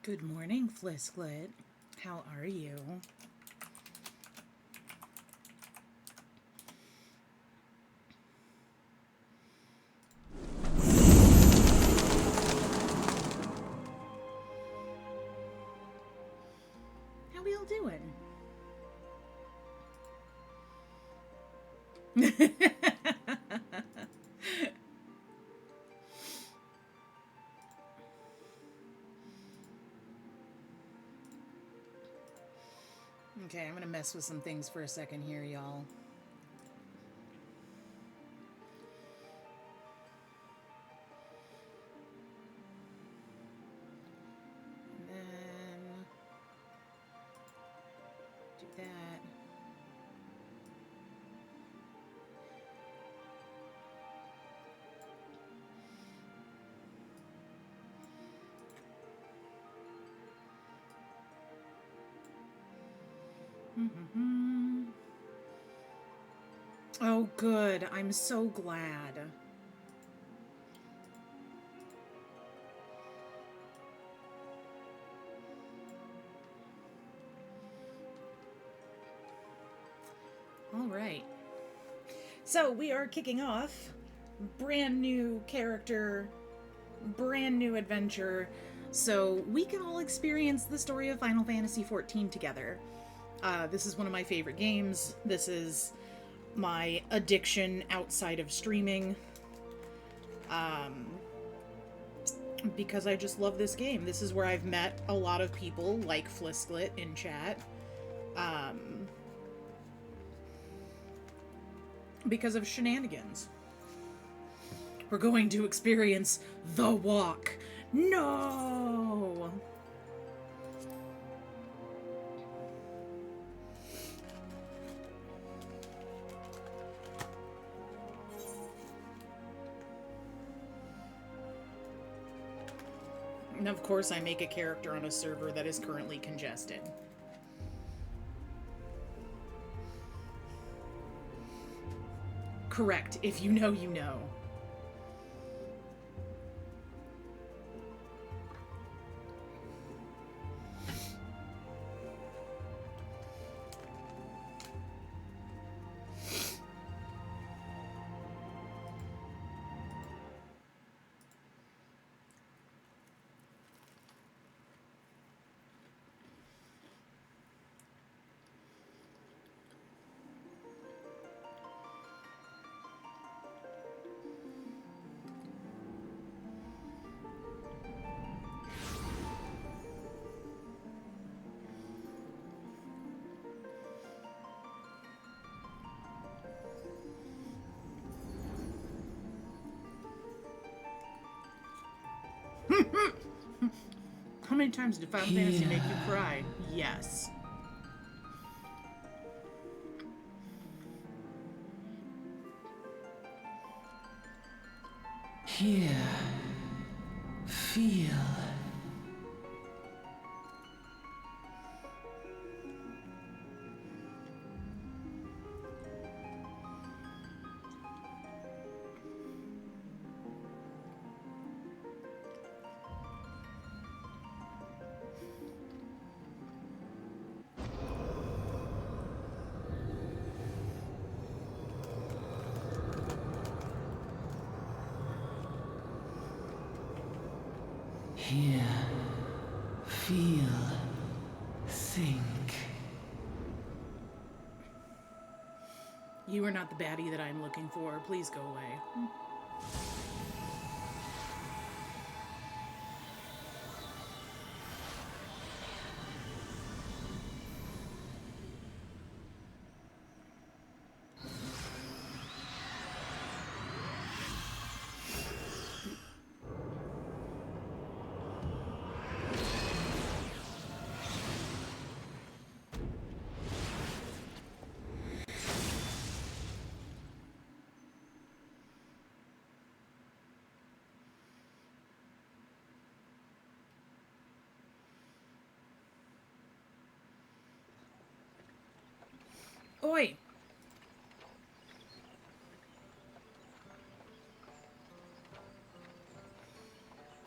Good morning, Flisklet. How are you? How we all doing? Okay, I'm gonna mess with some things for a second here, y'all. And then do that. Oh, good. I'm so glad. All right. So we are kicking off. Brand new character, brand new adventure. So we can all experience the story of Final Fantasy XIV together. This is one of my favorite games. This is my addiction outside of streaming. Because I just love this game. This is where I've met a lot of people like Flisklet in chat. Because of shenanigans. We're going to experience the walk. No! And of course, I make a character on a server that is currently congested. Correct. If you know, you know. How many times did Final Fantasy make you cry? Yes. Here, feel. Hear, feel, think. You are not the baddie that I'm looking for. Please go away. Oi!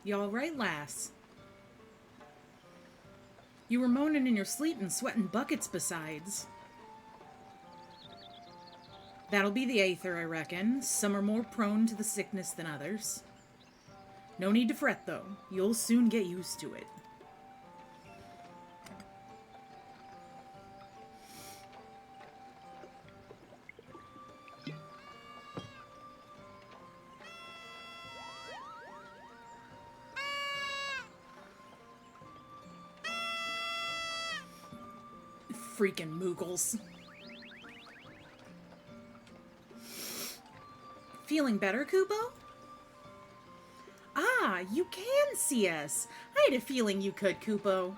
You all right, lass? You were moaning in your sleep and sweating buckets besides. That'll be the aether, I reckon. Some are more prone to the sickness than others. No need to fret, though. You'll soon get used to it. Freaking Moogles. Feeling better, Kubo? Ah, you can see us. I had a feeling you could, Kubo.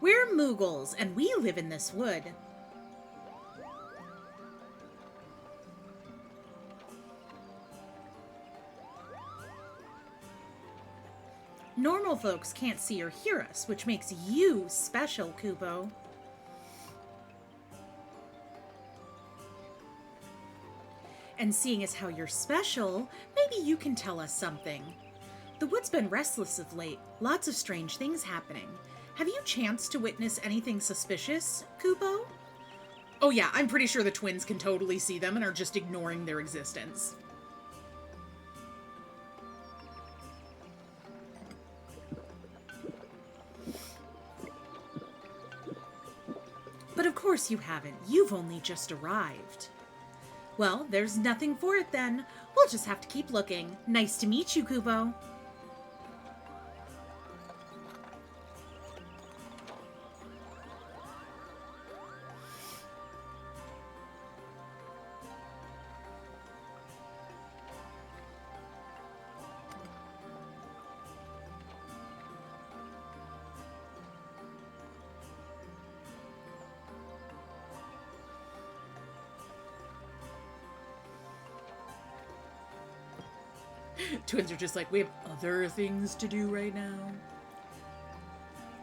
We're Moogles, and we live in this wood. Normal folks can't see or hear us, which makes you special, Kubo. And seeing as how you're special, maybe you can tell us something. The wood's been restless of late, lots of strange things happening. Have you chanced to witness anything suspicious, Kubo? Oh yeah, I'm pretty sure the twins can totally see them and are just ignoring their existence. But of course you haven't. You've only just arrived. Well, there's nothing for it then. We'll just have to keep looking. Nice to meet you, Kubo. Twins are just like, we have other things to do right now.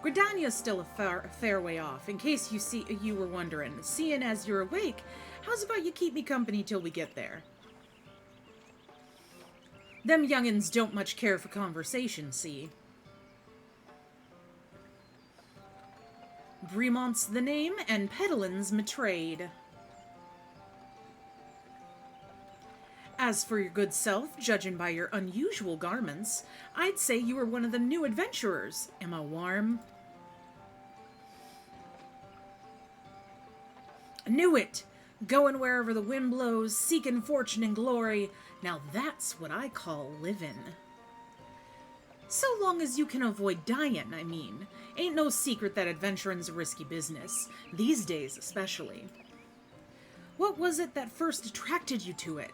Gridania's still a fair way off, in case you were wondering. Seeing as you're awake, how's about you keep me company till we get there? Them young'uns don't much care for conversation, see? Bremont's the name, and Pedalin's my trade. As for your good self, judging by your unusual garments, I'd say you are one of the new adventurers. Am I warm? Knew it! Going wherever the wind blows, seeking fortune and glory. Now that's what I call living. So long as you can avoid dying, I mean. Ain't no secret that adventuring's a risky business. These days, especially. What was it that first attracted you to it?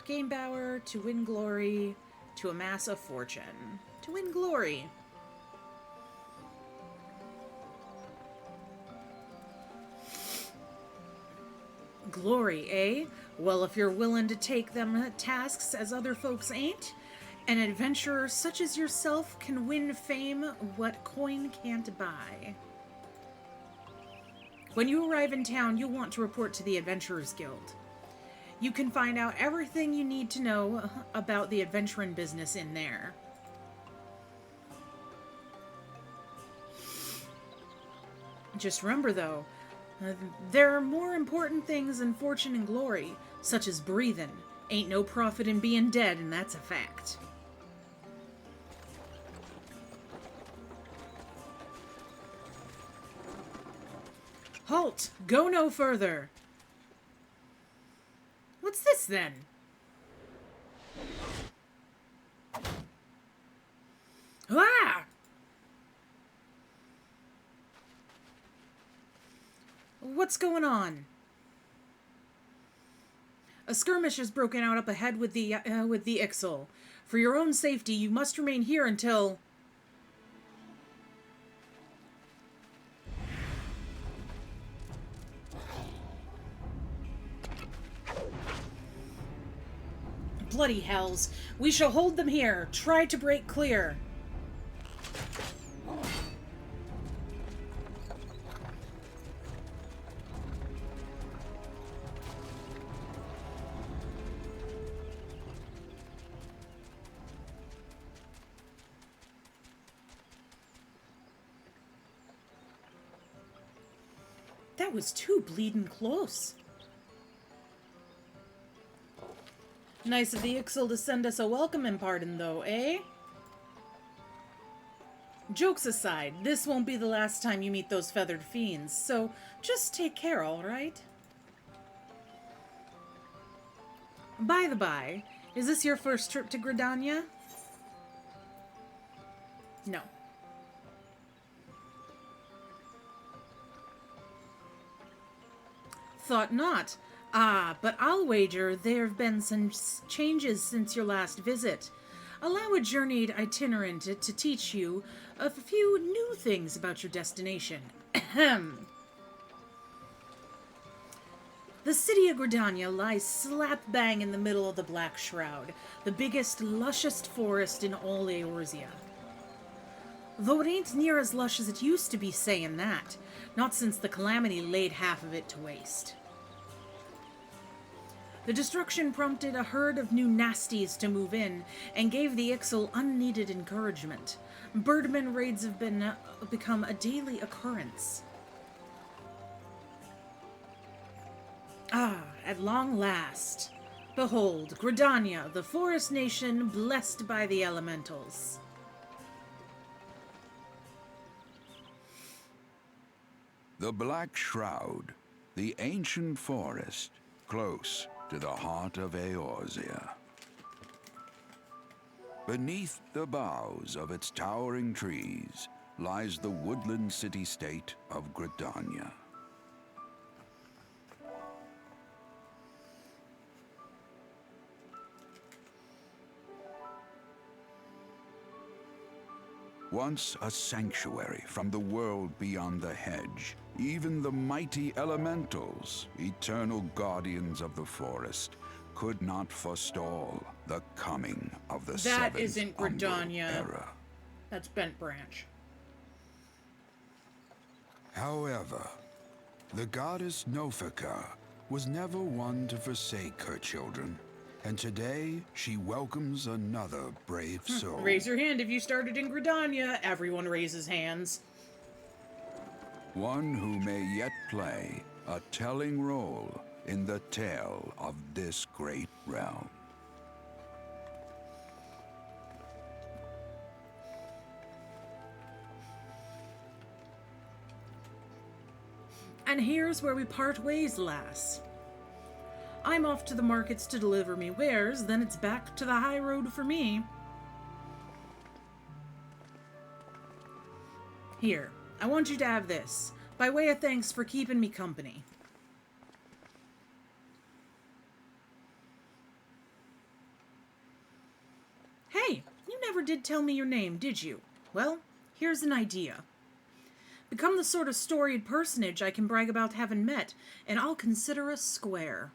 Gain power, to win glory, to amass a fortune. To win glory. Glory, eh? Well, if you're willing to take them tasks as other folks ain't, an adventurer such as yourself can win fame what coin can't buy. When you arrive in town, you'll want to report to the Adventurers Guild. You can find out everything you need to know about the adventuring business in there. Just remember, though, there are more important things than fortune and glory, such as breathing. Ain't no profit in being dead, and that's a fact. Halt! Go no further! What's this, then? Ah! What's going on? A skirmish has broken out up ahead with the Ixal. For your own safety, you must remain here until... Bloody hells. We shall hold them here. Try to break clear. That was too bleedin' close. Nice of the Ixal to send us a welcoming pardon, though, eh? Jokes aside, this won't be the last time you meet those feathered fiends, so just take care, all right? By the by, is this your first trip to Gridania? No. Thought not. Ah, but I'll wager there have been some changes since your last visit. Allow a journeyed itinerant to teach you a few new things about your destination. Ahem. The city of Gridania lies slap bang in the middle of the Black Shroud, the biggest, lushest forest in all Eorzea. Though it ain't near as lush as it used to be, saying that, not since the Calamity laid half of it to waste. The destruction prompted a herd of new nasties to move in, and gave the Ixal unneeded encouragement. Birdman raids have become a daily occurrence. Ah, at long last. Behold, Gridania, the forest nation blessed by the elementals. The Black Shroud, the ancient forest, close to the heart of Eorzea. Beneath the boughs of its towering trees lies the woodland city-state of Gridania. Once a sanctuary from the world beyond the hedge, even the mighty elementals, eternal guardians of the forest, could not forestall the coming of the That seventh isn't Umbral Gridania. era. That's Bent Branch. However, the goddess Nofika was never one to forsake her children, and today she welcomes another brave soul. Raise your hand if you started in Gridania. Everyone raises hands. One who may yet play a telling role in the tale of this great realm. And here's where we part ways, lass. I'm off to the markets to deliver me wares, then it's back to the high road for me. Here, I want you to have this, by way of thanks for keeping me company. Hey, you never did tell me your name, did you? Well, here's an idea. Become the sort of storied personage I can brag about having met, and I'll consider us square.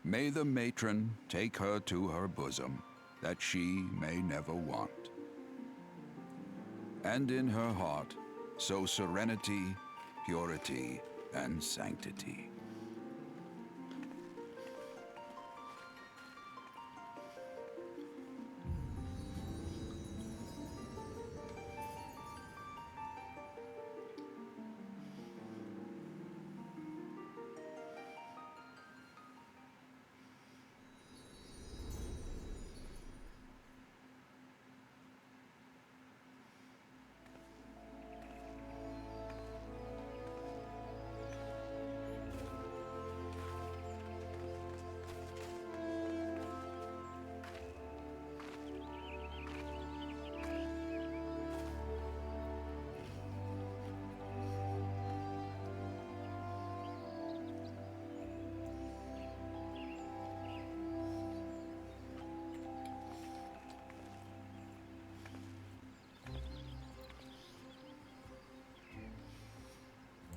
May the matron take her to her bosom, that she may never want. And in her heart, sow serenity, purity, and sanctity.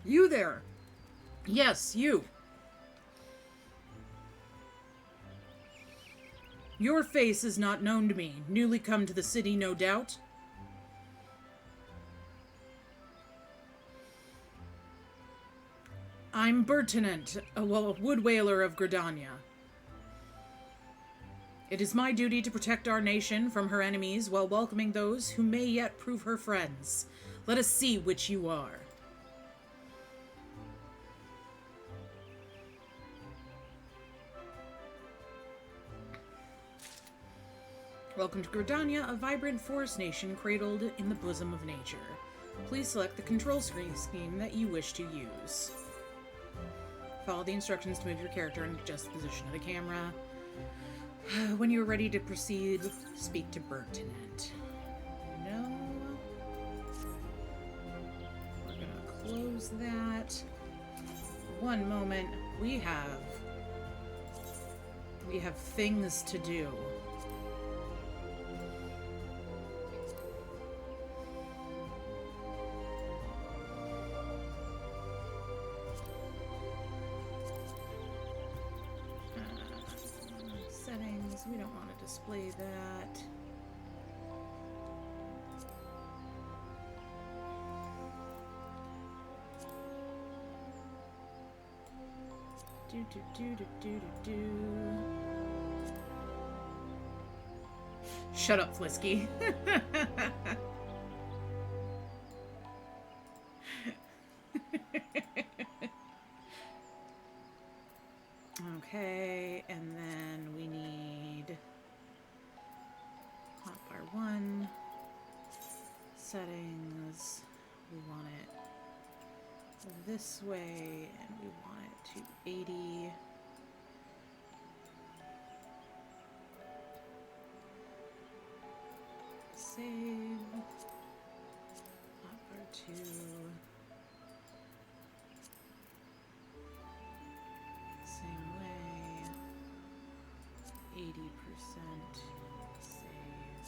You there! Yes, you. Your face is not known to me, newly come to the city, no doubt. I'm Bertinant, a wood whaler of Gridania. It is my duty to protect our nation from her enemies while welcoming those who may yet prove her friends. Let us see which you are. Welcome to Gridania, a vibrant forest nation cradled in the bosom of nature. Please select the control screen scheme that you wish to use. Follow the instructions to move your character and adjust the position of the camera. When you are ready to proceed, speak to Bertinent. No. We're gonna close that. One moment. We have things to do. Settings, we don't want to display that. Shut up, Flisky. Okay, and then we need hotbar 1 settings. We want it this way, and we want it to 80. Save. Hotbar 2. Same way. 80%. Save.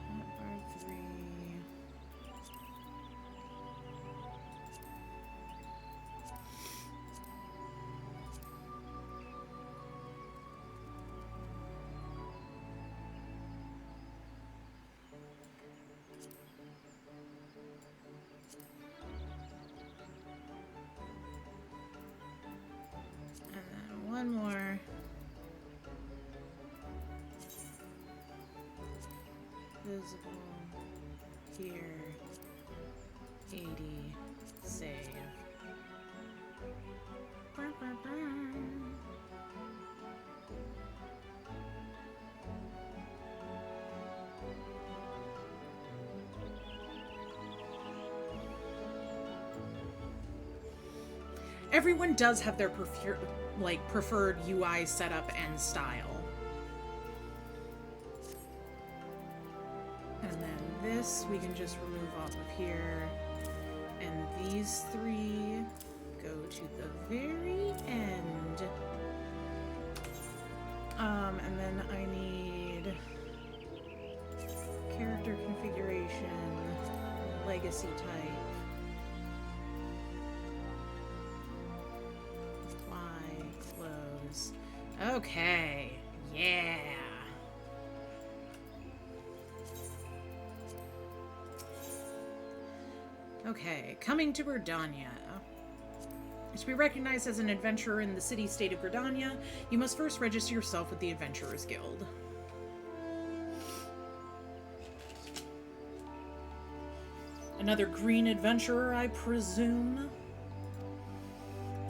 Hotbar 3. And then one more. Visible. Here. 80. Save. Brr, brr, brr. Everyone does have their preferred UI setup and style. And then this we can just remove off of here. And these 3 go to the very end. And then I need character configuration, legacy type. Close. Okay. Yeah. Okay, coming to Gridania. To be recognized as an adventurer in the city-state of Gridania, you must first register yourself with the Adventurers Guild. Another green adventurer, I presume?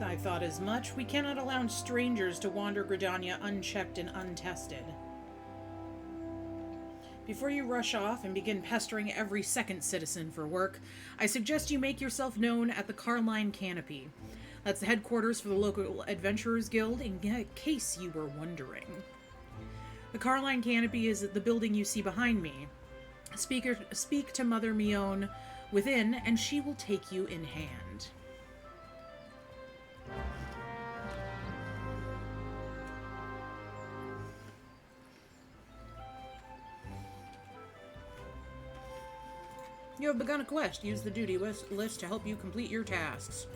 I thought as much. We cannot allow strangers to wander Gridania unchecked and untested. Before you rush off and begin pestering every second citizen for work, I suggest you make yourself known at the Carline Canopy. That's the headquarters for the local Adventurers Guild, in case you were wondering. The Carline Canopy is the building you see behind me. Speak to Mother Mione within, and she will take you in hand. You have begun a quest. Use the duty list to help you complete your tasks.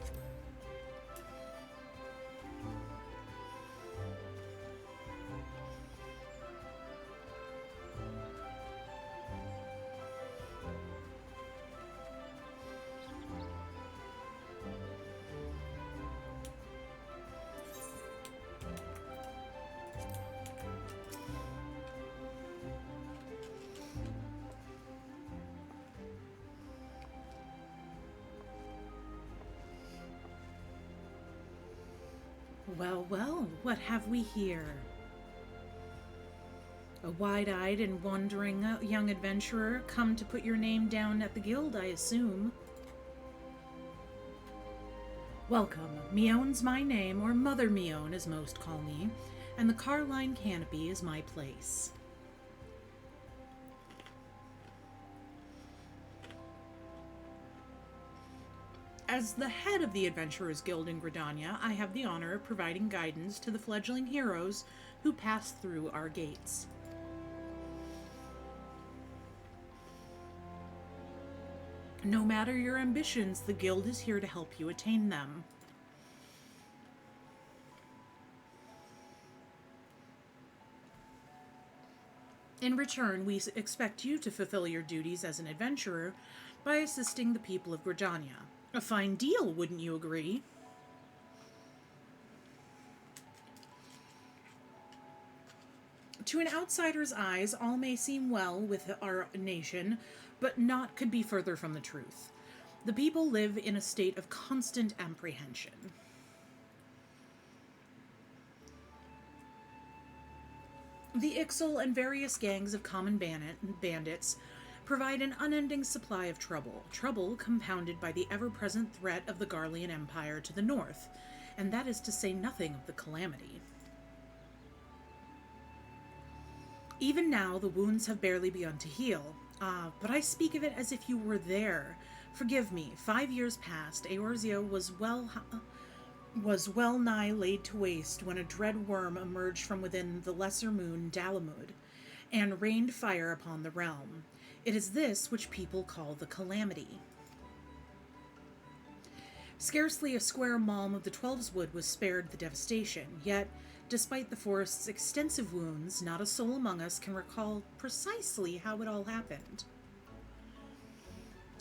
Well, well, what have we here? A wide-eyed and wandering young adventurer come to put your name down at the guild, I assume. Welcome. Mion's my name, or Mother Mion as most call me, and the Carline Canopy is my place. As the head of the Adventurers Guild in Gridania, I have the honor of providing guidance to the fledgling heroes who pass through our gates. No matter your ambitions, the Guild is here to help you attain them. In return, we expect you to fulfill your duties as an adventurer by assisting the people of Gridania. A fine deal, wouldn't you agree? To an outsider's eyes, all may seem well with our nation, but naught could be further from the truth. The people live in a state of constant apprehension. The Ixal and various gangs of common bandits provide an unending supply of trouble compounded by the ever-present threat of the Garlean Empire to the north, and that is to say nothing of the calamity. Even now, the wounds have barely begun to heal. But I speak of it as if you were there. Forgive me, 5 years past, Eorzea was well nigh laid to waste when a dread worm emerged from within the lesser moon Dalamud, and rained fire upon the realm. It is this which people call the Calamity. Scarcely a square malm of the Twelveswood was spared the devastation, yet, despite the forest's extensive wounds, not a soul among us can recall precisely how it all happened.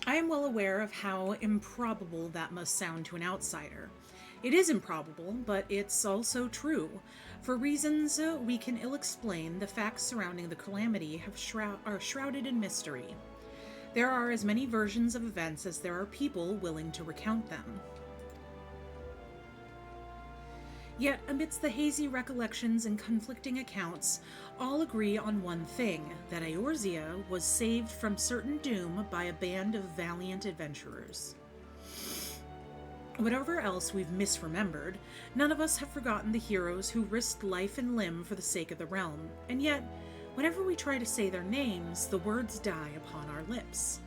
I am well aware of how improbable that must sound to an outsider. It is improbable, but it's also true. For reasons we can ill explain, the facts surrounding the calamity are shrouded in mystery. There are as many versions of events as there are people willing to recount them. Yet, amidst the hazy recollections and conflicting accounts, all agree on one thing, that Eorzea was saved from certain doom by a band of valiant adventurers. Whatever else we've misremembered, none of us have forgotten the heroes who risked life and limb for the sake of the realm, and yet, whenever we try to say their names, the words die upon our lips.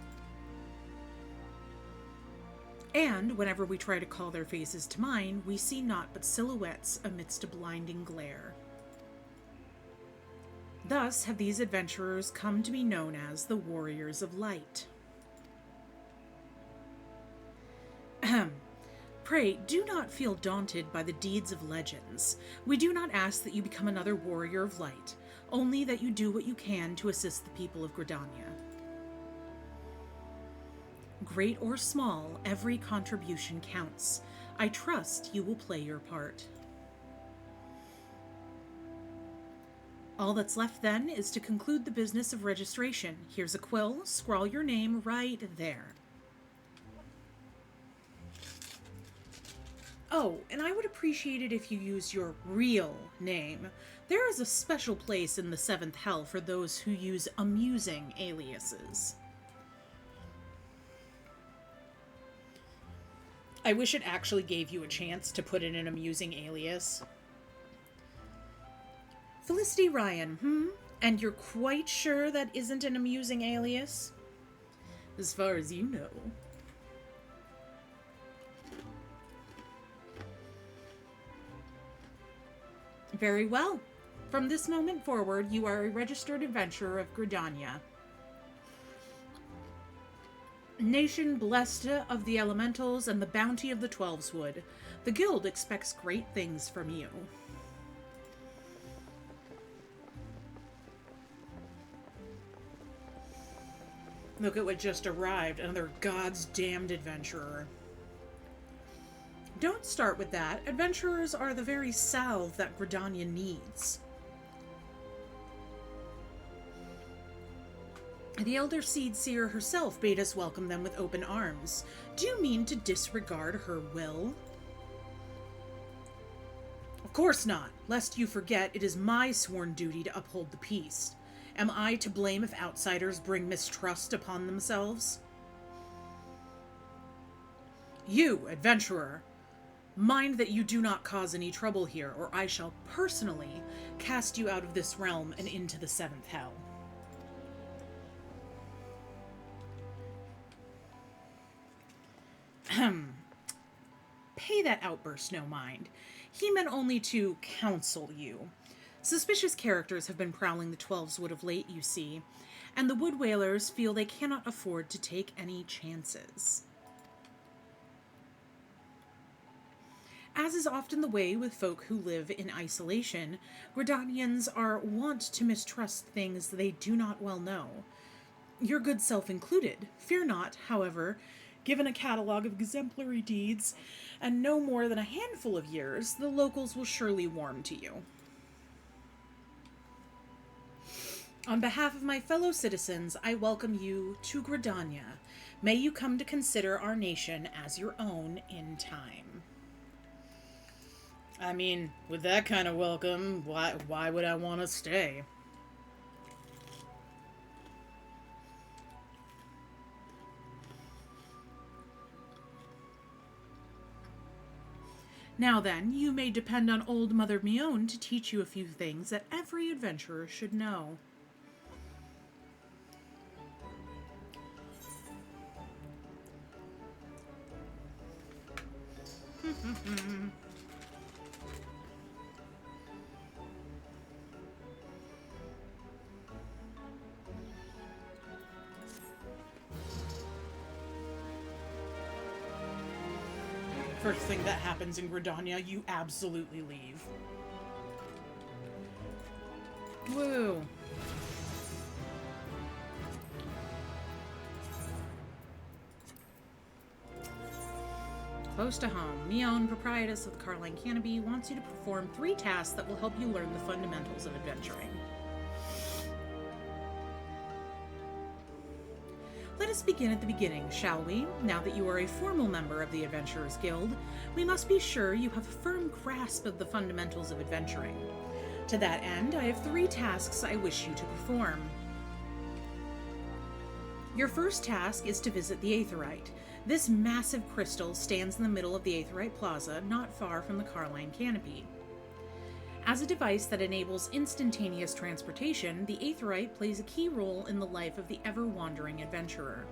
And whenever we try to call their faces to mind, we see naught but silhouettes amidst a blinding glare. Thus have these adventurers come to be known as the Warriors of Light. Ahem. Pray, do not feel daunted by the deeds of legends. We do not ask that you become another Warrior of Light, only that you do what you can to assist the people of Gridania. Great or small, every contribution counts. I trust you will play your part. All that's left then is to conclude the business of registration. Here's a quill, scrawl your name right there. Oh, and I would appreciate it if you use your real name. There is a special place in the 7th Hell for those who use amusing aliases. I wish it actually gave you a chance to put in an amusing alias. Felicity Ryan, And you're quite sure that isn't an amusing alias? As far as you know. Very well. From this moment forward, you are a registered adventurer of Gridania. Nation blessed of the elementals and the bounty of the Twelveswood, the guild expects great things from you. Look at what just arrived, another God's damned adventurer. Don't start with that. Adventurers are the very salve that Gridania needs. The Elder Seed Seer herself bade us welcome them with open arms. Do you mean to disregard her will? course not, lest you forget it is my sworn duty to uphold the peace. Am I to blame if outsiders bring mistrust upon themselves? You, adventurer, mind that you do not cause any trouble here, or I shall personally cast you out of this realm and into the seventh hell. Pay that outburst no mind. He meant only to counsel you. Suspicious characters have been prowling the Twelves Wood of late, you see, and the Wood Whalers feel they cannot afford to take any chances. As is often the way with folk who live in isolation, Gridanians are wont to mistrust things they do not well know. Your good self included. Fear not, however, given a catalog of exemplary deeds and no more than a handful of years, the locals will surely warm to you. On behalf of my fellow citizens, I welcome you to Gridania. May you come to consider our nation as your own in time. I mean, with that kind of welcome, why would I want to stay? Now then, you may depend on old Mother Mion to teach you a few things that every adventurer should know. First thing that happens in Gridania, you absolutely leave. Woo. Close to home, Mion, proprietress of the Carline Canopy, wants you to perform 3 tasks that will help you learn the fundamentals of adventuring. Let us begin at the beginning, shall we? Now that you are a formal member of the Adventurers Guild, we must be sure you have a firm grasp of the fundamentals of adventuring. To that end, I have 3 tasks I wish you to perform. Your first task is to visit the Aetheryte. This massive crystal stands in the middle of the Aetheryte Plaza, not far from the Carline Canopy. As a device that enables instantaneous transportation, the Aetheryte plays a key role in the life of the ever-wandering adventurer.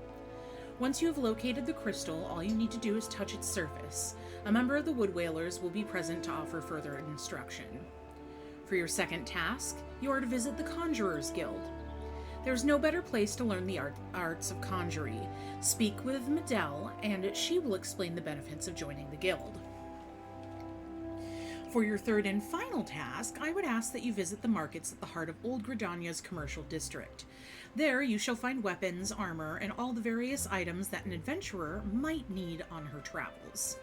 Once you have located the crystal, all you need to do is touch its surface. A member of the Wood Whalers will be present to offer further instruction. For your second task, you are to visit the Conjurers Guild. There's no better place to learn the arts of conjury. Speak with Medell, and she will explain the benefits of joining the guild. For your third and final task, I would ask that you visit the markets at the heart of Old Gridania's commercial district. There you shall find weapons, armor, and all the various items that an adventurer might need on her travels.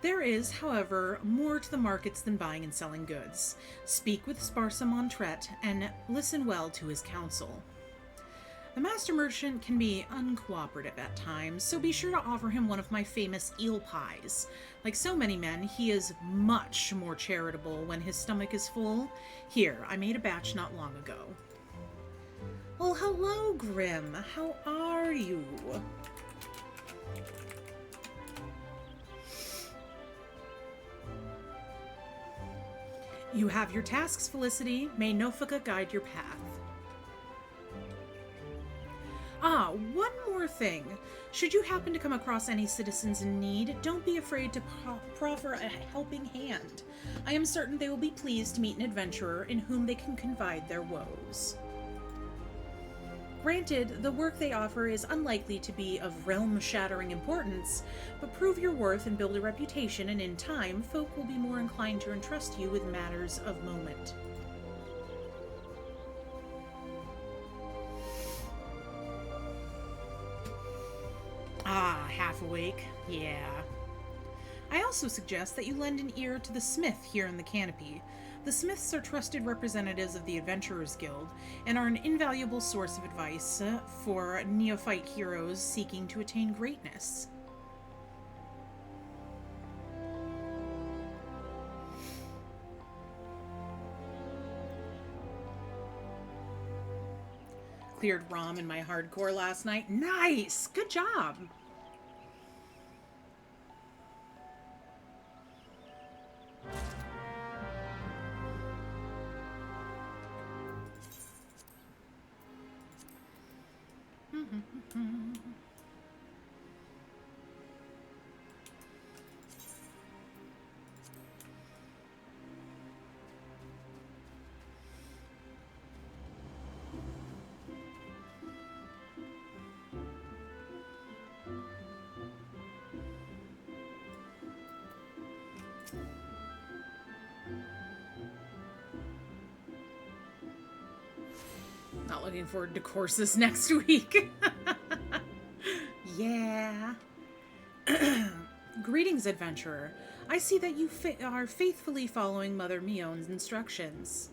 There is, however, more to the markets than buying and selling goods. Speak with Sparsa Montret and listen well to his counsel. The master merchant can be uncooperative at times, so be sure to offer him one of my famous eel pies. Like so many men, he is much more charitable when his stomach is full. Here, I made a batch not long ago. Well, hello, Grim. How are you? You have your tasks, Felicity. May Nofaka guide your path. Ah, one more thing. Should you happen to come across any citizens in need, don't be afraid to proffer a helping hand. I am certain they will be pleased to meet an adventurer in whom they can confide their woes. Granted, the work they offer is unlikely to be of realm-shattering importance, but prove your worth and build a reputation, and in time, folk will be more inclined to entrust you with matters of moment. Ah, half awake. Yeah. I also suggest that you lend an ear to the smith here in the Canopy. The smiths are trusted representatives of the Adventurers Guild and are an invaluable source of advice for neophyte heroes seeking to attain greatness. cleared ROM in my hardcore last night. Nice! Good job! Not looking forward to courses next week. Yeah. Greetings, adventurer. I see that you are faithfully following Mother Mion's instructions.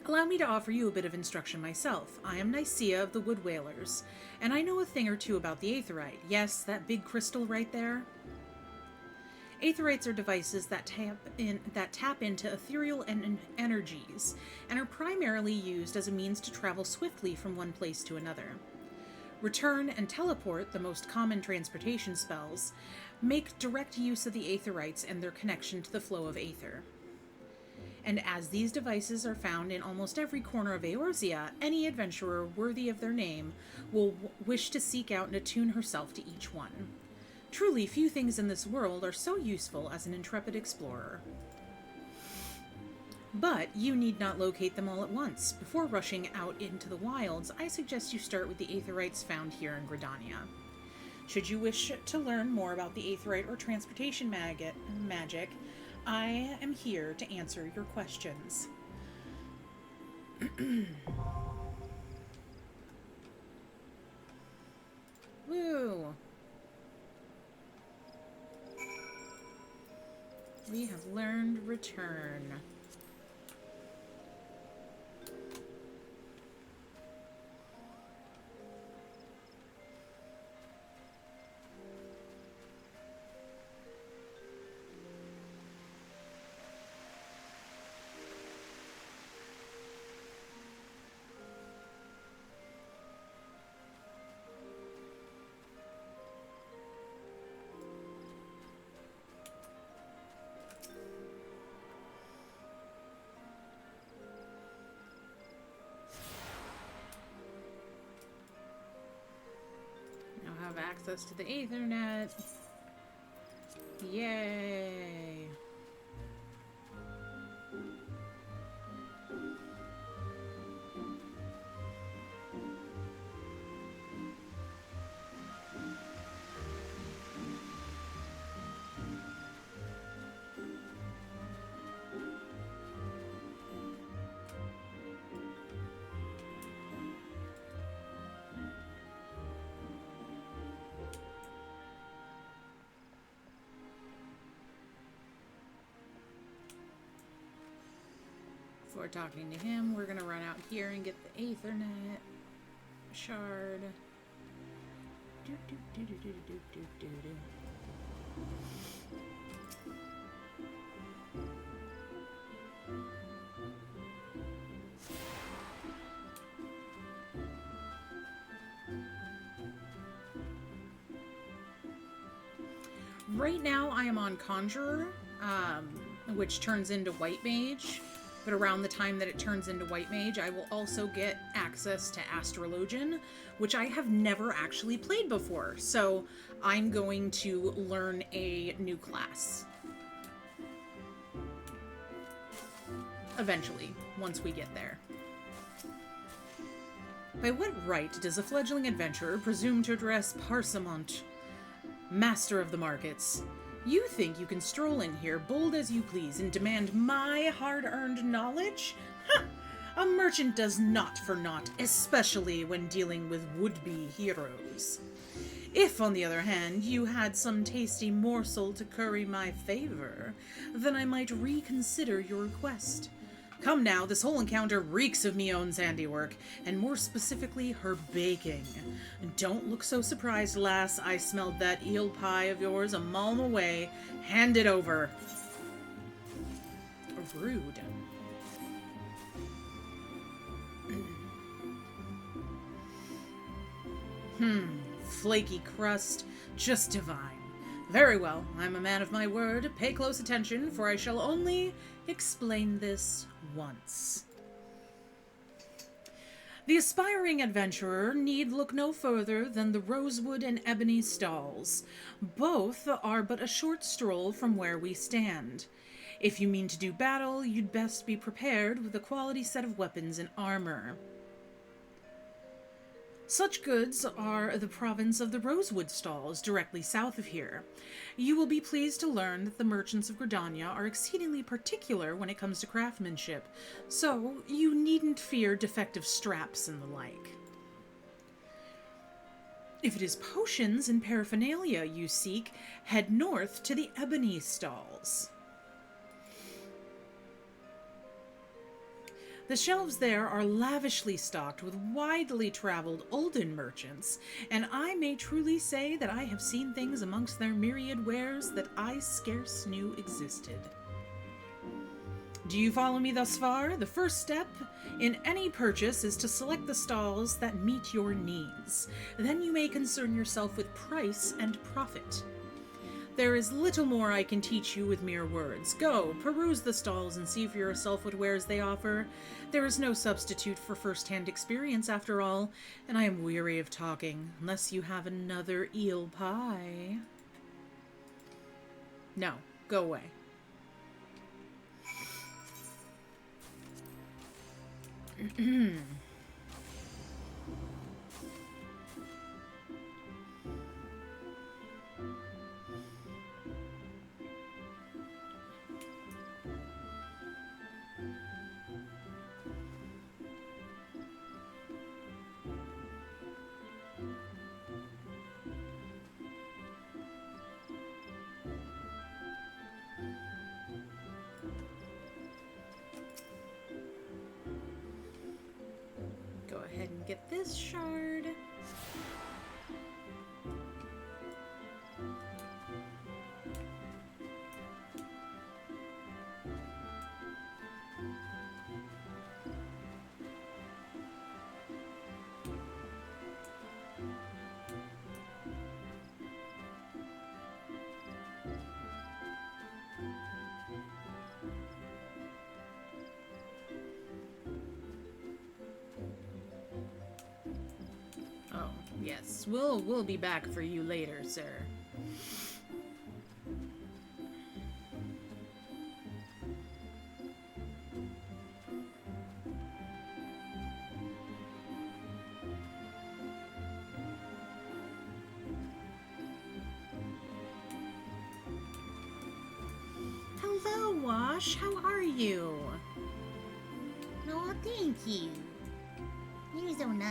Allow me to offer you a bit of instruction myself. I am Nicaea of the Wood Whalers, and I know a thing or two about the Aetheryte. Yes, that big crystal right there. Aetherites are devices that tap into ethereal energies and are primarily used as a means to travel swiftly from one place to another. Return and teleport, the most common transportation spells, make direct use of the Aetherites and their connection to the flow of aether. And as these devices are found in almost every corner of Eorzea, any adventurer worthy of their name will wish to seek out and attune herself to each one. Truly, few things in this world are so useful as an intrepid explorer. But you need not locate them all at once. Before rushing out into the wilds, I suggest you start with the Aetherites found here in Gridania. Should you wish to learn more about the Aetherite or transportation magic, I am here to answer your questions. Woo! We have learned return. Access to the Aethernet. Yay! Before talking to him, we're gonna run out here and get the Aethernet shard. Right now I am on Conjurer, which turns into White Mage. But around the time that it turns into White Mage, I will also get access to Astrologian, which I have never actually played before. So I'm going to learn a new class. Eventually, once we get there. By what right does a fledgling adventurer presume to address Parsamont, master of the markets? You think you can stroll in here, bold as you please, and demand my hard-earned knowledge? Huh! A merchant does not for naught, especially when dealing with would-be heroes. If, on the other hand, you had some tasty morsel to curry my favor, then I might reconsider your request. Come now, this whole encounter reeks of Mion's handiwork, and more specifically, her baking. Don't look so surprised, lass. I smelled that eel pie of yours a mile away. Hand it over. Rude. Flaky crust, just divine. Very well, I'm a man of my word. Pay close attention, for I shall only explain this once. The aspiring adventurer need look no further than the rosewood and ebony stalls. Both are but a short stroll from where we stand. If you mean to do battle, you'd best be prepared with a quality set of weapons and armor. Such goods are the province of the Rosewood Stalls, directly south of here. You will be pleased to learn that the merchants of Gridania are exceedingly particular when it comes to craftsmanship, so you needn't fear defective straps and the like. If it is potions and paraphernalia you seek, head north to the Ebony Stalls. The shelves there are lavishly stocked with widely traveled Olden merchants, and I may truly say that I have seen things amongst their myriad wares that I scarce knew existed. Do you follow me thus far? The first step in any purchase is to select the stalls that meet your needs. Then you may concern yourself with price and profit. There is little more I can teach you with mere words. Go, peruse the stalls and see for yourself what wares they offer. There is no substitute for first-hand experience, after all, and I am weary of talking, unless you have another eel pie. No, go away. Get this shard. Yes, we'll be back for you later, sir. Hello, Wash. How are you? Oh, thank you. You're so nice.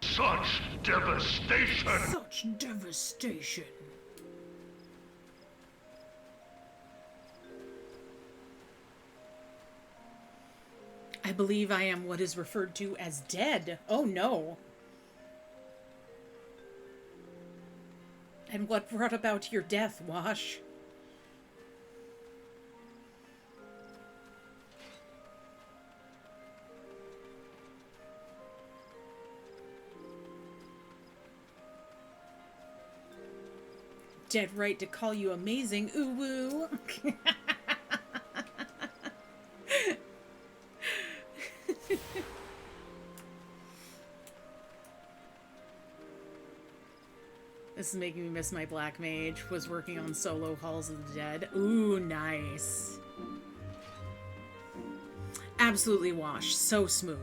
Such devastation! Such devastation! I believe I am what is referred to as dead. Oh no. And what brought about your death, Wash? Dead right to call you amazing, ooh-woo. This is making me miss my Black Mage. Was working on solo Halls of the Dead. Ooh, nice. Absolutely Wash. So smooth.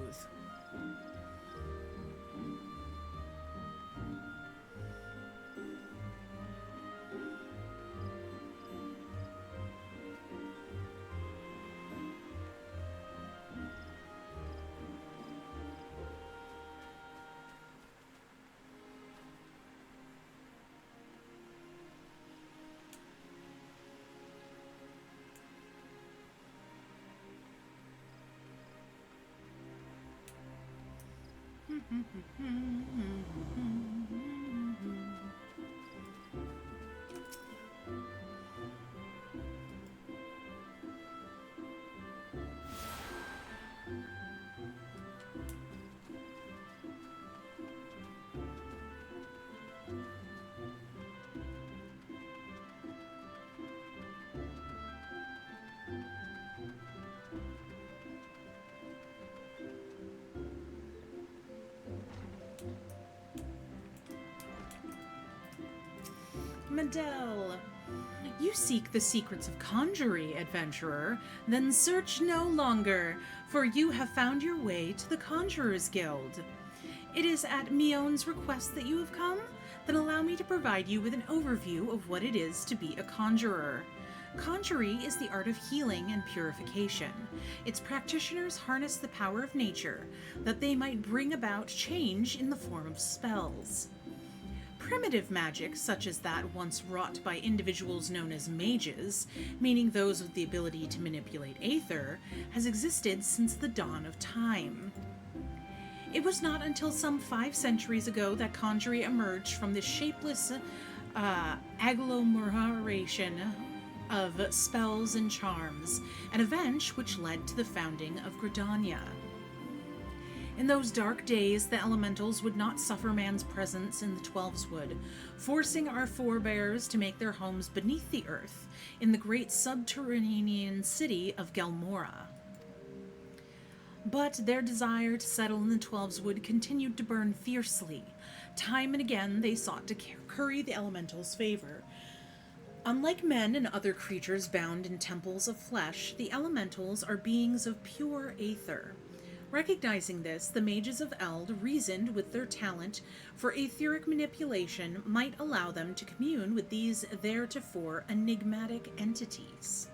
Medell. You seek the secrets of conjury, adventurer, then search no longer, for you have found your way to the Conjurer's Guild. It is at Mion's request that you have come, then allow me to provide you with an overview of what it is to be a conjurer. Conjury is the art of healing and purification. Its practitioners harness the power of nature, that they might bring about change in the form of spells. Primitive magic, such as that once wrought by individuals known as mages, meaning those with the ability to manipulate aether, has existed since the dawn of time. It was not until some 5 centuries ago that conjury emerged from this shapeless agglomeration of spells and charms, an event which led to the founding of Gridania. In those dark days, the elementals would not suffer man's presence in the Twelveswood, forcing our forebears to make their homes beneath the earth, in the great subterranean city of Gelmora. But their desire to settle in the Twelveswood continued to burn fiercely. Time and again they sought to curry the elementals' favor. Unlike men and other creatures bound in temples of flesh, the elementals are beings of pure aether. Recognizing this, the mages of Eld reasoned with their talent for etheric manipulation might allow them to commune with these theretofore enigmatic entities.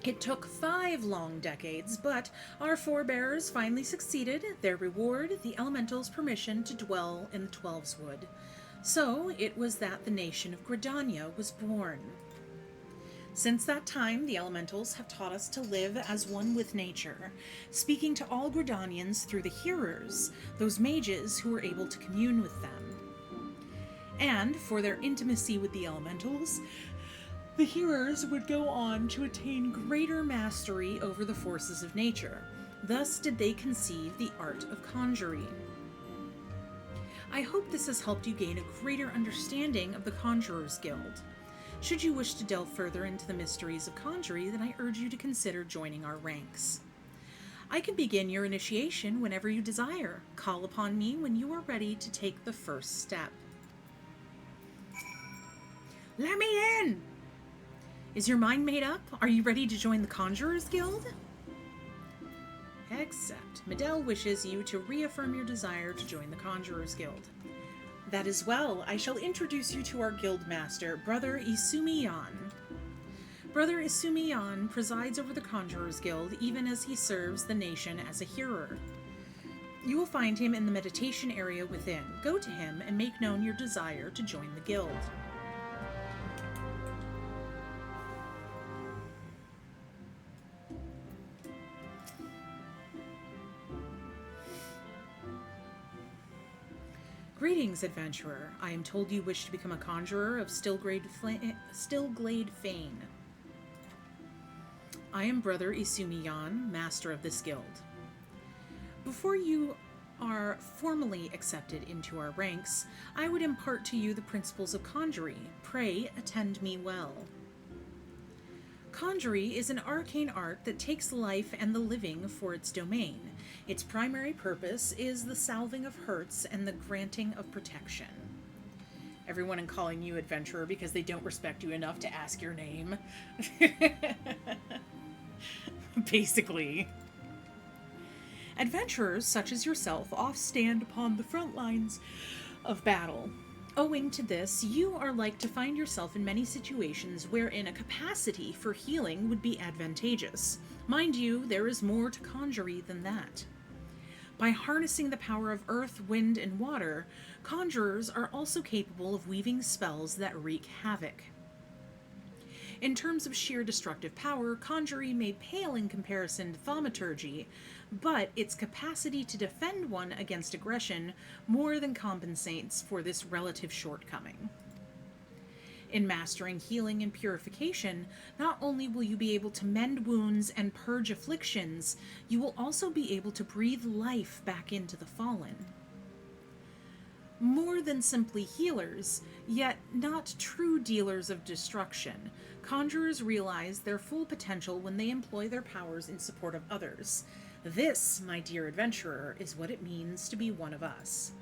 It took 5 long decades, but our forebears finally succeeded. Their reward, the elementals' permission to dwell in the Twelveswood. So it was that the nation of Gridania was born. Since that time, the elementals have taught us to live as one with nature, speaking to all Gridanians through the hearers, those mages who were able to commune with them. And for their intimacy with the elementals, the hearers would go on to attain greater mastery over the forces of nature. Thus did they conceive the art of conjuring. I hope this has helped you gain a greater understanding of the Conjurer's Guild. Should you wish to delve further into the mysteries of conjury, then I urge you to consider joining our ranks. I can begin your initiation whenever you desire. Call upon me when you are ready to take the first step. Let me in! Is your mind made up? Are you ready to join the Conjurer's Guild? Except Medell wishes you to reaffirm your desire to join the Conjurer's Guild. That is well. I shall introduce you to our guild master, Brother Isumiyan. Brother Isumiyan presides over the Conjurer's Guild even as he serves the nation as a hearer. You will find him in the meditation area within. Go to him and make known your desire to join the guild. Greetings, adventurer. I am told you wish to become a conjurer of Stillglade Fane. I am Brother Isumiyan, master of this guild. Before you are formally accepted into our ranks, I would impart to you the principles of conjury. Pray attend me well. Conjury is an arcane art that takes life and the living for its domain. Its primary purpose is the salving of hurts and the granting of protection. Everyone in calling you adventurer because they don't respect you enough to ask your name. Basically. Adventurers such as yourself oft stand upon the front lines of battle. Owing to this, you are like to find yourself in many situations wherein a capacity for healing would be advantageous. Mind you, there is more to conjury than that. By harnessing the power of earth, wind, and water, conjurers are also capable of weaving spells that wreak havoc. In terms of sheer destructive power, conjury may pale in comparison to thaumaturgy, but its capacity to defend one against aggression more than compensates for this relative shortcoming. In mastering healing and purification, not only will you be able to mend wounds and purge afflictions, you will also be able to breathe life back into the fallen. More than simply healers, yet not true dealers of destruction, conjurers realize their full potential when they employ their powers in support of others. This, my dear adventurer, is what it means to be one of us.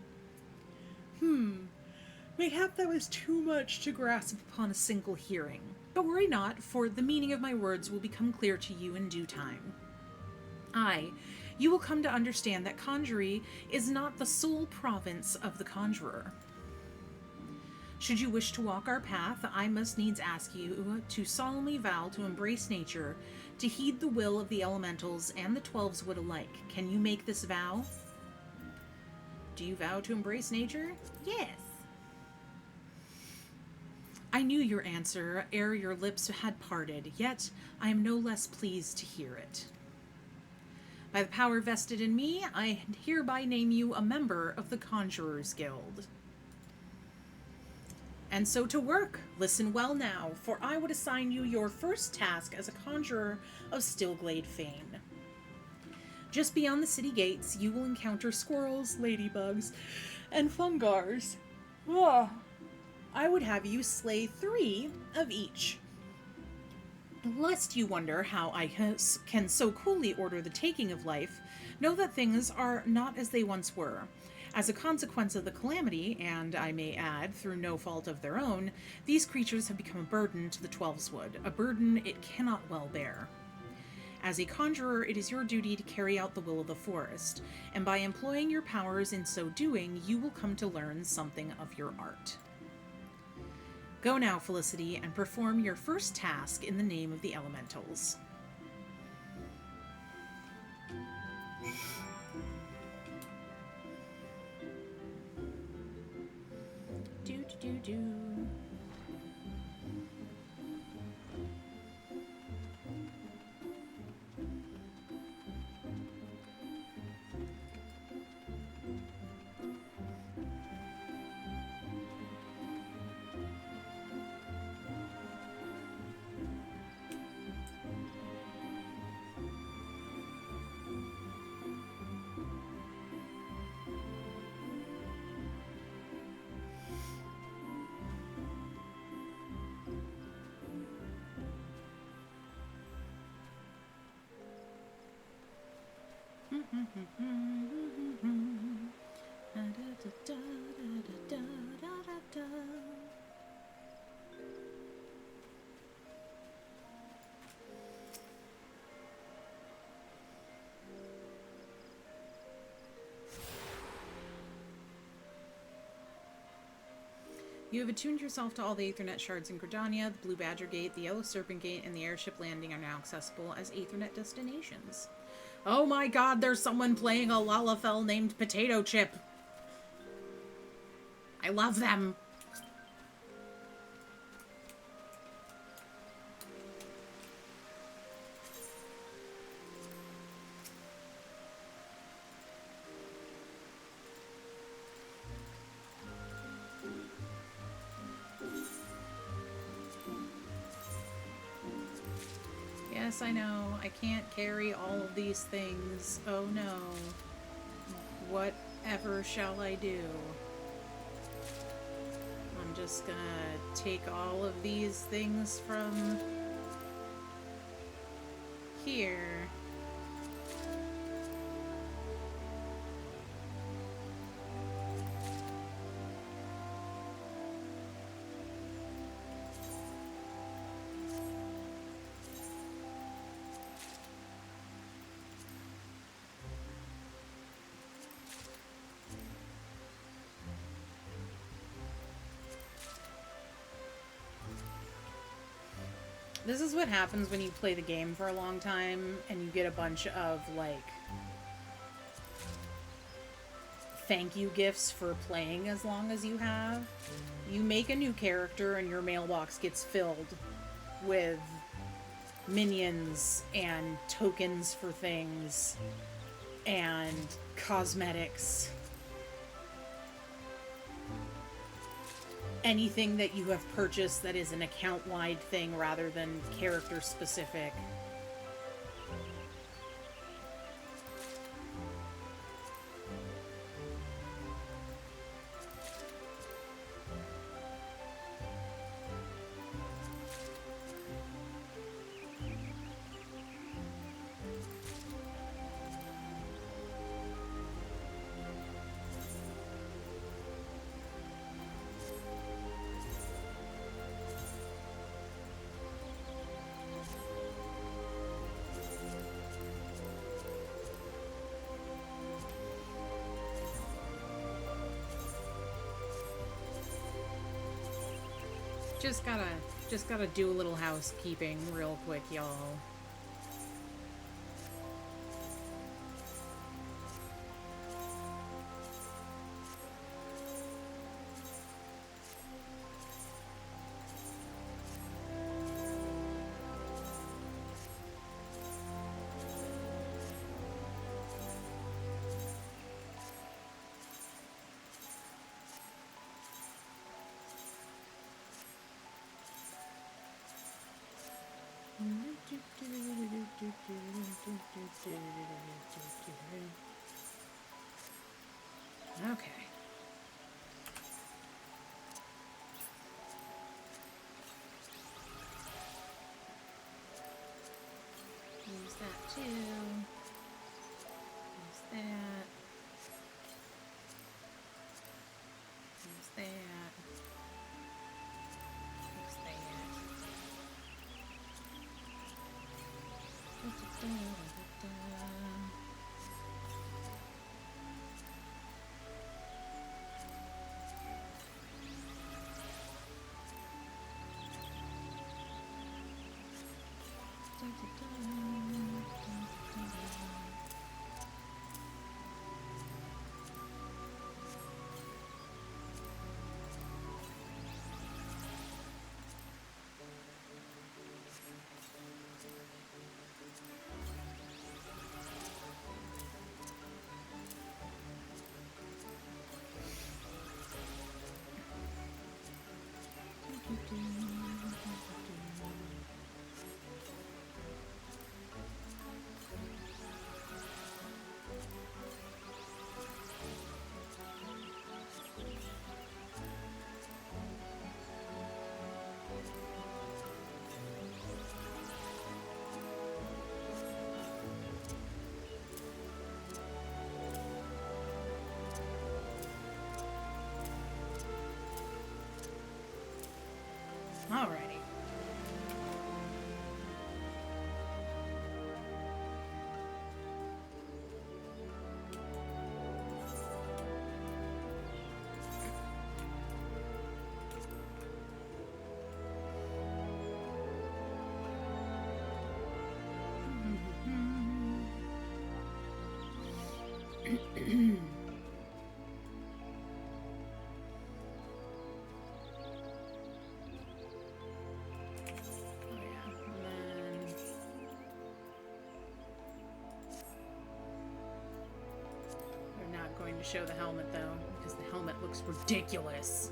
Mayhap that was too much to grasp upon a single hearing. But worry not, for the meaning of my words will become clear to you in due time. You will come to understand that conjury is not the sole province of the conjurer. Should you wish to walk our path, I must needs ask you to solemnly vow to embrace nature, to heed the will of the elementals and the 12s would alike. Can you make this vow? Do you vow to embrace nature? Yes. I knew your answer ere your lips had parted, yet I am no less pleased to hear it. By the power vested in me, I hereby name you a member of the Conjurers Guild. And so to work. Listen well now, for I would assign you your first task as a conjurer of Stillglade fame. Just beyond the city gates, you will encounter squirrels, ladybugs, and fungars. I would have you slay 3 of each. Lest you wonder how I can so coolly order the taking of life, know that things are not as they once were. As a consequence of the calamity, and I may add, through no fault of their own, these creatures have become a burden to the Twelveswood, a burden it cannot well bear. As a conjurer, it is your duty to carry out the will of the forest, and by employing your powers in so doing, you will come to learn something of your art. Go now, Felicity, and perform your first task in the name of the elementals. Do. You have attuned yourself to all the Aethernet shards in Gridania. The Blue Badger Gate, the Yellow Serpent Gate, and the Airship Landing are now accessible as Aethernet destinations. Oh my god, there's someone playing a Lalafell named Potato Chip. I love them. Yes, I know. I can't carry all of these things. Oh no. Whatever shall I do? I'm just gonna take all of these things from here. This is what happens when you play the game for a long time and you get a bunch of, like, thank you gifts for playing as long as you have. You make a new character and your mailbox gets filled with minions and tokens for things and cosmetics. Anything that you have purchased that is an account-wide thing rather than character-specific. Just gotta do a little housekeeping real quick, y'all. Okay. Use that too. Use that. Use that. Use that. Da-da-da-da-da-da. Alrighty. Going to show the helmet though, because the helmet looks ridiculous.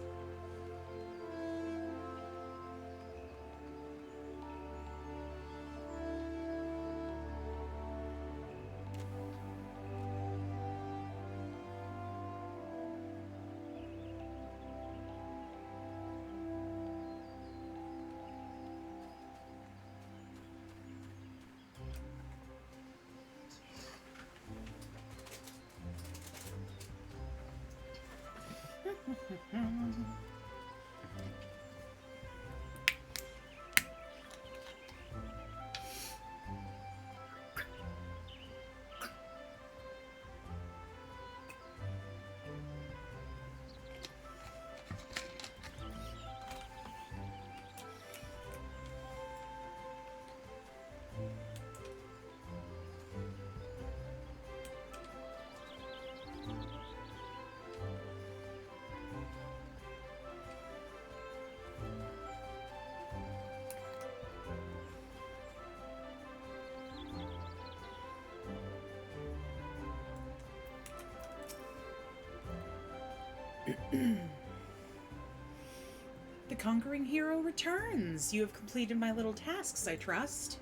The conquering hero returns. You have completed my little tasks, I trust.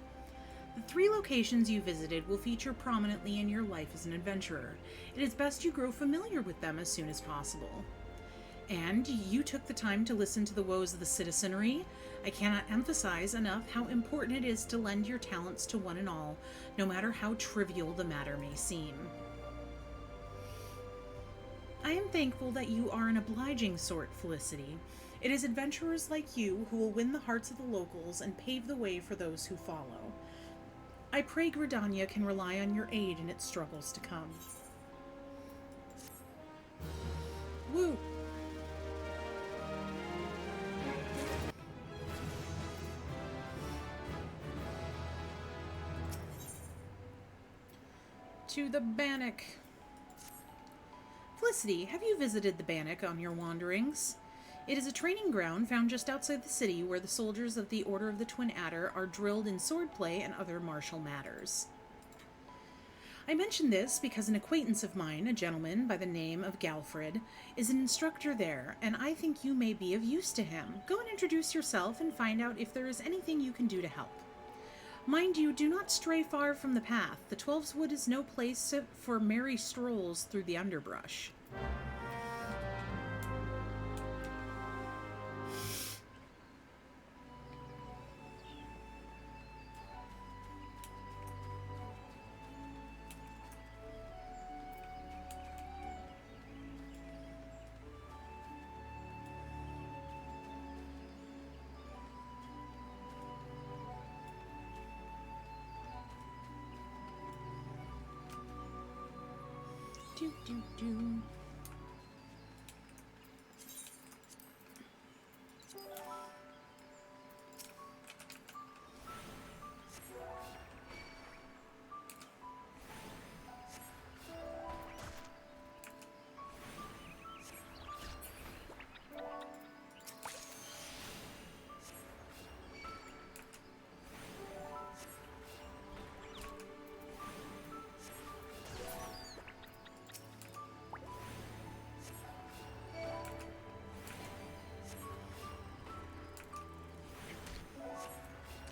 The 3 locations you visited will feature prominently in your life as an adventurer. It is best you grow familiar with them as soon as possible. And you took the time to listen to the woes of the citizenry. I cannot emphasize enough how important it is to lend your talents to one and all, no matter how trivial the matter may seem. I am thankful that you are an obliging sort, Felicity. It is adventurers like you who will win the hearts of the locals and pave the way for those who follow. I pray Gridania can rely on your aid in its struggles to come. Woo! to the Bannock. Felicity, have you visited the Bannock on your wanderings? It is a training ground found just outside the city where the soldiers of the Order of the Twin Adder are drilled in swordplay and other martial matters. I mention this because an acquaintance of mine, a gentleman by the name of Galfred, is an instructor there, and I think you may be of use to him. Go and introduce yourself and find out if there is anything you can do to help. Mind you, do not stray far from the path. The Twelves Wood is no place for merry strolls through the underbrush. Do, do, do.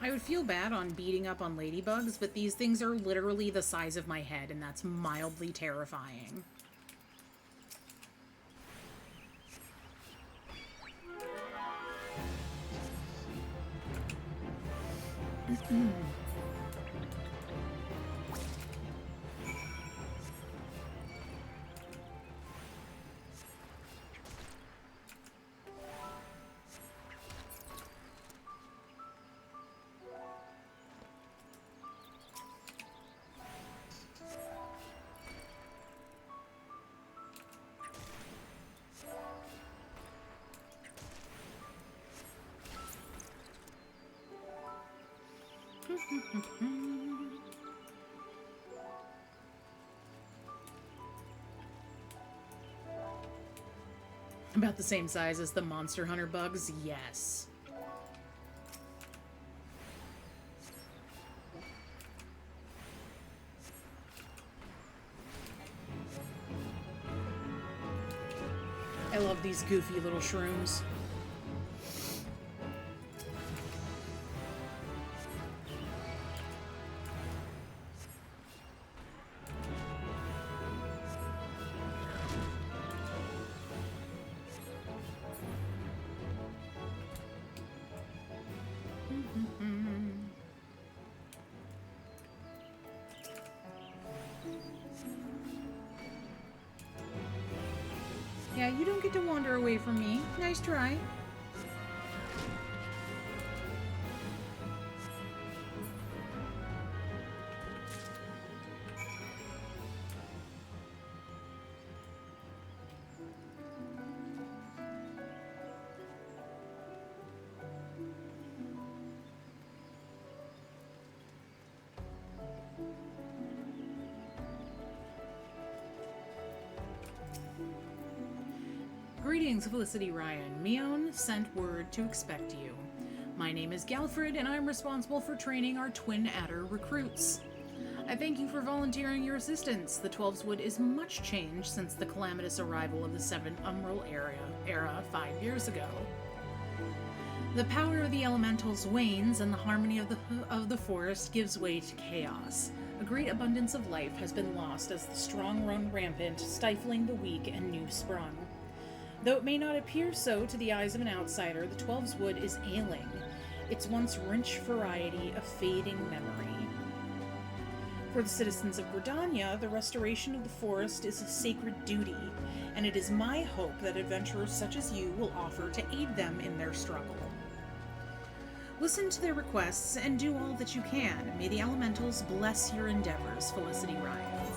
I would feel bad on beating up on ladybugs, but these things are literally the size of my head, and that's mildly terrifying. About the same size as the Monster Hunter bugs? Yes. I love these goofy little shrooms. Yeah, you don't get to wander away from me. Nice try. Greetings, Felicity Ryan. Mion sent word to expect you. My name is Galfred, and I'm responsible for training our Twin Adder recruits. I thank you for volunteering your assistance. The Twelveswood is much changed since the calamitous arrival of the Seventh Umbral era 5 years ago. The power of the elementals wanes, and the harmony of the forest gives way to chaos. A great abundance of life has been lost as the strong run rampant, stifling the weak and new sprung. Though it may not appear so to the eyes of an outsider, the Twelveswood is ailing, its once rich variety a fading memory. For the citizens of Gridania, the restoration of the forest is a sacred duty, and it is my hope that adventurers such as you will offer to aid them in their struggle. Listen to their requests and do all that you can. May the elementals bless your endeavors, Felicity Ryan.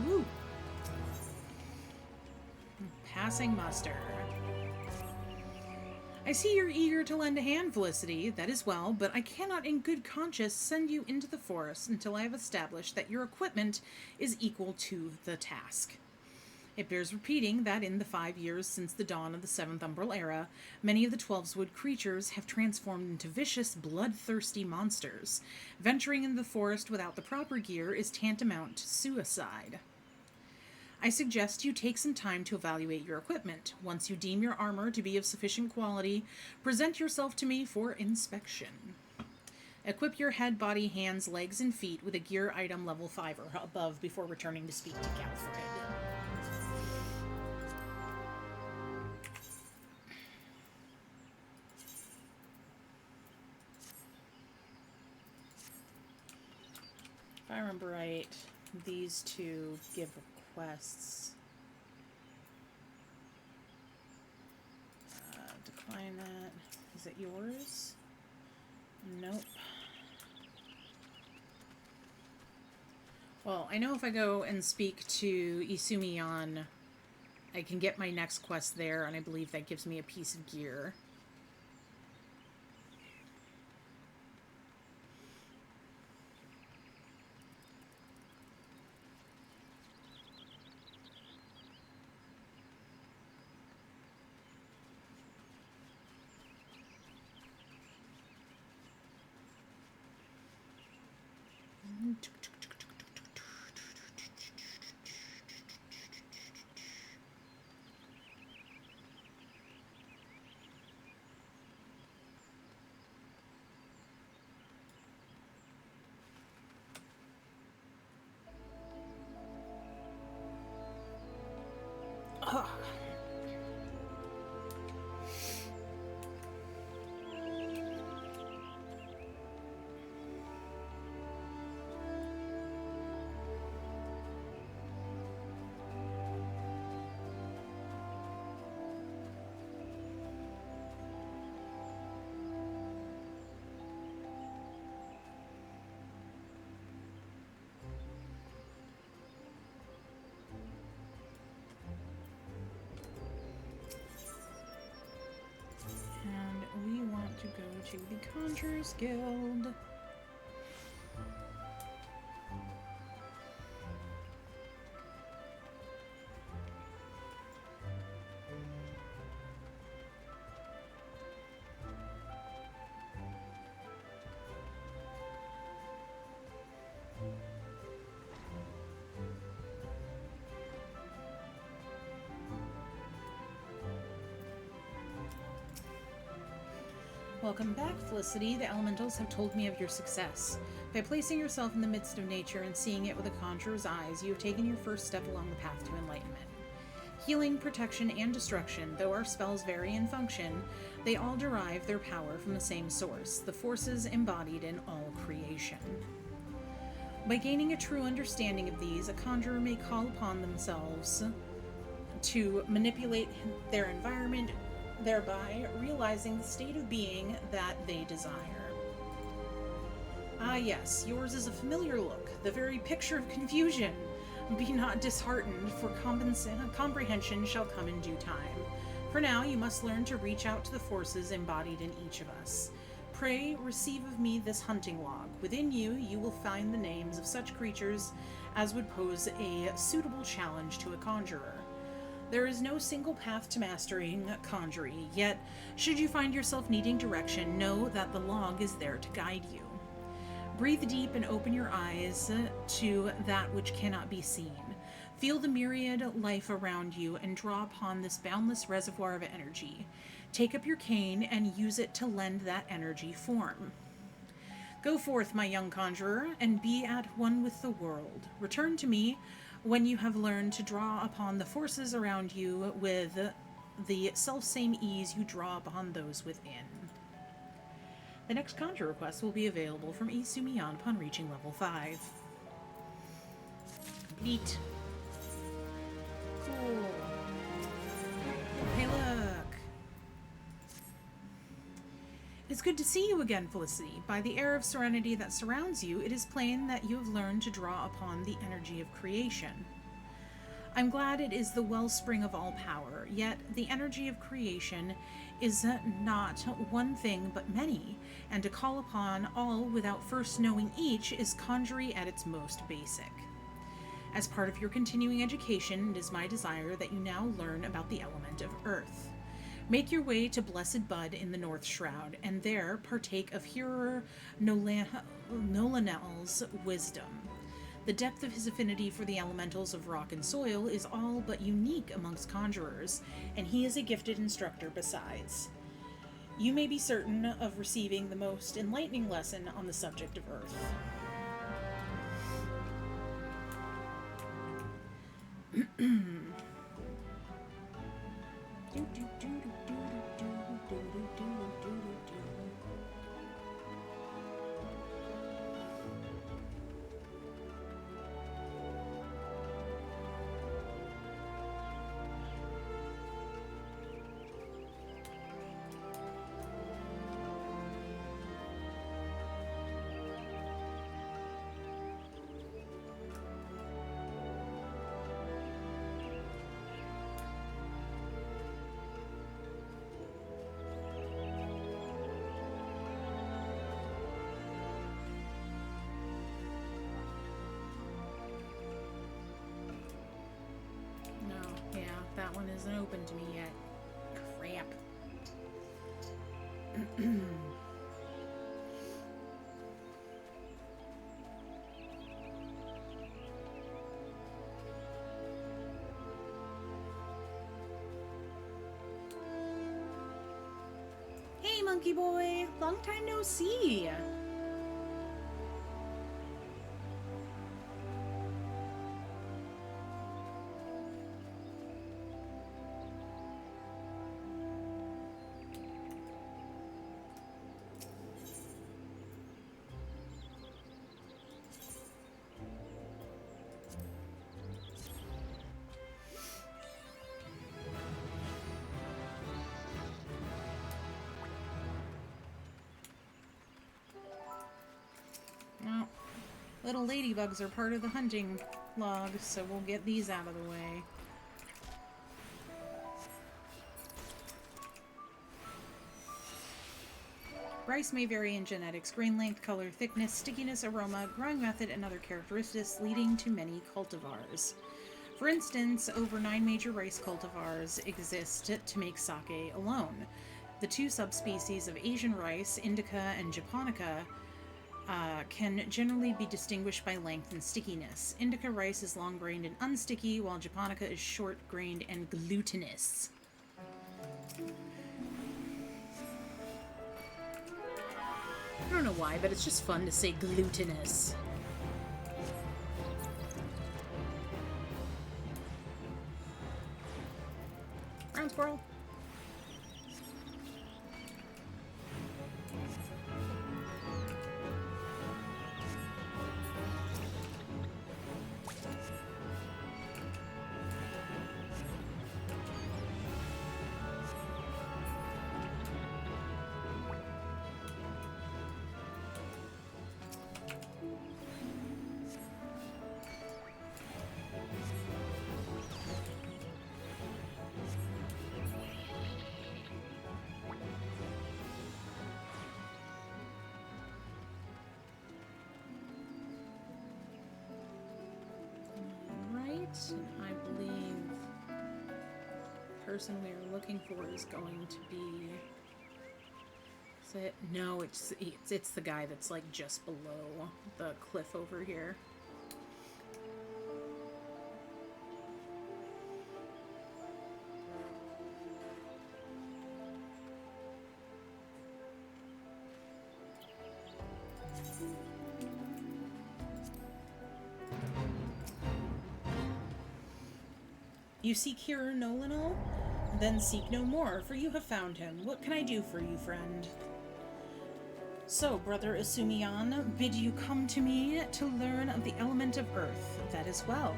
Woo. Passing muster. I see you're eager to lend a hand, Felicity. That is well, but I cannot in good conscience send you into the forest until I have established that your equipment is equal to the task. It bears repeating that in the 5 years since the dawn of the Seventh Umbral Era, many of the Twelveswood creatures have transformed into vicious, bloodthirsty monsters. Venturing into the forest without the proper gear is tantamount to suicide. I suggest you take some time to evaluate your equipment. Once you deem your armor to be of sufficient quality, present yourself to me for inspection. Equip your head, body, hands, legs, and feet with a gear item level 5 or above before returning to speak to Galfred. If I remember right, these two give requests. Decline that. Is it yours? Nope. Well, I know if I go and speak to Isumiyan, I can get my next quest there, and I believe that gives me a piece of gear. And we want to go to the Conjurer's Guild. Welcome back, Felicity. The elementals have told me of your success. By placing yourself in the midst of nature and seeing it with a conjurer's eyes, you have taken your first step along the path to enlightenment. Healing, protection, and destruction, though our spells vary in function, they all derive their power from the same source, the forces embodied in all creation. By gaining a true understanding of these, a conjurer may call upon themselves to manipulate their environment, thereby realizing the state of being that they desire. Ah yes, yours is a familiar look, the very picture of confusion. Be not disheartened, for comprehension shall come in due time. For now, you must learn to reach out to the forces embodied in each of us. Pray, receive of me this hunting log. Within you, you will find the names of such creatures as would pose a suitable challenge to a conjurer. There is no single path to mastering conjuring, yet should you find yourself needing direction, know that the log is there to guide you. Breathe deep and open your eyes to that which cannot be seen. Feel the myriad life around you and draw upon this boundless reservoir of energy. Take up your cane and use it to lend that energy form. Go forth, my young conjurer, and be at one with the world. Return to me when you have learned to draw upon the forces around you with the selfsame ease you draw upon those within. The next conjure request will be available from Isumiyan upon reaching level 5. Complete. Cool. Hey, look. It's good to see you again, Felicity. By the air of serenity that surrounds you, it is plain that you have learned to draw upon the energy of creation. I'm glad it is the wellspring of all power, yet the energy of creation is not one thing but many, and to call upon all without first knowing each is conjury at its most basic. As part of your continuing education, it is my desire that you now learn about the element of earth. Make your way to Blessed Bud in the North Shroud, and there partake of Hearer Nolanel's wisdom. The depth of his affinity for the elementals of rock and soil is all but unique amongst conjurers, and he is a gifted instructor besides. You may be certain of receiving the most enlightening lesson on the subject of earth. That one isn't open to me yet. Crap. Hey, monkey boy! Long time no see! Well, little ladybugs are part of the hunting log, so we'll get these out of the way. Rice may vary in genetics, grain length, color, thickness, stickiness, aroma, growing method, and other characteristics, leading to many cultivars. For instance, over 9 major rice cultivars exist to make sake alone. The 2 subspecies of Asian rice, Indica and Japonica, can generally be distinguished by length and stickiness. Indica rice is long-grained and unsticky, while Japonica is short-grained and glutinous. I don't know why, but it's just fun to say glutinous. Brown squirrel. I believe the person we are looking for is going to be... Is it? No, it's the guy that's like just below the cliff over here. You seek Hearer Nolanel? Then seek no more, for you have found him. What can I do for you, friend? So, Brother Asumiyan, bid you come to me to learn of the element of earth. That is well.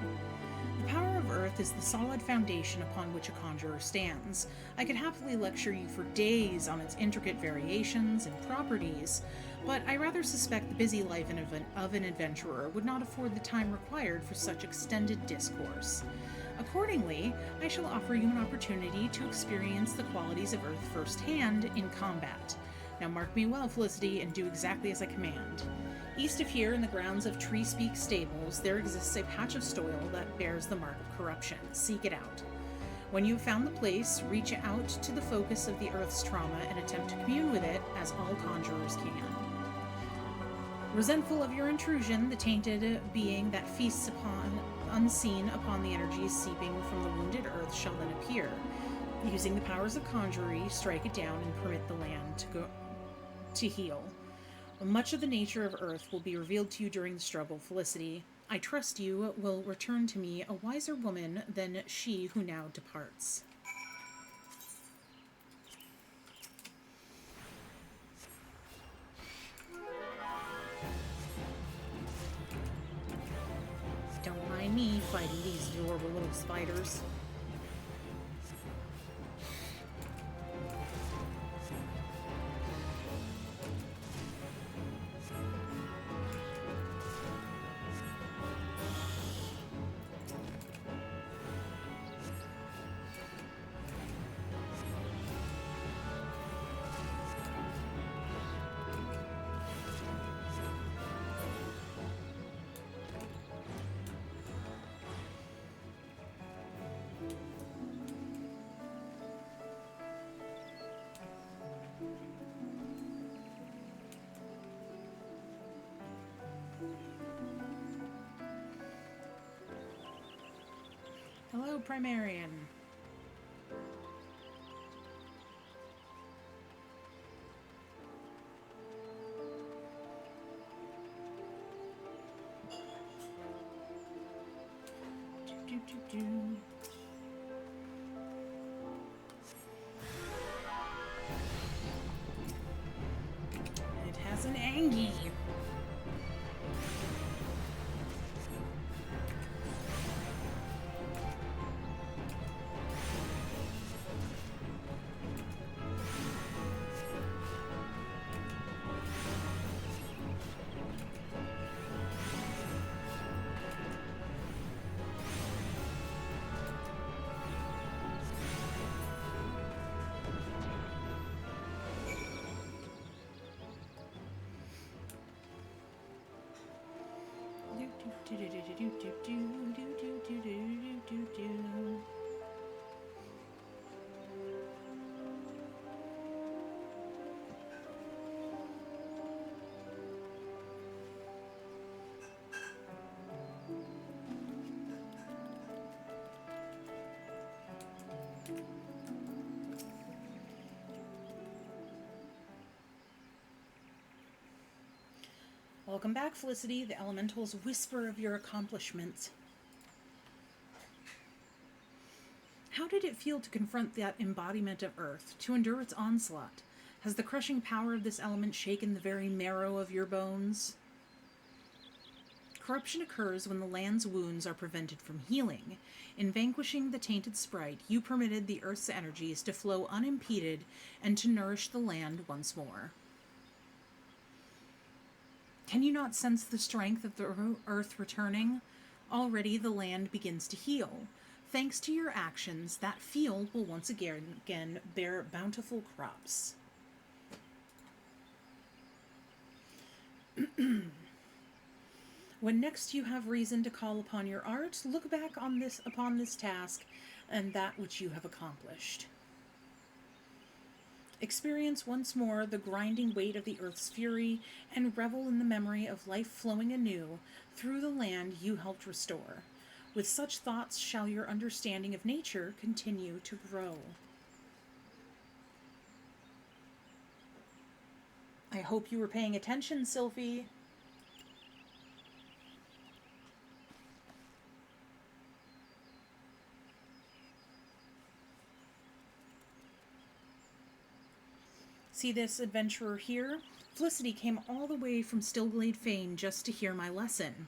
The power of earth is the solid foundation upon which a conjurer stands. I could happily lecture you for days on its intricate variations and properties, but I rather suspect the busy life of an adventurer would not afford the time required for such extended discourse. Accordingly, I shall offer you an opportunity to experience the qualities of Earth firsthand in combat. Now mark me well, Felicity, and do exactly as I command. East of here, in the grounds of Treespeak Stables, there exists a patch of soil that bears the mark of corruption. Seek it out. When you have found the place, reach out to the focus of the Earth's trauma and attempt to commune with it, as all conjurers can. Resentful of your intrusion, the tainted being that feasts unseen upon the energies seeping from the wounded Earth shall then appear. Using the powers of conjury, strike it down and permit the land to heal. Much of the nature of Earth will be revealed to you during the struggle, Felicity. I trust you will return to me a wiser woman than she who now departs. Don't mind me fighting these adorable little spiders. Hello, Primarian. Do. It has an Angie. Welcome back, Felicity. The elementals whisper of your accomplishments. How did it feel to confront that embodiment of Earth, to endure its onslaught? Has the crushing power of this element shaken the very marrow of your bones? Corruption occurs when the land's wounds are prevented from healing. In vanquishing the tainted sprite, you permitted the Earth's energies to flow unimpeded and to nourish the land once more. Can you not sense the strength of the Earth returning? Already the land begins to heal. Thanks to your actions, that field will once again bear bountiful crops. When next you have reason to call upon your art, look back upon this task and that which you have accomplished. Experience once more the grinding weight of the Earth's fury and revel in the memory of life flowing anew through the land you helped restore. With such thoughts shall your understanding of nature continue to grow. I hope you were paying attention, Sylphie. See this adventurer here? Felicity came all the way from Stillglade Fane just to hear my lesson.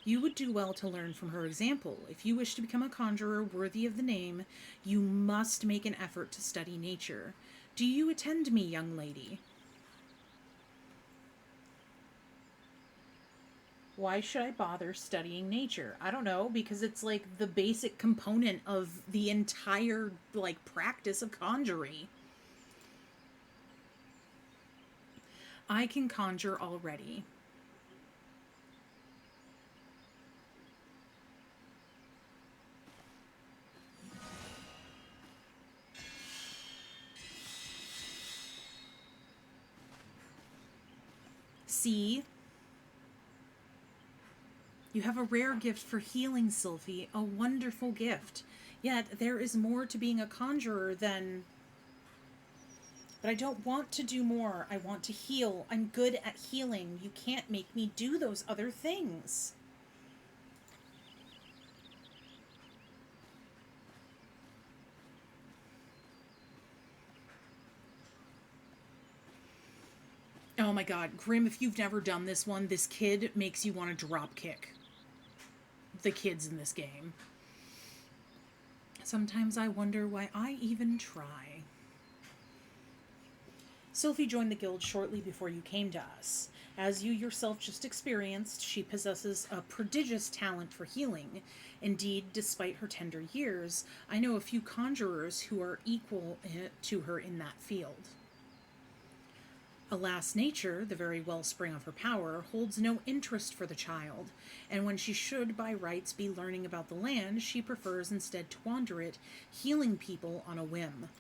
You would do well to learn from her example. If you wish to become a conjurer worthy of the name, you must make an effort to study nature. Do you attend me, young lady? Why should I bother studying nature? I don't know, because it's like the basic component of the entire like practice of conjuring. I can conjure already. See? You have a rare gift for healing, Sylphie. A wonderful gift. Yet there is more to being a conjurer than... But I don't want to do more. I want to heal. I'm good at healing. You can't make me do those other things. Oh my god, Grim, if you've never done this one, this kid makes you want to drop kick the kids in this game. Sometimes I wonder why I even try. Sylphie joined the guild shortly before you came to us. As you yourself just experienced, she possesses a prodigious talent for healing. Indeed, despite her tender years, I know a few conjurers who are equal to her in that field. Alas, nature, the very wellspring of her power, holds no interest for the child, and when she should by rights be learning about the land, she prefers instead to wander it, healing people on a whim.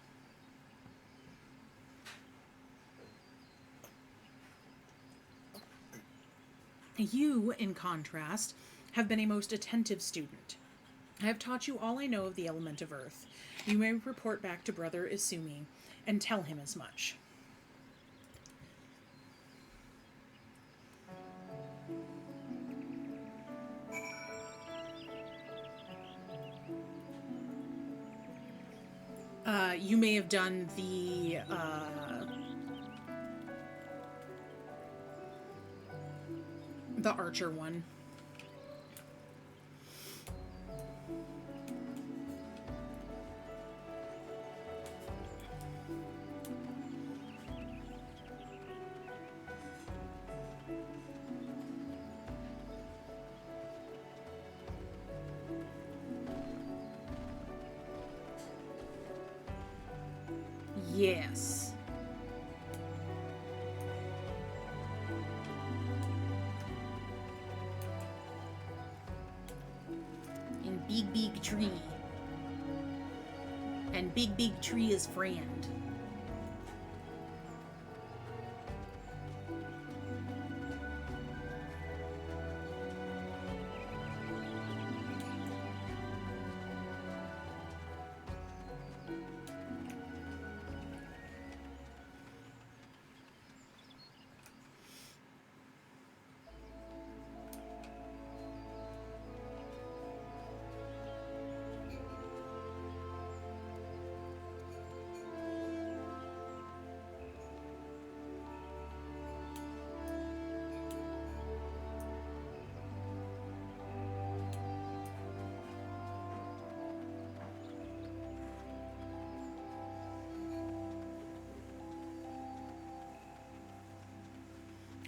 You, in contrast, have been a most attentive student. I have taught you all I know of the element of earth. You may report back to Brother Isumi and tell him as much. You may have done the archer one. Yes. And big tree. And big tree is friend.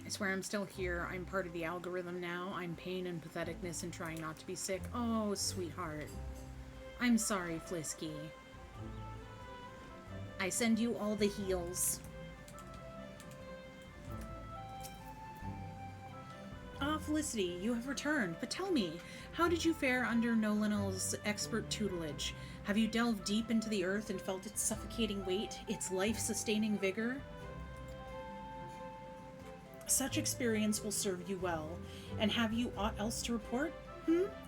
I swear I'm still here. I'm part of the algorithm now. I'm pain and patheticness and trying not to be sick. Oh, sweetheart. I'm sorry, Flisky. I send you all the heals. Ah, Felicity, you have returned. But tell me, how did you fare under Nolinal's expert tutelage? Have you delved deep into the earth and felt its suffocating weight, its life-sustaining vigor? Such experience will serve you well. And have you aught else to report?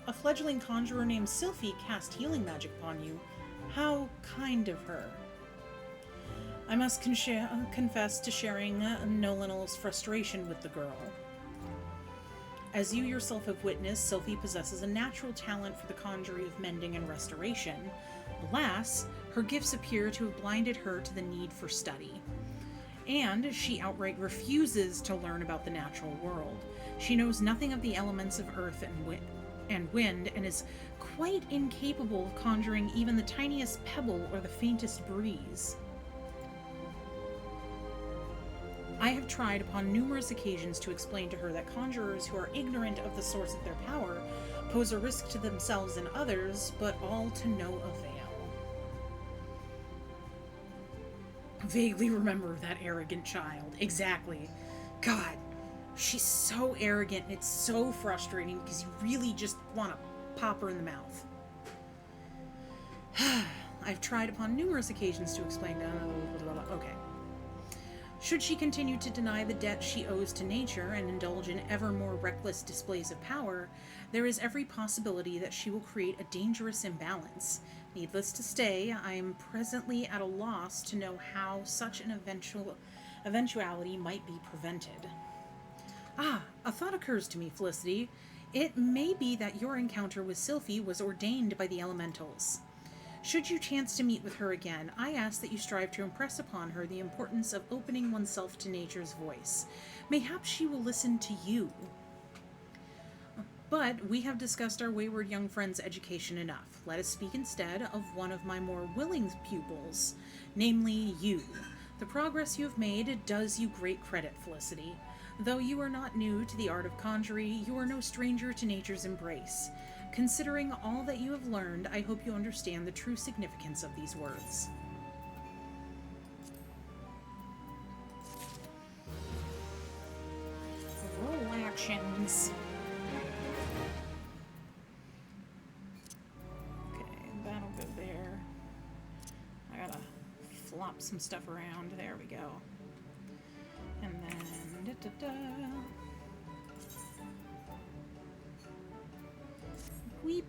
A fledgling conjurer named Sylphie cast healing magic upon you. How kind of her. I must confess to sharing Nolinal's frustration with the girl. As you yourself have witnessed, Sylphie possesses a natural talent for the conjuring of mending and restoration. Alas, her gifts appear to have blinded her to the need for study. And she outright refuses to learn about the natural world. She knows nothing of the elements of earth and wind, and is quite incapable of conjuring even the tiniest pebble or the faintest breeze. I have tried upon numerous occasions to explain to her that conjurers who are ignorant of the source of their power pose a risk to themselves and others, but all to no avail. Vaguely remember that arrogant child. Exactly. God, she's so arrogant and it's so frustrating because you really just want to pop her in the mouth. I've tried upon numerous occasions to explain to okay. Should she continue to deny the debt she owes to nature and indulge in ever more reckless displays of power, there is every possibility that she will create a dangerous imbalance. Needless to say, I am presently at a loss to know how such an eventuality might be prevented. Ah, a thought occurs to me, Felicity. It may be that your encounter with Sylphie was ordained by the elementals. Should you chance to meet with her again, I ask that you strive to impress upon her the importance of opening oneself to nature's voice. Mayhap she will listen to you. But we have discussed our wayward young friend's education enough. Let us speak instead of one of my more willing pupils, namely you. The progress you have made does you great credit, Felicity. Though you are not new to the art of conjury, you are no stranger to nature's embrace. Considering all that you have learned, I hope you understand the true significance of these words. Roll actions. Okay, that'll go there. I gotta flop some stuff around. There we go. And then Weep.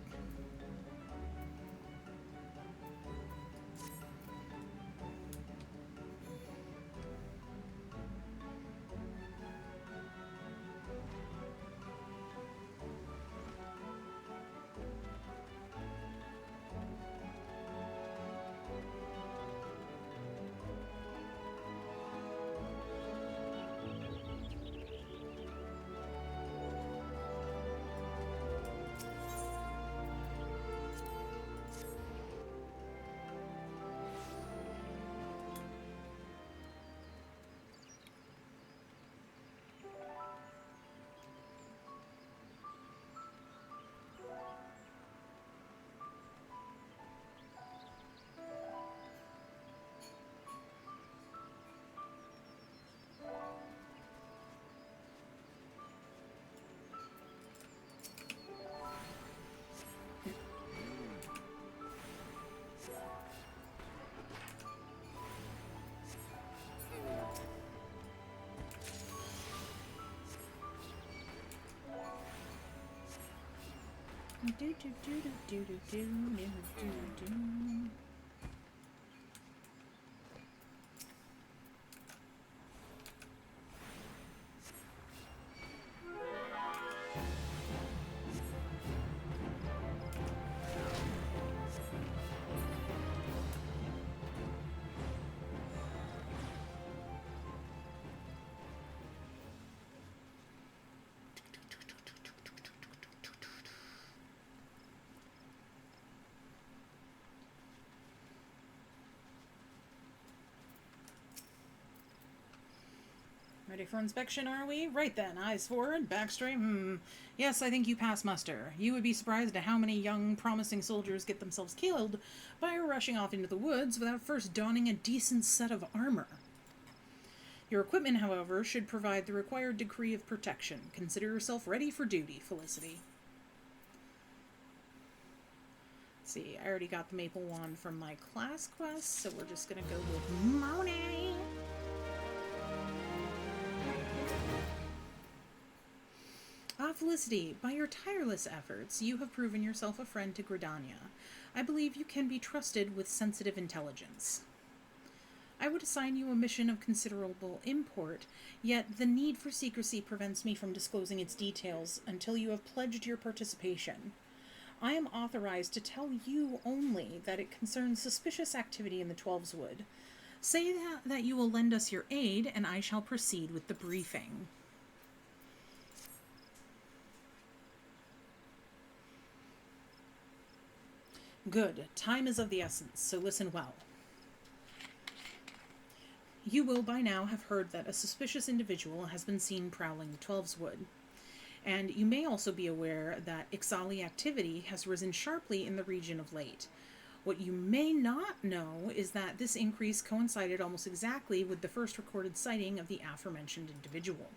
Ready for inspection, are we? Right then, eyes forward, back straight. Yes, I think you pass muster. You would be surprised at how many young, promising soldiers get themselves killed by rushing off into the woods without first donning a decent set of armor. Your equipment, however, should provide the required degree of protection. Consider yourself ready for duty, Felicity. Let's see, I already got the maple wand from my class quest, so we're just gonna go with Monet. Ah, Felicity, by your tireless efforts, you have proven yourself a friend to Gridania. I believe you can be trusted with sensitive intelligence. I would assign you a mission of considerable import, yet the need for secrecy prevents me from disclosing its details until you have pledged your participation. I am authorized to tell you only that it concerns suspicious activity in the Twelves Wood. Say that you will lend us your aid, and I shall proceed with the briefing. Good. Time is of the essence, so listen well. You will by now have heard that a suspicious individual has been seen prowling the Twelves Wood. And you may also be aware that Ixali activity has risen sharply in the region of late. What you may not know is that this increase coincided almost exactly with the first recorded sighting of the aforementioned individual.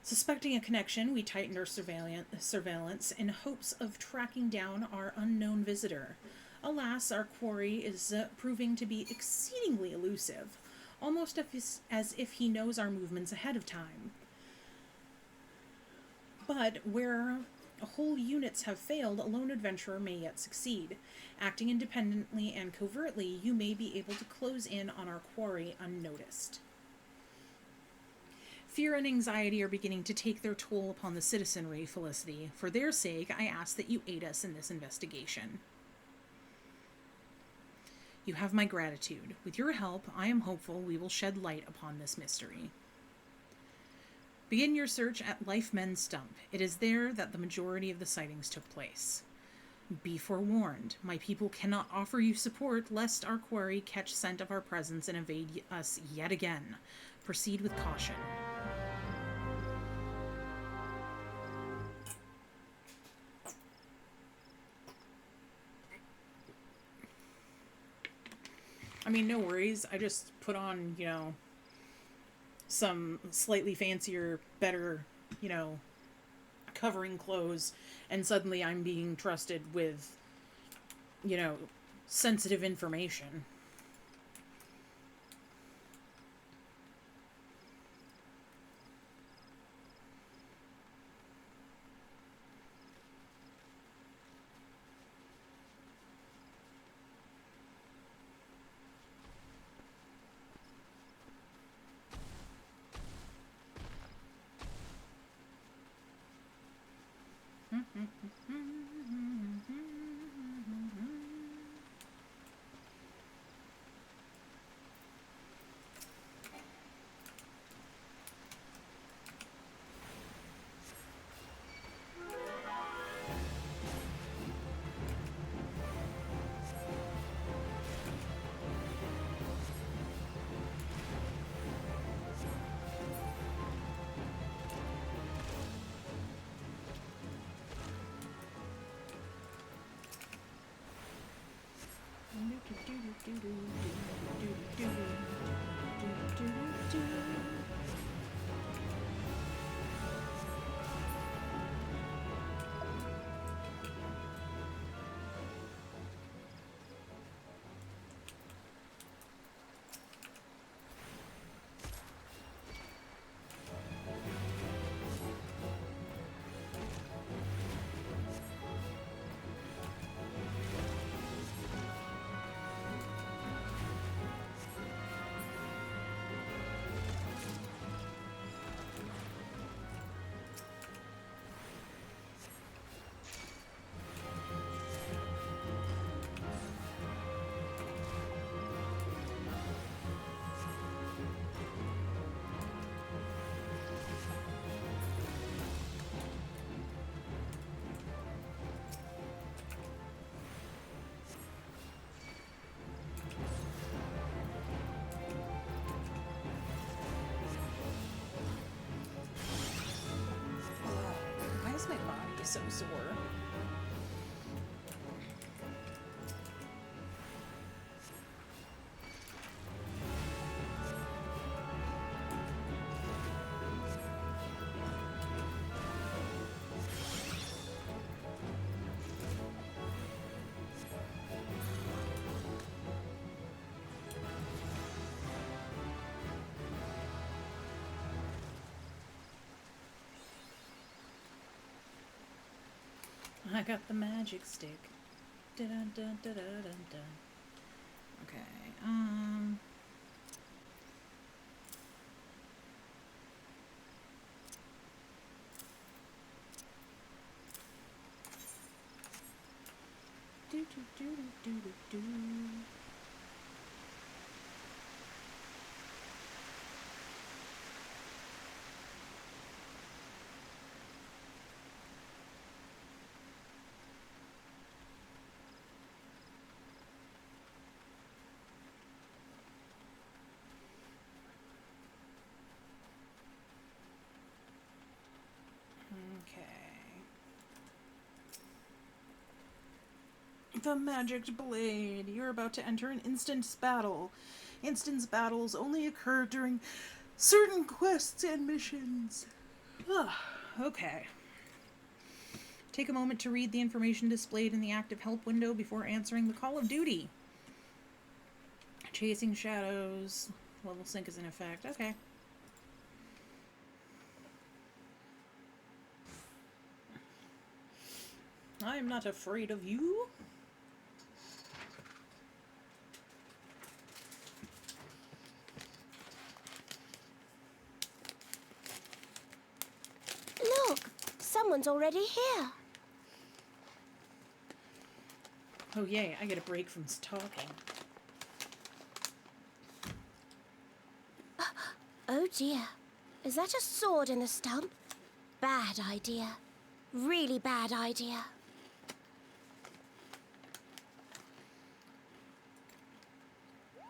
Suspecting a connection, we tightened our surveillance in hopes of tracking down our unknown visitor. Alas, our quarry is proving to be exceedingly elusive, almost as if he knows our movements ahead of time. But where whole units have failed, a lone adventurer may yet succeed. Acting independently and covertly, you may be able to close in on our quarry unnoticed. Fear and anxiety are beginning to take their toll upon the citizenry, Felicity. For their sake, I ask that you aid us in this investigation. You have my gratitude. With your help, I am hopeful we will shed light upon this mystery. Begin your search at Life Men's Stump. It is there that the majority of the sightings took place. Be forewarned, my people cannot offer you support lest our quarry catch scent of our presence and evade us yet again. Proceed with caution. I mean, no worries. I just put on, some slightly fancier, better, covering clothes, and suddenly I'm being trusted with, sensitive information. Why is my body so sore? I got the magic stick. Dun, dun, dun, dun, dun, dun. Okay, do do do do do do. The Magic Blade. You're about to enter an instance battle. Instance battles only occur during certain quests and missions. Okay. Take a moment to read the information displayed in the active help window before answering the call of duty. Chasing shadows. Level sync is in effect. Okay. I'm not afraid of you. Look, someone's already here. Oh yay, I get a break from talking. Oh dear. Is that a sword in the stump? Bad idea. Really bad idea.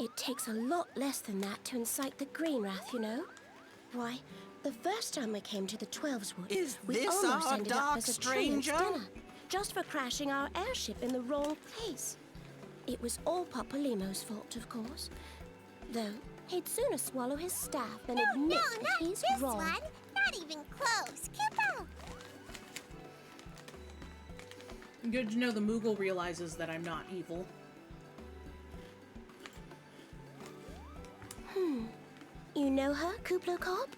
It takes a lot less than that to incite the Green Wrath, you know. Why, the first time we came to the Twelves Wood, we this almost our ended dark up as a truant's stranger? dinner, just for crashing our airship in the wrong place. It was all Papalimos' fault, of course. Though, he'd sooner swallow his staff than admit that he's this wrong. one. Not even close. Kupo! Good to know the Moogle realizes that I'm not evil. You know her, Kuplo Cobb?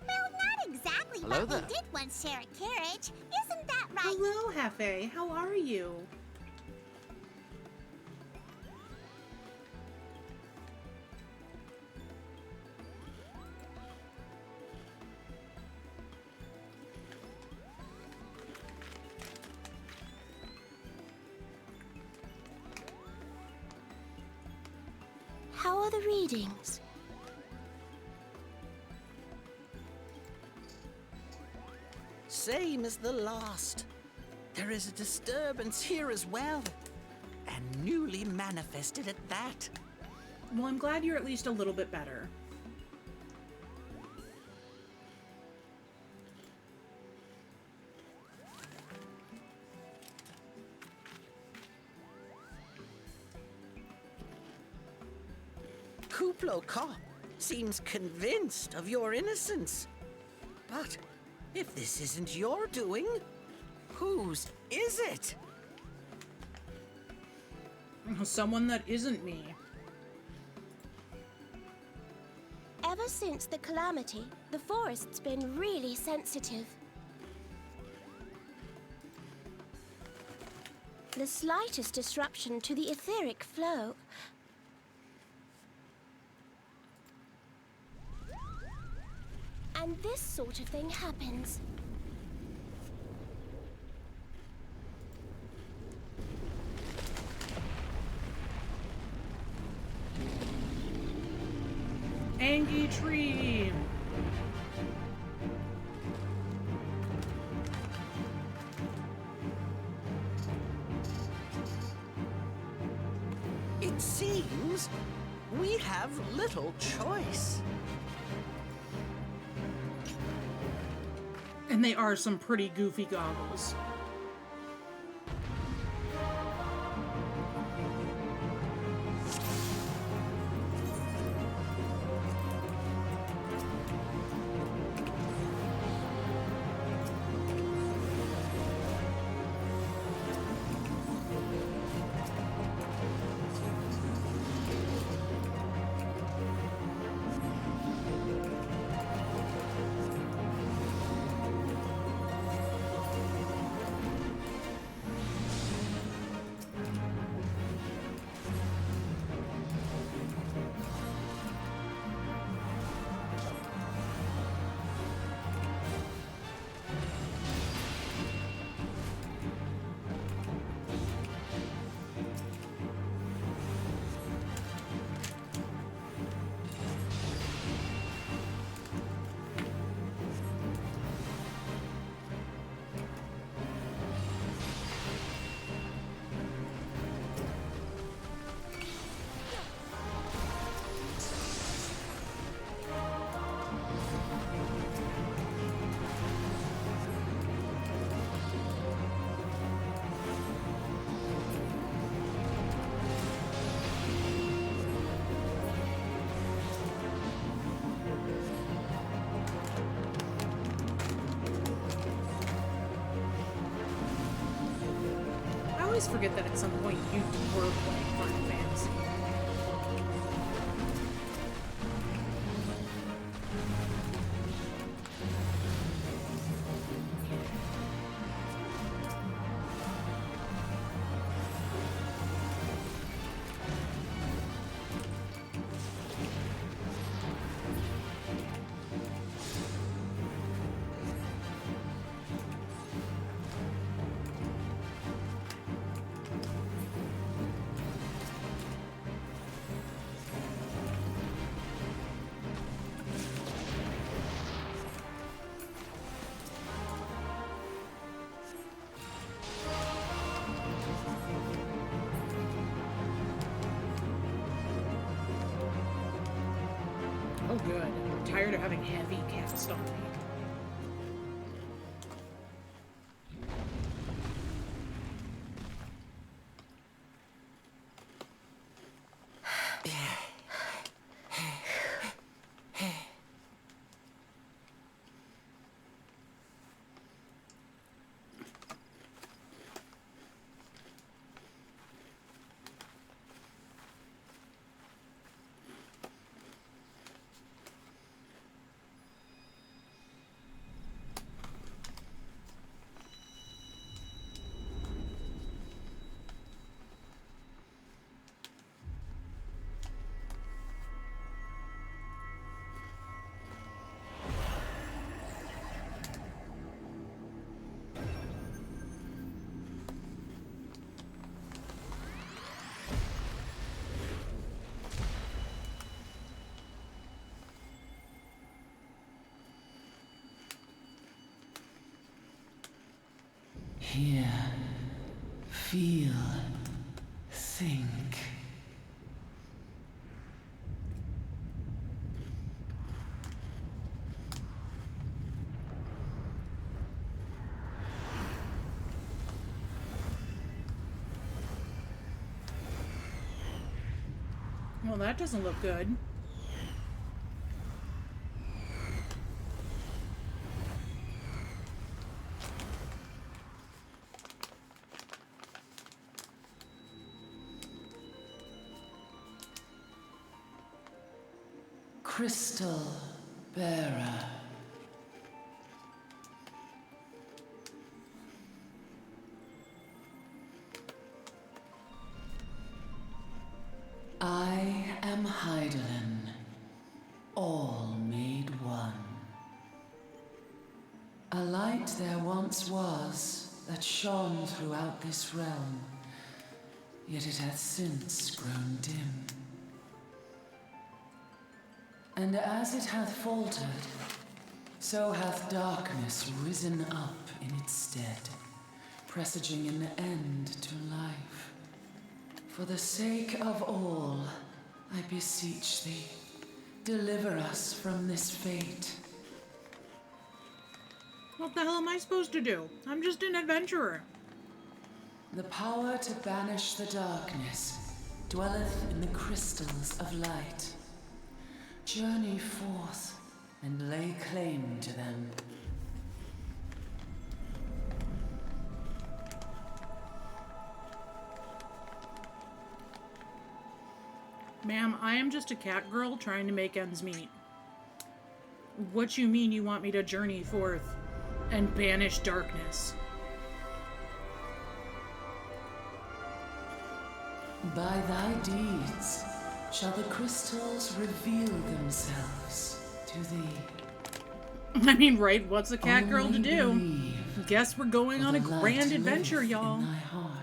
Well, not exactly, Hello but there. we did once share a carriage. Isn't that right? Hello, Hefe. How are you? How are the readings? Same as the last. There is a disturbance here as well. And newly manifested at that. Well, I'm glad you're at least a little bit better. Kuplo Kopp seems convinced of your innocence. But if this isn't your doing, whose is it? Someone that isn't me. Ever since the calamity, the forest's been really sensitive. The slightest disruption to the etheric flow. And this sort of thing happens. Angie tree. It seems we have little choice. And they are some pretty goofy goggles. always forget that at some point you were playing Final Fantasy. Oh good. I'm tired of having heavy cast on me. Hear, feel, think. Well, that doesn't look good. Crystal bearer. I am Heidelin, all made one. A light there once was that shone throughout this realm, yet it hath since grown dim. And as it hath faltered, so hath darkness risen up in its stead, presaging an end to life. For the sake of all, I beseech thee, deliver us from this fate. What the hell am I supposed to do? I'm just an adventurer. The power to banish the darkness dwelleth in the crystals of light. Journey forth and lay claim to them. Ma'am, I am just a cat girl trying to make ends meet. What you mean you want me to journey forth and banish darkness? By thy deeds shall the crystals reveal themselves to thee. I mean, right, what's a cat girl to Only do? believe, Guess we're going for on a the light grand adventure, liveth y'all. in thy heart.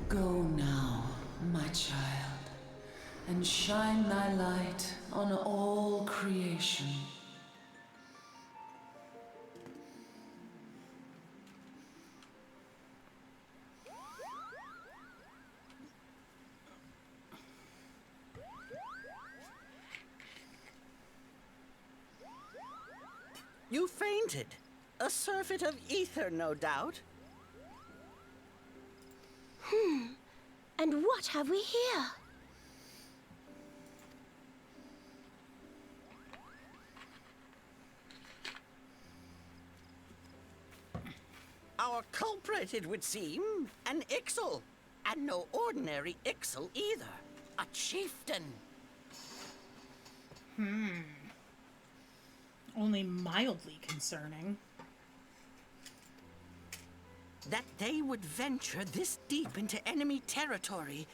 Go now, my child, and shine thy light on all creation. You fainted. A surfeit of ether, no doubt. And what have we here? Our culprit, it would seem. An Ixal. And no ordinary Ixal either. A chieftain. Only mildly concerning. That they would venture this deep into enemy territory,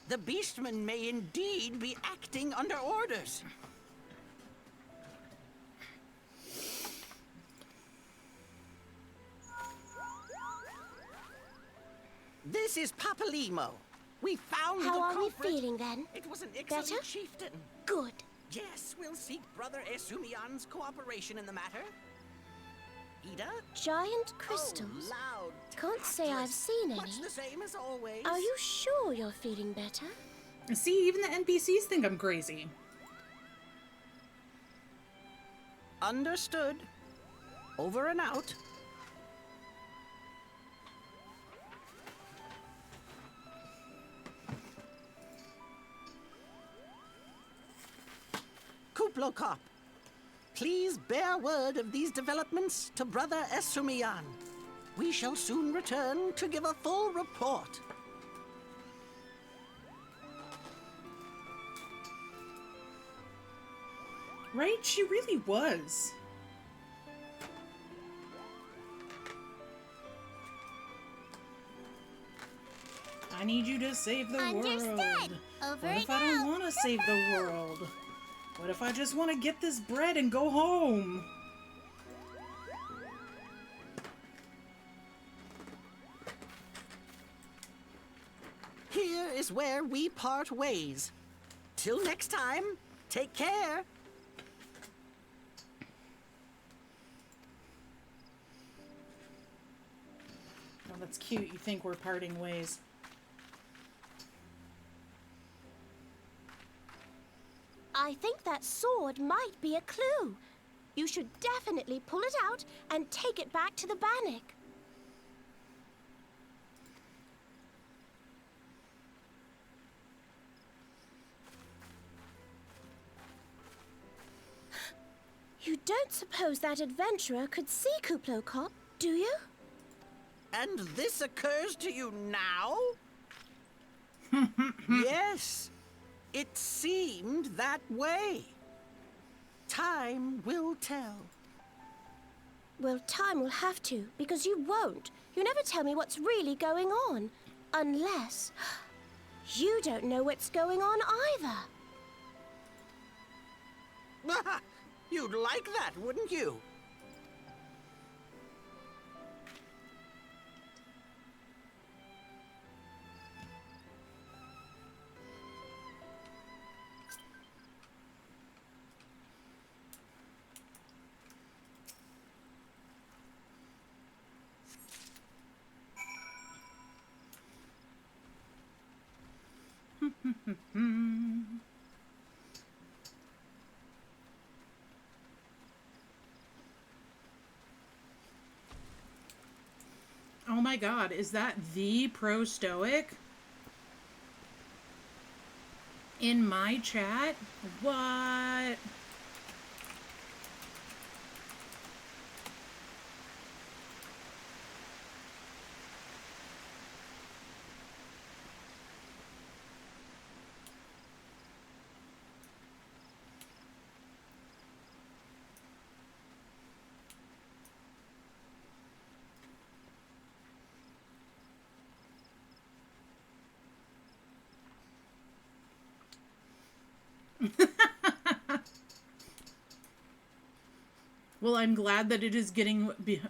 the beastmen may indeed be acting under orders. This is Papalimo. We found the How are we culprit. feeling then? It was an Better? excellent chieftain. Good. Yes, we'll seek Brother Esumian's cooperation in the matter. Ida? Giant crystals? Oh, loud. Can't say I've tactless. seen any. Much the same as always. Are you sure you're feeling better? See, even the NPCs think I'm crazy. Understood. Over and out. Kuplokop, please bear word of these developments to Brother Esumian. We shall soon return to give a full report. Right? She really was. I need you to save the Understood. world. Over What if and I don't out. want to save the world? What if I just want to get this bread and go home? Here is where we part ways. Till next time, take care. Oh, that's cute. You think we're parting ways. I think that sword might be a clue. You should definitely pull it out and take it back to the Bannock. You don't suppose that adventurer could see Kuplokop, do you? And this occurs to you now? Yes, it seemed that way. Time will tell. Well, time will have to, because you won't. You never tell me what's really going on. Unless you don't know what's going on either. You'd like that, wouldn't you? Oh my god, is that the pro stoic? In my chat? What? Well, I'm glad that it is it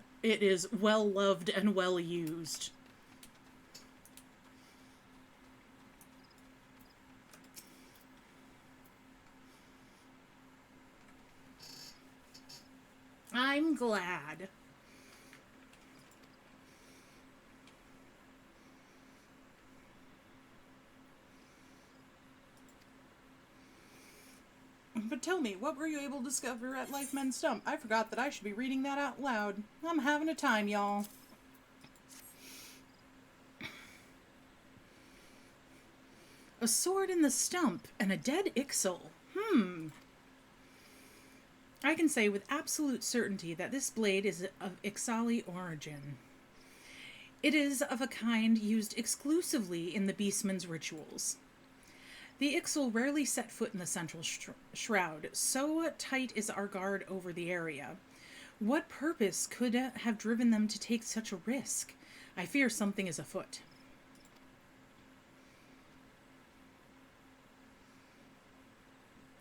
is well loved and well used. I'm glad. But but tell me, what were you able to discover at Life Men Stump? I forgot that I should be reading that out loud. I'm having a time, y'all. A sword in the stump and a dead Ixal. I can say with absolute certainty that this blade is of Ixali origin. It is of a kind used exclusively in the Beastman's rituals. The Ixal rarely set foot in the central shroud, so tight is our guard over the area. What purpose could have driven them to take such a risk? I fear something is afoot.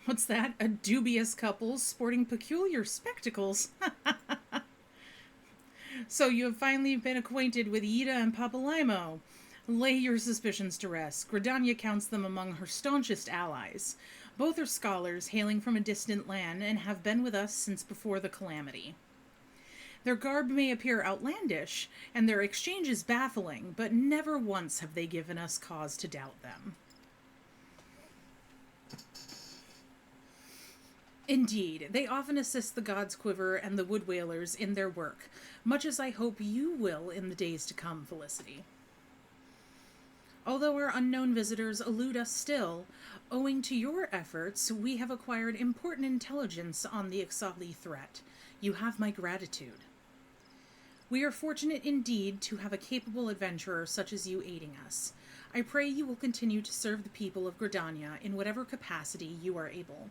What's that? A dubious couple sporting peculiar spectacles. So you have finally been acquainted with Ida and Papalaimo. Lay your suspicions to rest. Gridania counts them among her staunchest allies. Both are scholars hailing from a distant land and have been with us since before the calamity. Their garb may appear outlandish, and their exchanges baffling, but never once have they given us cause to doubt them. Indeed, they often assist the God's Quiver and the Wood Whalers in their work, much as I hope you will in the days to come, Felicity. Although our unknown visitors elude us still, owing to your efforts, we have acquired important intelligence on the Ixali threat. You have my gratitude. We are fortunate indeed to have a capable adventurer such as you aiding us. I pray you will continue to serve the people of Gridania in whatever capacity you are able.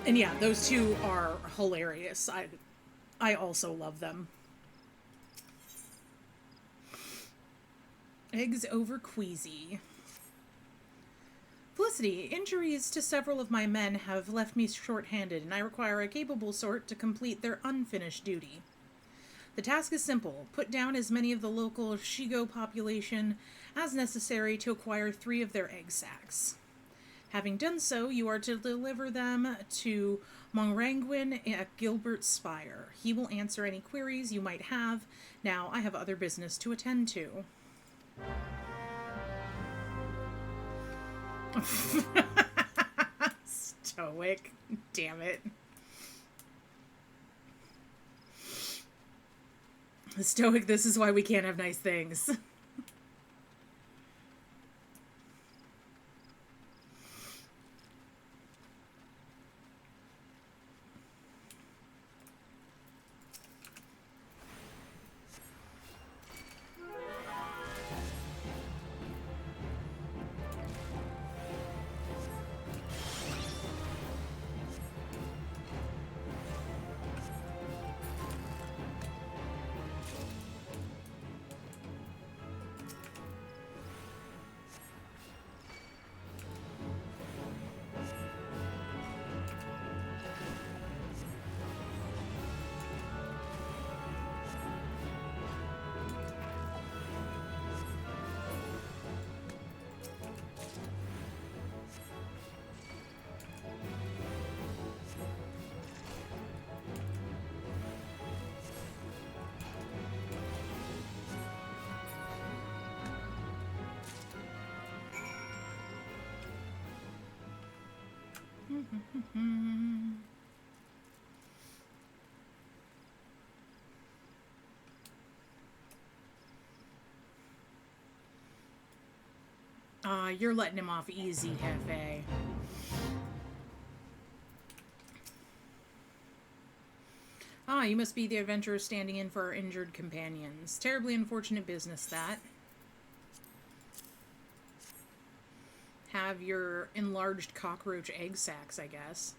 And yeah, those two are hilarious. I also love them. Eggs over queasy. Felicity, injuries to several of my men have left me short-handed, and I require a capable sort to complete their unfinished duty. The task is simple. Put down as many of the local Shigo population as necessary to acquire 3 of their egg sacs. Having done so, you are to deliver them to Mongrangwin at Gilbert's Spire. He will answer any queries you might have. Now, I have other business to attend to. Stoic. Damn it. Stoic, this is why we can't have nice things. You're letting him off easy, Hefe. You must be the adventurer standing in for our injured companions. Terribly unfortunate business, that. Have your enlarged cockroach egg sacs, I guess.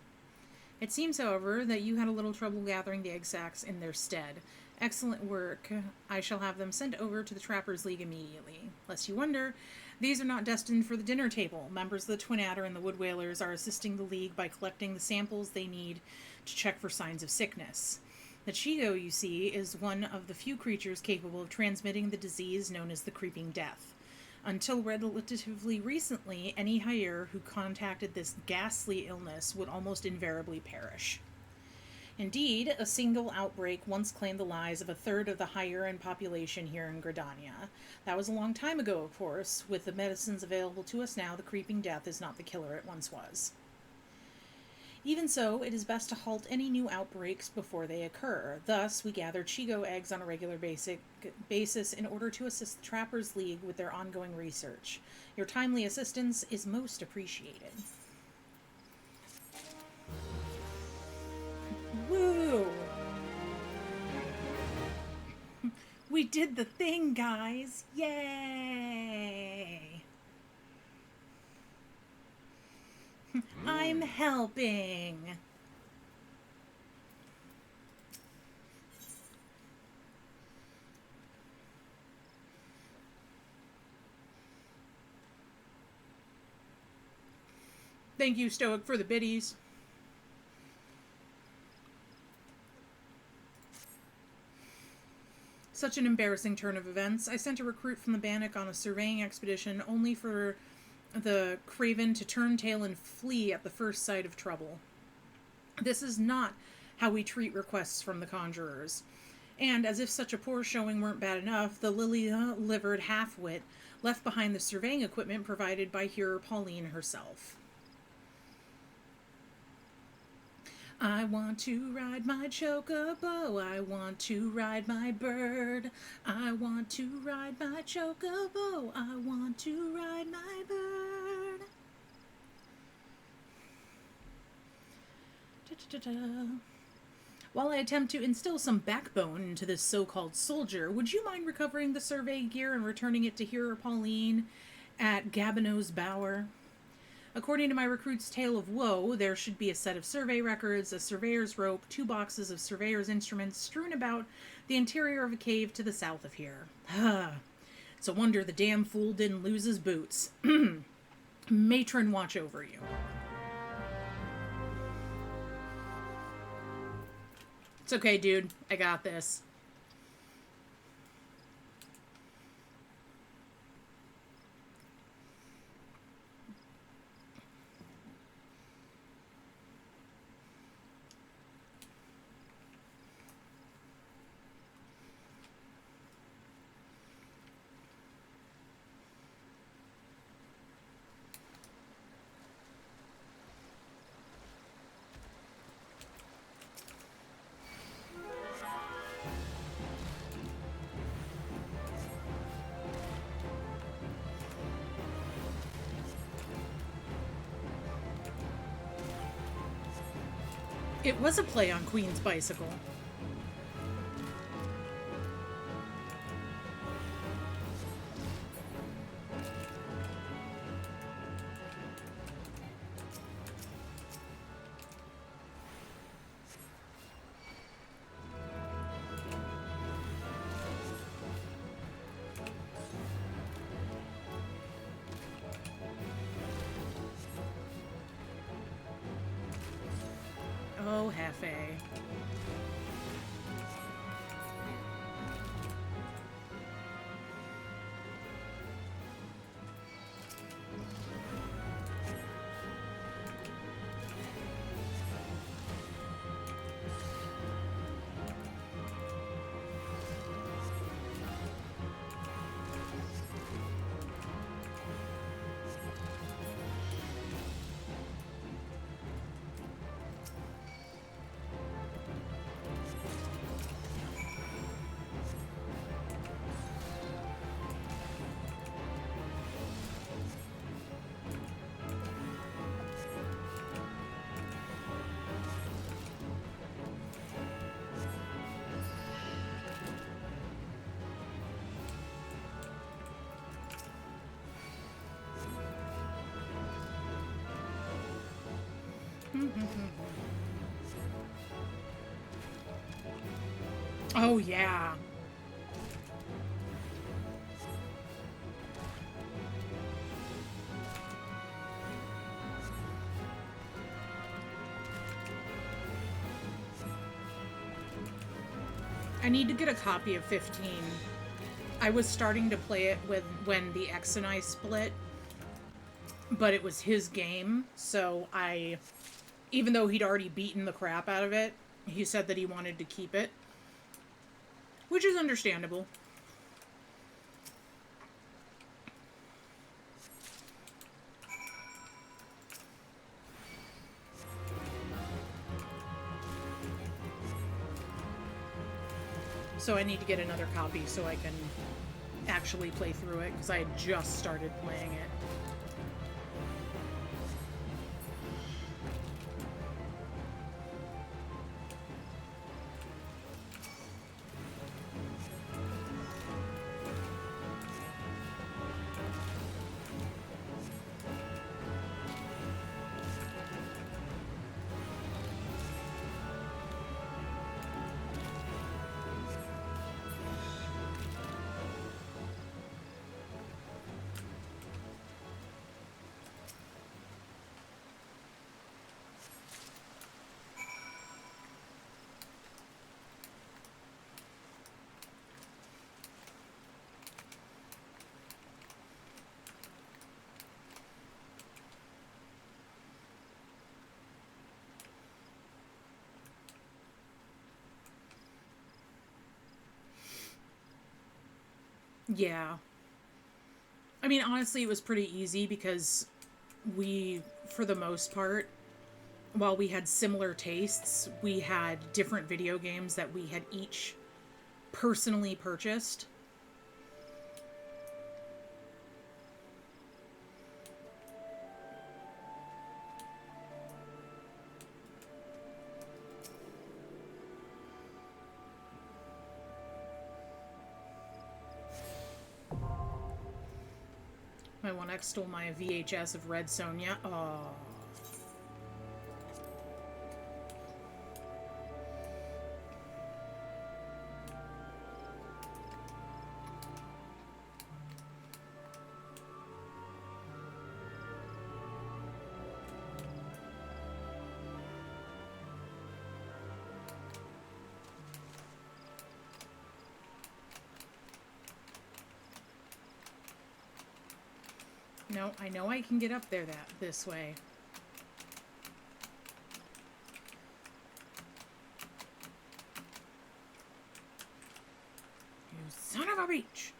It seems, however, that you had a little trouble gathering the egg sacs in their stead. Excellent work. I shall have them sent over to the Trappers League immediately. Lest you wonder, these are not destined for the dinner table. Members of the Twin Adder and the Wood Whalers are assisting the League by collecting the samples they need to check for signs of sickness. The Chigo, you see, is one of the few creatures capable of transmitting the disease known as the Creeping Death. Until relatively recently, any Hire who contacted this ghastly illness would almost invariably perish. Indeed, a single outbreak once claimed the lives of a third of the higher-end population here in Gridania. That was a long time ago, of course. With the medicines available to us now, the creeping death is not the killer it once was. Even so, it is best to halt any new outbreaks before they occur. Thus, we gather Chigo eggs on a regular basis in order to assist the Trappers League with their ongoing research. Your timely assistance is most appreciated. Woo! We did the thing, guys! Yay! I'm helping! Thank you, Stoic, for the biddies. Such an embarrassing turn of events. I sent a recruit from the Bannock on a surveying expedition only for the Craven to turn tail and flee at the first sight of trouble. This is not how we treat requests from the Conjurers. And as if such a poor showing weren't bad enough, the lily-livered half-wit left behind the surveying equipment provided by Hearer Pauline herself. I want to ride my chocobo, I want to ride my bird, I want to ride my chocobo, I want to ride my bird. Da-da-da-da. While I attempt to instill some backbone into this so-called soldier, would you mind recovering the survey gear and returning it to Hearer Pauline at Gabinot's Bower? According to my recruit's tale of woe, there should be a set of survey records, a surveyor's rope, 2 boxes of surveyor's instruments strewn about the interior of a cave to the south of here. It's a wonder the damn fool didn't lose his boots. Matron, watch over you. It's okay, dude. I got this. It was a play on Queen's bicycle. Oh, Hefe. Oh, yeah. I need to get a copy of 15. I was starting to play it when the X and I split, but it was his game, so even though he'd already beaten the crap out of it, He said that he wanted to keep it, which is understandable. So I need to get another copy so I can actually play through it, because I had just started playing it. Yeah. I mean, honestly, it was pretty easy because we, for the most part, while we had similar tastes, we had different video games that we had each personally purchased. My 1X stole my VHS of Red Sonja. Oh. No, I know I can get up there this way. You son of a bitch!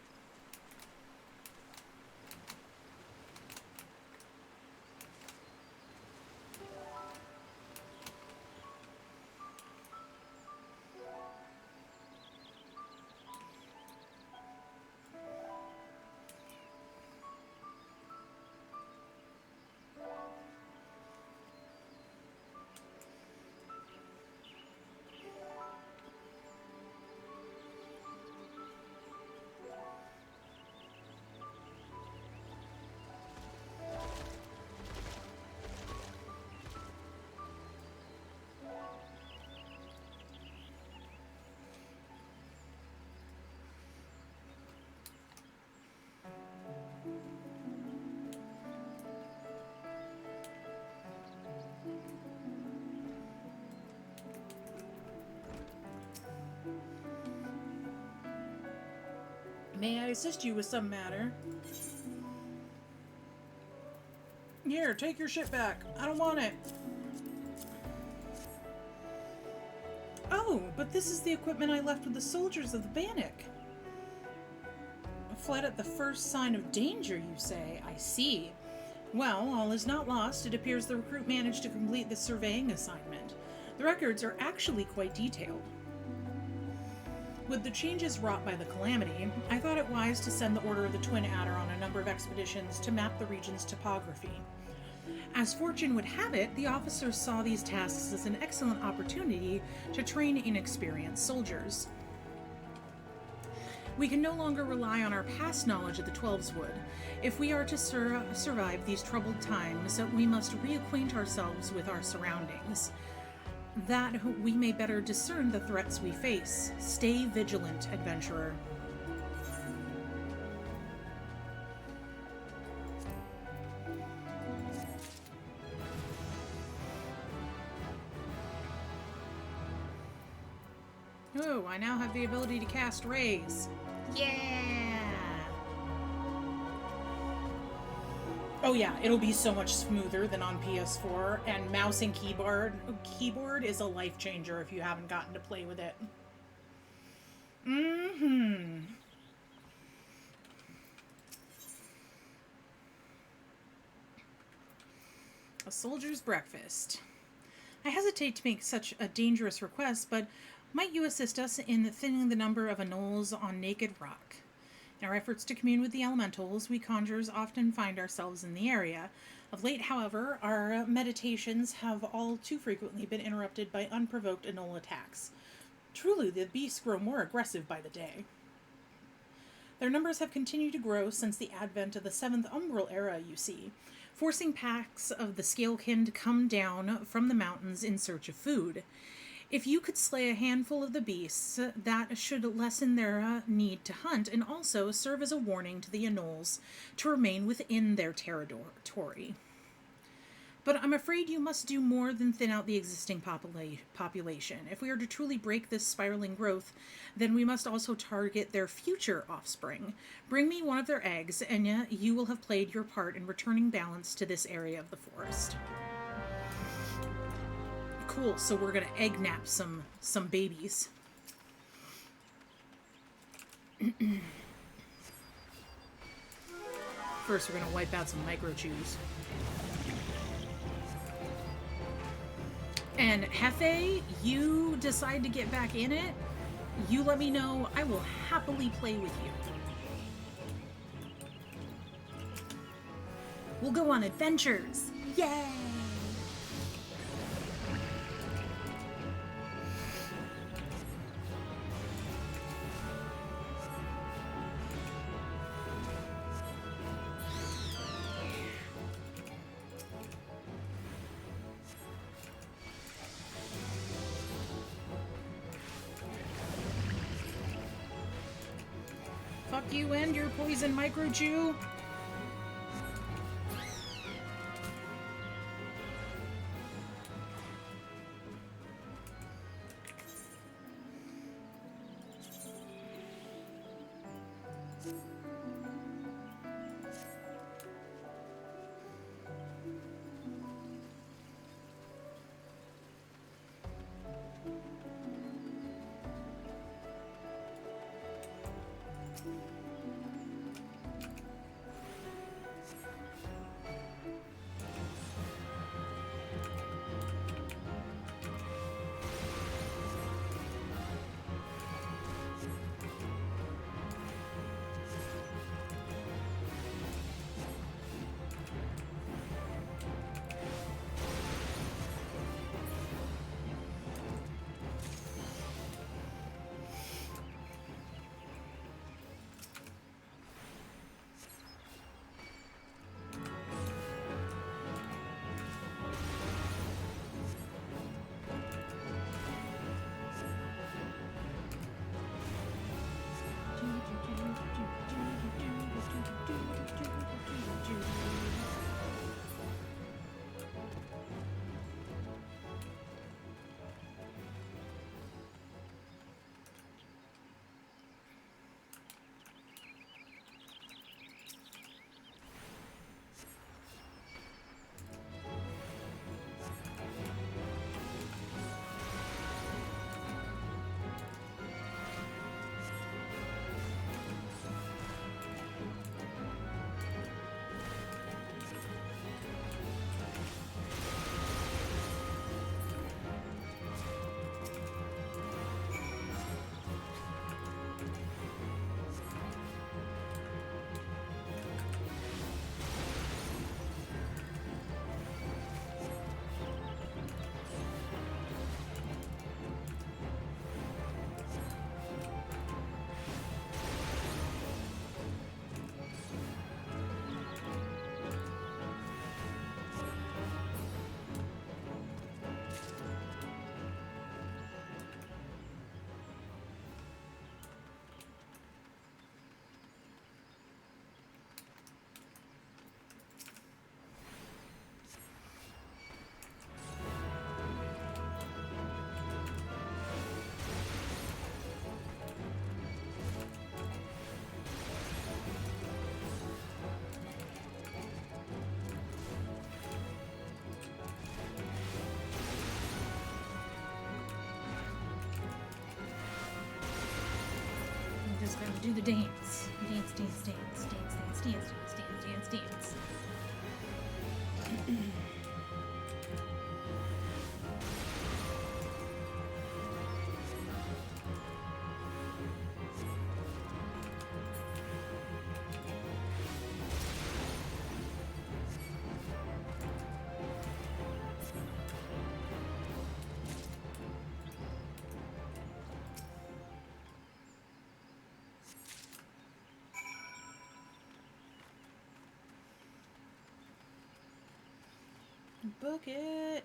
May I assist you with some matter? Here, take your shit back. I don't want it. Oh, but this is the equipment I left with the soldiers of the Bannock. Fled at the first sign of danger, you say? I see. Well, all is not lost. It appears the recruit managed to complete the surveying assignment. The records are actually quite detailed. With the changes wrought by the calamity, I thought it wise to send the Order of the Twin Adder on a number of expeditions to map the region's topography. As fortune would have it, the officers saw these tasks as an excellent opportunity to train inexperienced soldiers. We can no longer rely on our past knowledge of the Twelveswood. If we are to survive these troubled times, we must reacquaint ourselves with our surroundings, that we may better discern the threats we face. Stay vigilant, adventurer. Oh, I now have the ability to cast rays. Yeah! Oh yeah, it'll be so much smoother than on PS4, and mouse and keyboard is a life changer if you haven't gotten to play with it. A soldier's breakfast. I hesitate to make such a dangerous request, but might you assist us in thinning the number of anoles on Naked Rock? In our efforts to commune with the elementals, we conjurers often find ourselves in the area. Of late, however, our meditations have all too frequently been interrupted by unprovoked anole attacks. Truly, the beasts grow more aggressive by the day. Their numbers have continued to grow since the advent of the 7th Umbral era, you see, forcing packs of the Scalekin to come down from the mountains in search of food. If you could slay a handful of the beasts, that should lessen their need to hunt and also serve as a warning to the anoles to remain within their territory. But I'm afraid you must do more than thin out the existing population. If we are to truly break this spiraling growth, then we must also target their future offspring. Bring me one of their eggs, and you will have played your part in returning balance to this area of the forest. Cool, so we're gonna egg nap some babies. First, we're gonna wipe out some microchews. And Hefe, you decide to get back in it, you let me know. I will happily play with you. We'll go on adventures. Yay! Fuck you and your poison microchew. just gotta do the dance. Dance, dance, dance, dance, dance, dance, dance, dance, dance, dance. Book it.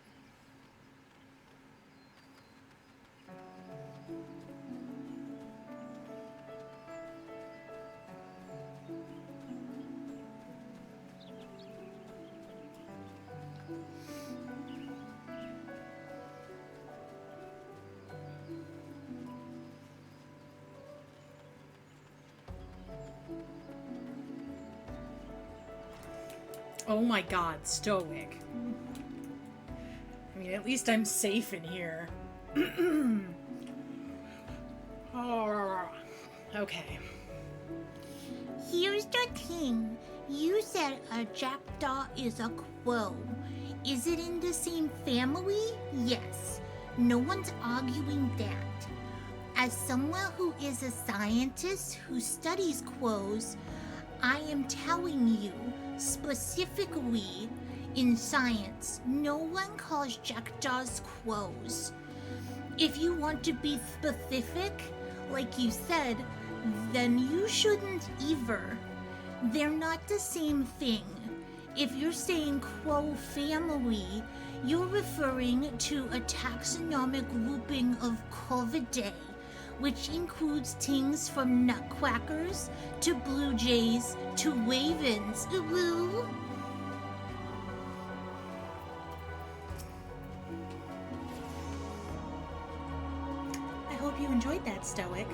Oh my god, stoic. I mean, at least I'm safe in here. Oh, okay. Here's the thing. You said a jackdaw is a quo. Is it in the same family? Yes. No one's arguing that. As someone who is a scientist who studies quos, I am telling you, specifically, in science, no one calls jackdaws quos. If you want to be specific, like you said, then you shouldn't either. They're not the same thing. If you're saying quo family, you're referring to a taxonomic grouping of Corvidae, which includes things from nutcrackers to blue jays to ravens. Ooh. I hope you enjoyed that, Stoic.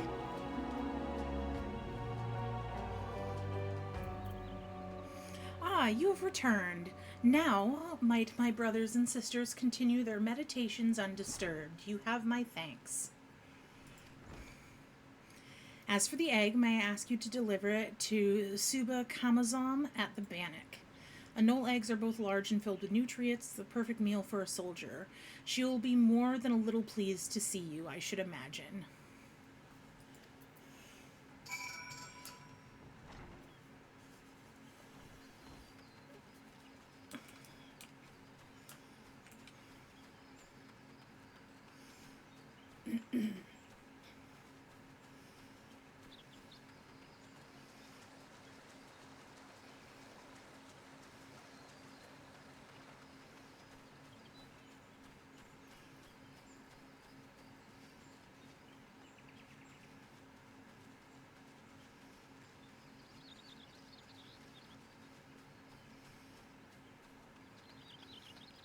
Ah, you have returned. Now might my brothers and sisters continue their meditations undisturbed. You have my thanks. As for the egg, may I ask you to deliver it to Suba Kamazam at the Bannock. Anole eggs are both large and filled with nutrients, the perfect meal for a soldier. She will be more than a little pleased to see you, I should imagine.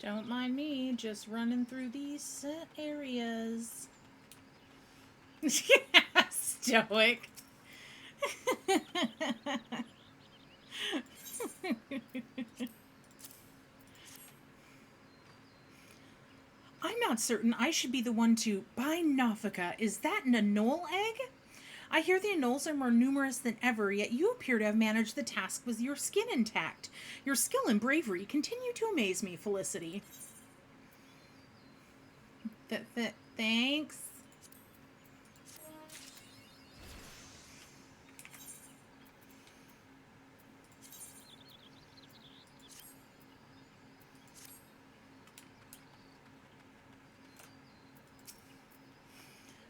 Don't mind me, just running through these areas. Stoic. I'm not certain I should be the one to buy Nafika. Is that an anole egg? I hear the anoles are more numerous than ever, yet you appear to have managed the task with your skin intact. Your skill and bravery continue to amaze me, Felicity. Thanks.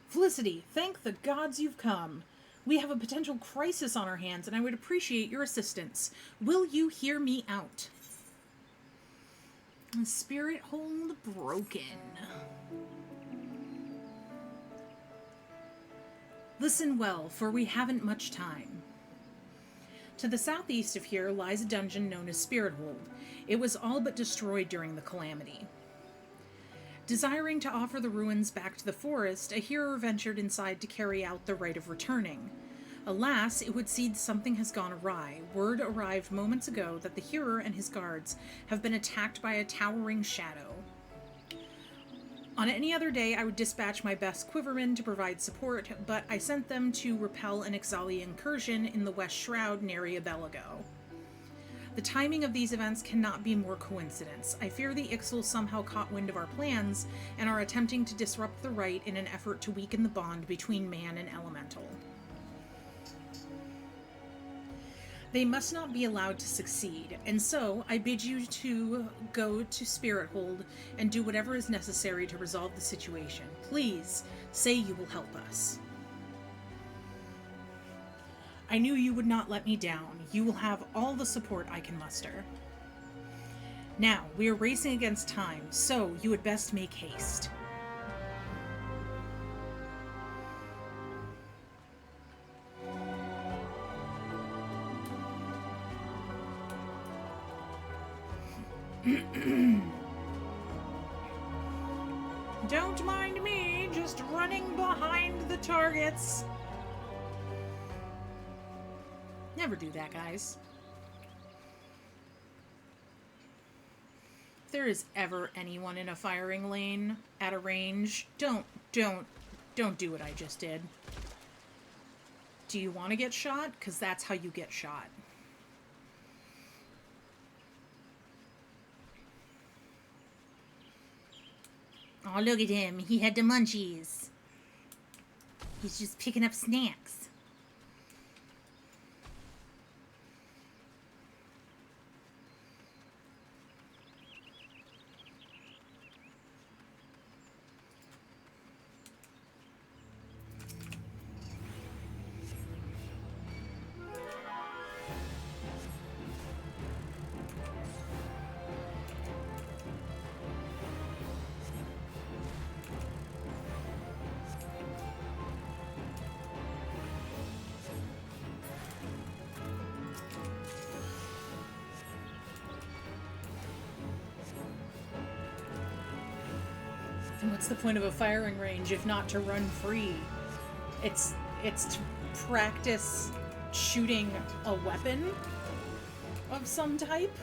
Felicity, thank the gods you've come. We have a potential crisis on our hands, and I would appreciate your assistance. Will you hear me out? Spirit hold broken. Listen well, for we haven't much time. To the southeast of here lies a dungeon known as Spirit Hold. It was all but destroyed during the calamity. Desiring to offer the ruins back to the forest, a hero ventured inside to carry out the rite of returning. Alas, it would seem something has gone awry. Word arrived moments ago that the hero and his guards have been attacked by a towering shadow. On any other day, I would dispatch my best quivermen to provide support, but I sent them to repel an Ixali incursion in the West Shroud near Abelago. The timing of these events cannot be more coincidence. I fear the Ixal somehow caught wind of our plans and are attempting to disrupt the rite in an effort to weaken the bond between man and elemental. They must not be allowed to succeed, and so I bid you to go to Spirithold and do whatever is necessary to resolve the situation. Please, say you will help us. I knew you would not let me down. You will have all the support I can muster. Now, we are racing against time, so you had best make haste. Don't mind me, just running behind the targets. Never do that, guys. If there is ever anyone in a firing lane at a range, don't do what I just did. Do you want to get shot? Because that's how you get shot. Oh, look at him. He had the munchies. He's just picking up snacks. And what's the point of a firing range if not to run free? It's to practice shooting a weapon of some type.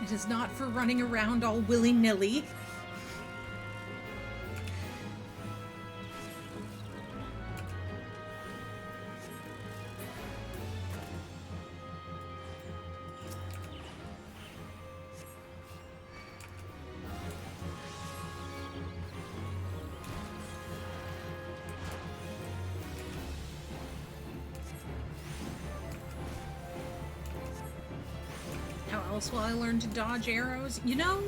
It is not for running around all willy-nilly. Will I learn to dodge arrows? You know,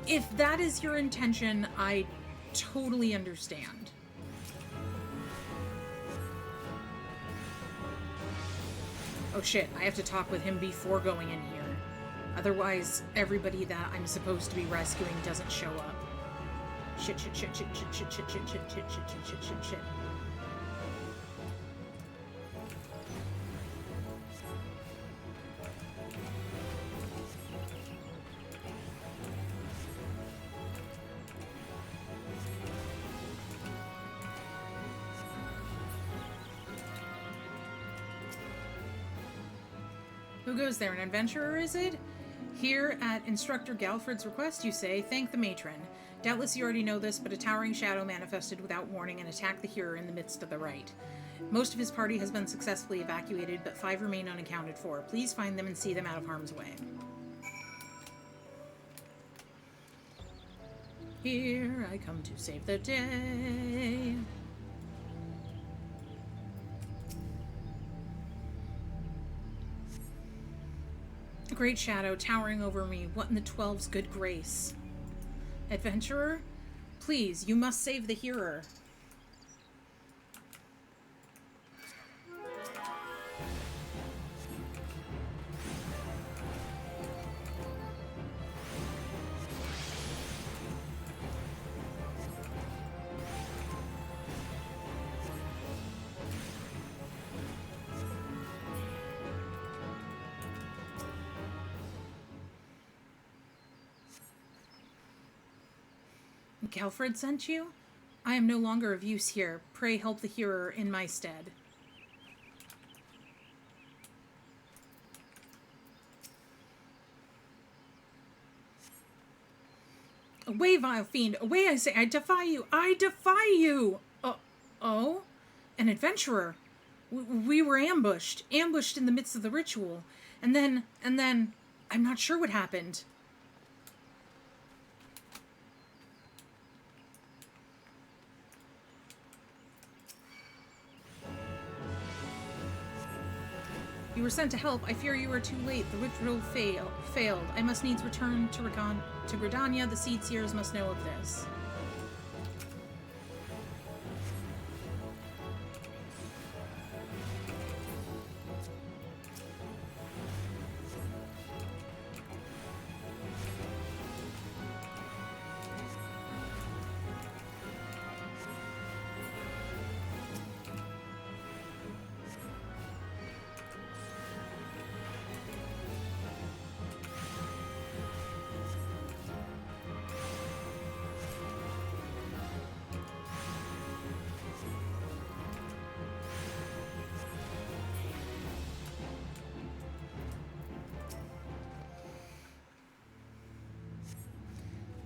if that is your intention, I totally understand. Oh shit, I have to talk with him before going in here. Otherwise, everybody that I'm supposed to be rescuing doesn't show up. Shit. Who goes there? An adventurer, is it? Here, at Instructor Galfred's request, you say, thank the matron. Doubtless you already know this, but a towering shadow manifested without warning and attacked the hearer in the midst of the rite. Most of his party has been successfully evacuated, but 5 remain unaccounted for. Please find them and see them out of harm's way. Here I come to save the day. A great shadow towering over me. What in the 12's good grace? Adventurer? Please, you must save the hearer. Galfred sent you? I am no longer of use here. Pray help the hearer in my stead. Away, vile fiend! Away, I say! I defy you! I defy you! Oh? An adventurer! We were ambushed. Ambushed in the midst of the ritual. And then... I'm not sure what happened. You were sent to help. I fear you were too late. The ritual failed. I must needs return to Gridania. The Seed Seers must know of this.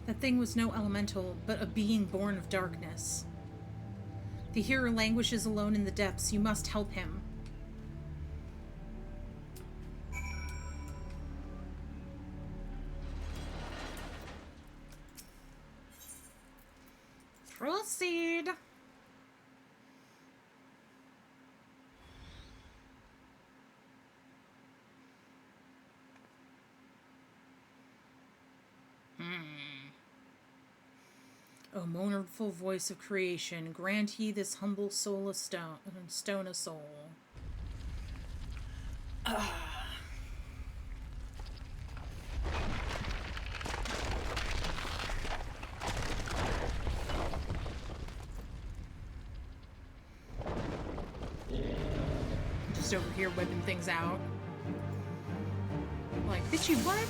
That thing was no elemental, but a being born of darkness. The hearer languishes alone in the depths. You must help him. Proceed. O mournful voice of creation, grant ye this humble soul a stone a soul. Just over here whipping things out. Like, bitch, you what?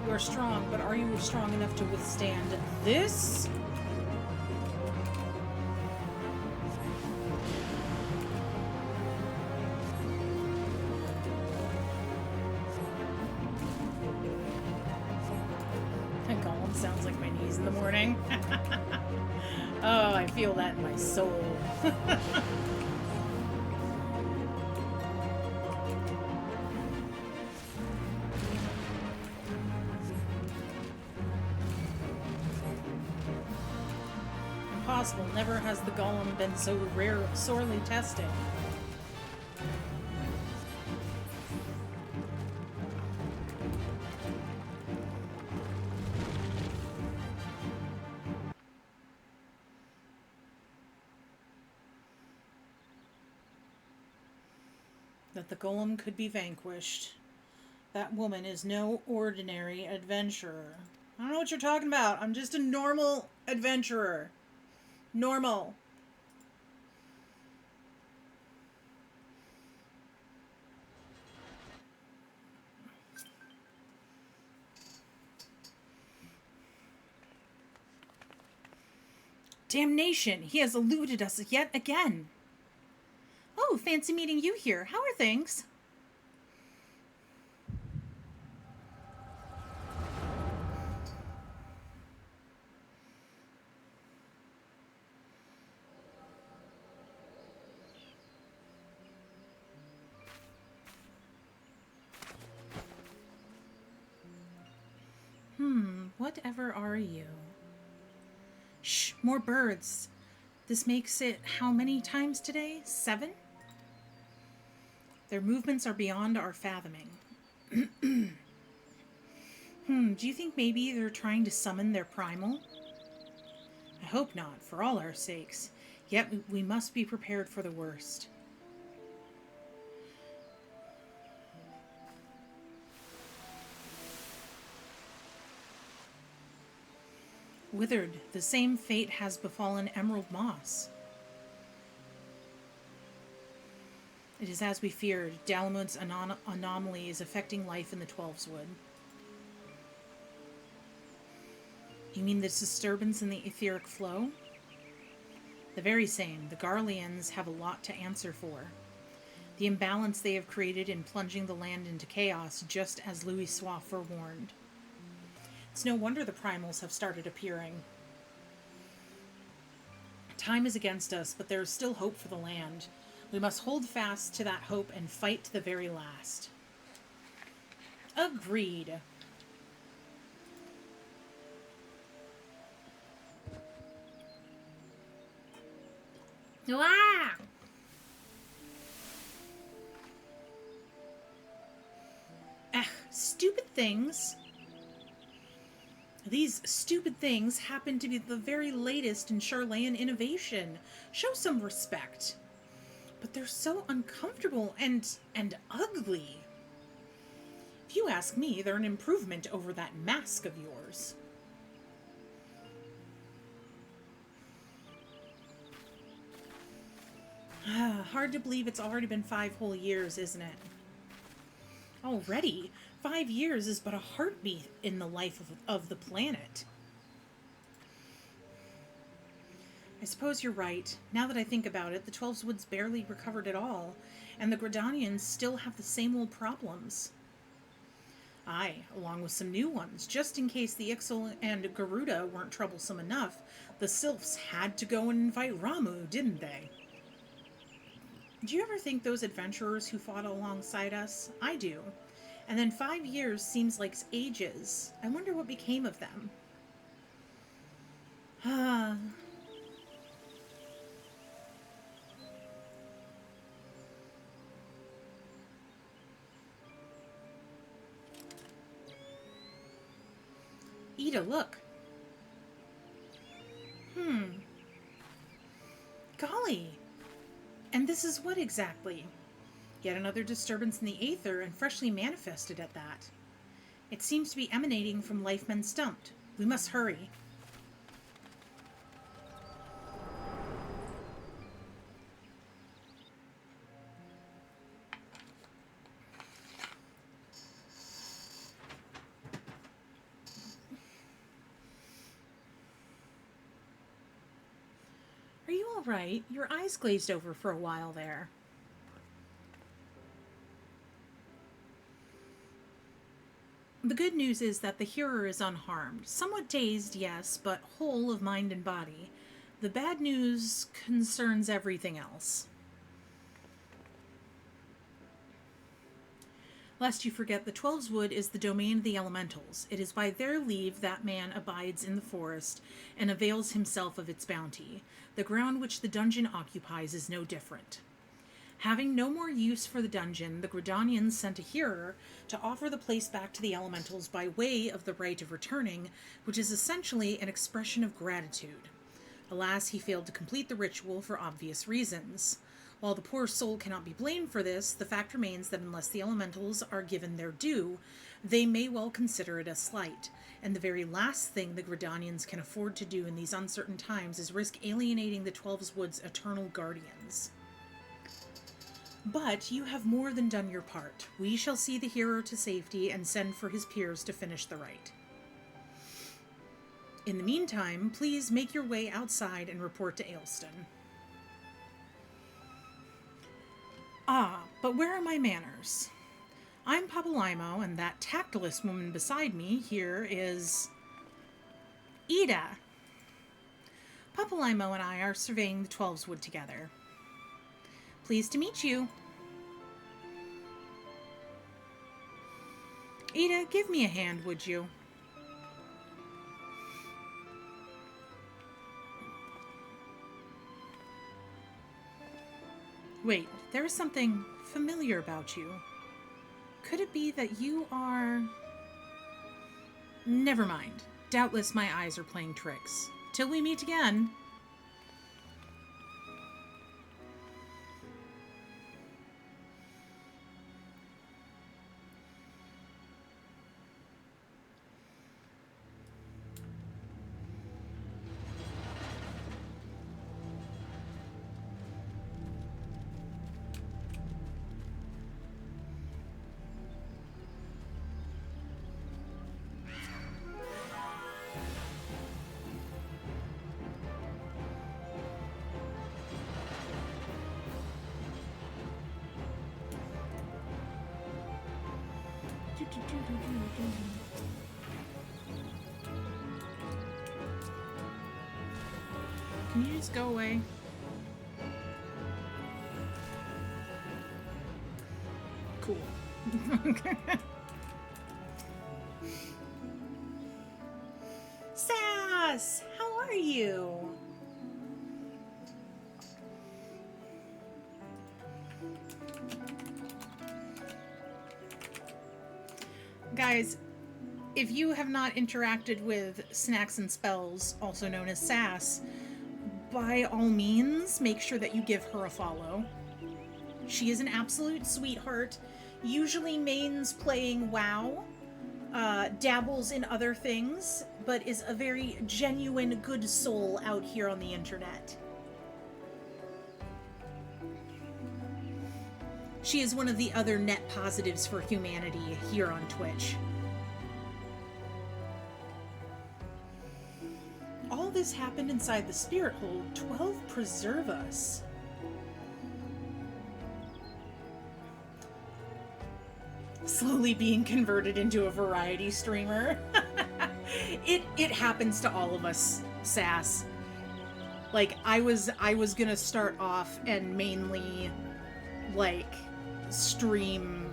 You are strong, but are you strong enough to withstand this? That golem sounds like my knees in the morning. Oh, I feel that in my soul. Impossible. Never has the golem been so sorely tested. That the golem could be vanquished. That woman is no ordinary adventurer. I don't know what you're talking about. I'm just a normal adventurer. Normal. Damnation! He has eluded us yet again. Oh, fancy meeting you here. How are things? Whatever are you? Shh, more birds. This makes it how many times today? 7? Their movements are beyond our fathoming. Do you think maybe they're trying to summon their primal? I hope not, for all our sakes. Yet we must be prepared for the worst. withered. The same fate has befallen Emerald Moss. It is as we feared. Dalamud's anomaly is affecting life in the Twelveswood. You mean the disturbance in the etheric flow? The very same. The Garleans have a lot to answer for. The imbalance they have created in plunging the land into chaos, just as Louis Soif forewarned. It's no wonder the primals have started appearing. Time is against us, but there is still hope for the land. We must hold fast to that hope and fight to the very last. Agreed. Ah! Stupid things. These stupid things happen to be the very latest in Charlayan innovation. Show some respect. But they're so uncomfortable and ugly. If you ask me, they're an improvement over that mask of yours. Hard to believe it's already been 5 whole years, isn't it? Already? 5 years is but a heartbeat in the life of the planet. I suppose you're right. Now that I think about it, the Twelveswood's barely recovered at all, and the Gridanians still have the same old problems. Aye, along with some new ones. Just in case the Ixal and Garuda weren't troublesome enough, the Sylphs had to go and invite Ramu, didn't they? Do you ever think those adventurers who fought alongside us? I do. And then 5 years seems like ages. I wonder what became of them. Ida, look. Golly. And this is what exactly? Yet another disturbance in the aether, and freshly manifested at that. It seems to be emanating from life men stumped. We must hurry. Are you all right? Your eyes glazed over for a while there. The good news is that the hearer is unharmed. Somewhat dazed, yes, but whole of mind and body. The bad news concerns everything else. Lest you forget, the Twelveswood is the domain of the elementals. It is by their leave that man abides in the forest and avails himself of its bounty. The ground which the dungeon occupies is no different. Having no more use for the dungeon, the Gridanians sent a hearer to offer the place back to the elementals by way of the rite of returning, which is essentially an expression of gratitude. Alas, he failed to complete the ritual for obvious reasons. While the poor soul cannot be blamed for this, the fact remains that unless the elementals are given their due, they may well consider it a slight, and the very last thing the Gridanians can afford to do in these uncertain times is risk alienating the Twelveswood's eternal guardians. But you have more than done your part. We shall see the hero to safety and send for his peers to finish the rite. In the meantime, please make your way outside and report to Ailston. Ah, but where are my manners? I'm Papalaimo, and that tactless woman beside me here is Ida. Papalaimo and I are surveying the Twelveswood together. Pleased to meet you. Ida, give me a hand, would you? Wait, there is something familiar about you. Could it be that you are... Never mind. Doubtless my eyes are playing tricks. Till we meet again. Can you just go away? Cool. Sass, how are you? Guys, if you have not interacted with Snacks and Spells, also known as Sass, by all means, make sure that you give her a follow. She is an absolute sweetheart, usually mains playing WoW, dabbles in other things, but is a very genuine good soul out here on the internet. She is one of the other net positives for humanity here on Twitch. All this happened inside the Spirit Hold. 12 preserve us. Slowly being converted into a variety streamer. It happens to all of us, Sass. Like, I was gonna start off and mainly, like, stream,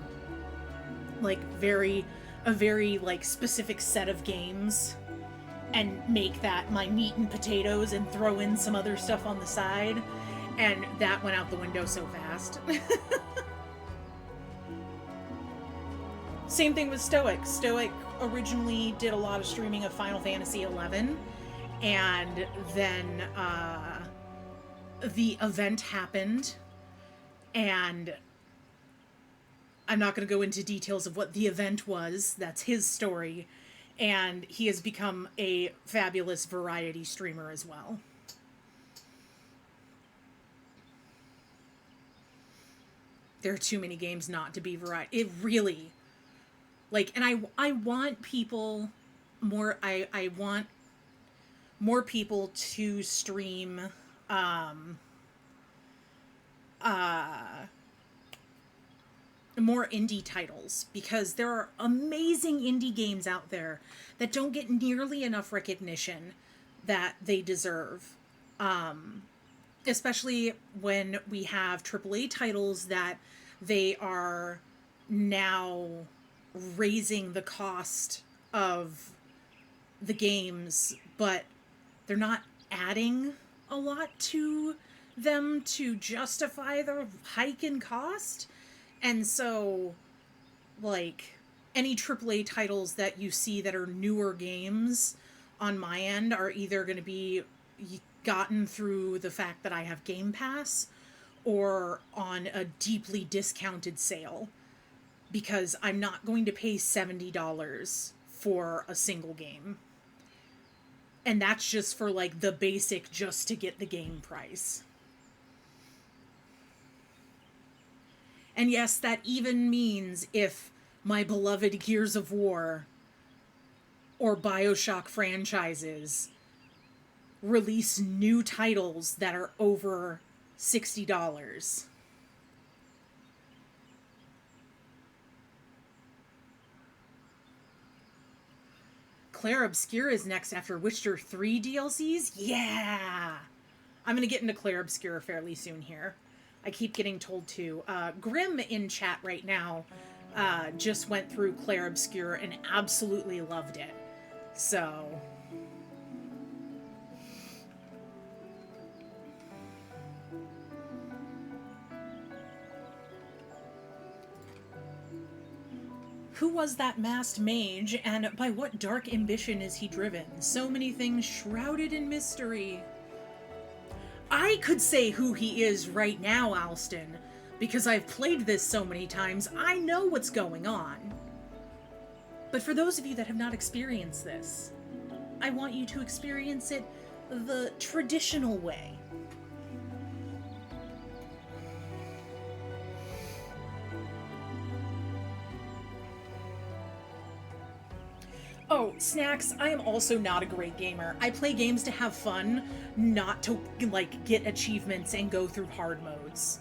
like, a very, like, specific set of games and make that my meat and potatoes and throw in some other stuff on the side. And that went out the window so fast. Same thing with Stoic. Stoic originally did a lot of streaming of Final Fantasy XI, and then the event happened, and I'm not going to go into details of what the event was. That's his story, and he has become a fabulous variety streamer as well. There are too many games not to be variety. It really... Like, and I want people more, I want more people to stream, more indie titles, because there are amazing indie games out there that don't get nearly enough recognition that they deserve. Especially when we have AAA titles that they are now raising the cost of the games, but they're not adding a lot to them to justify the hike in cost. And so, like, any AAA titles that you see that are newer games on my end are either going to be gotten through the fact that I have Game Pass or on a deeply discounted sale. Because I'm not going to pay $70 for a single game. And that's just for, like, the basic just to get the game price. And yes, that even means if my beloved Gears of War or BioShock franchises release new titles that are over $60. Claire Obscure is next after Witcher 3 DLCs? Yeah! I'm gonna get into Claire Obscure fairly soon here. I keep getting told to. Grim in chat right now just went through Claire Obscure and absolutely loved it. So... Who was that masked mage, and by what dark ambition is he driven? So many things shrouded in mystery. I could say who he is right now, Alston, because I've played this so many times, I know what's going on. But for those of you that have not experienced this, I want you to experience it the traditional way. Oh, Snacks, I am also not a great gamer. I play games to have fun, not to, like, get achievements and go through hard modes.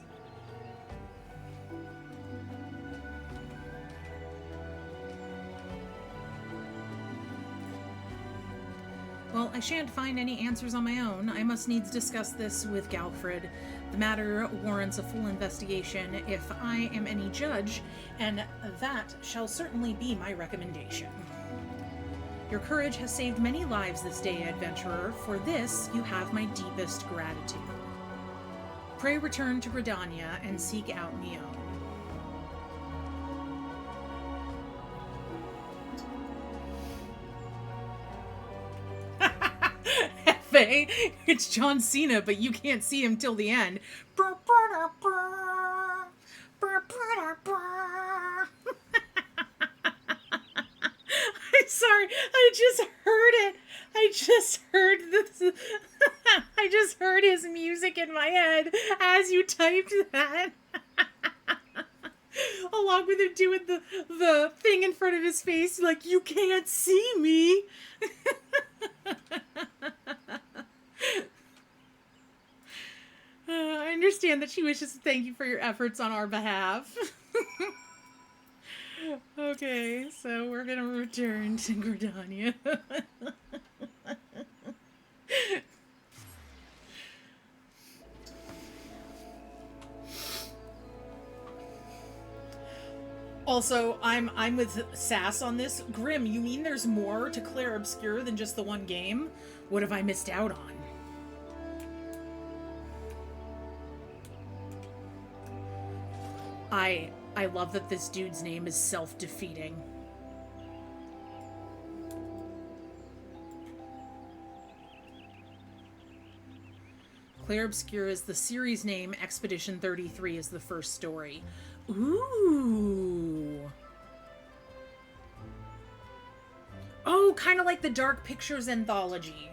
Well, I shan't find any answers on my own. I must needs discuss this with Galfred. The matter warrants a full investigation if I am any judge, and that shall certainly be my recommendation. Your courage has saved many lives this day, adventurer. For this, you have my deepest gratitude. Pray return to Gridania and seek out Neon. Hefe, it's John Cena, but you can't see him till the end. I'm sorry, I just heard it. I just heard this. I just heard his music in my head as you typed that. Along with him doing the thing in front of his face, like, you can't see me. I understand that she wishes to thank you for your efforts on our behalf. Okay, so we're gonna return to Gridania. Also, I'm with Sass on this. Grim, you mean there's more to Clair Obscur than just the one game? What have I missed out on? I love that this dude's name is self-defeating. Clair Obscur is the series name. Expedition 33 is the first story. Ooh. Oh, kind of like the Dark Pictures anthology.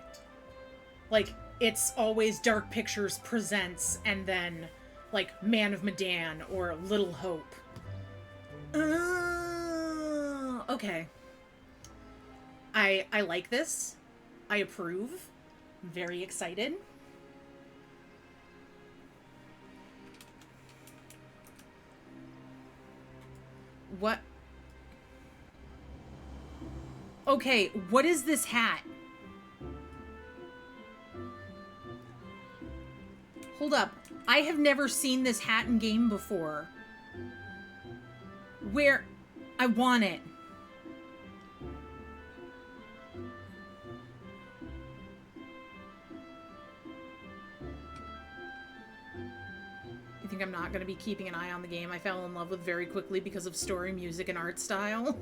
Like, it's always Dark Pictures Presents and then, like, Man of Medan or Little Hope. Okay. I like this. I approve. I'm very excited. What? Okay, what is this hat? Hold up. I have never seen this hat in game before. Where? I want it. You think I'm not going to be keeping an eye on the game I fell in love with very quickly because of story, music, and art style?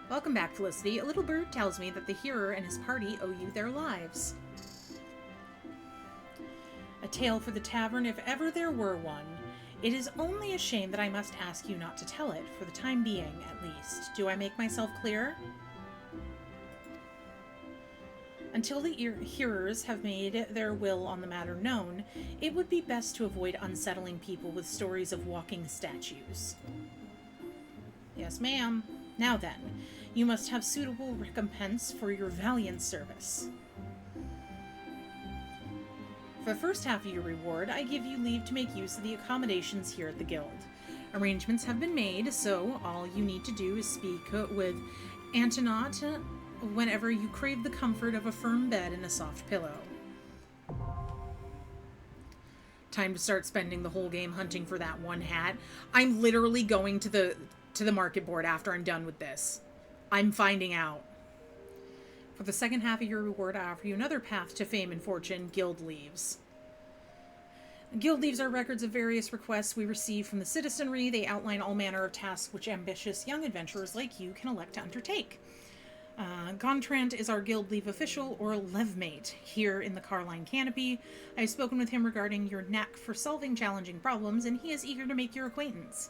Welcome back, Felicity. A little bird tells me that the hearer and his party owe you their lives. A tale for the tavern if ever there were one. It is only a shame that I must ask you not to tell it, for the time being, at least. Do I make myself clear? Until the hearers have made their will on the matter known, it would be best to avoid unsettling people with stories of walking statues. Yes, ma'am. Now then, you must have suitable recompense for your valiant service. For the first half of your reward, I give you leave to make use of the accommodations here at the Guild. Arrangements have been made, so all you need to do is speak with Antoinette whenever you crave the comfort of a firm bed and a soft pillow. Time to start spending the whole game hunting for that one hat. I'm literally going to the market board after I'm done with this. I'm finding out. For the second half of your reward, I offer you another path to fame and fortune, Guild Leaves. Guild Leaves are records of various requests we receive from the citizenry. They outline all manner of tasks which ambitious young adventurers like you can elect to undertake. Gontrant is our Guild Leave official, or levemate, here in the Carline Canopy. I've spoken with him regarding your knack for solving challenging problems, and he is eager to make your acquaintance.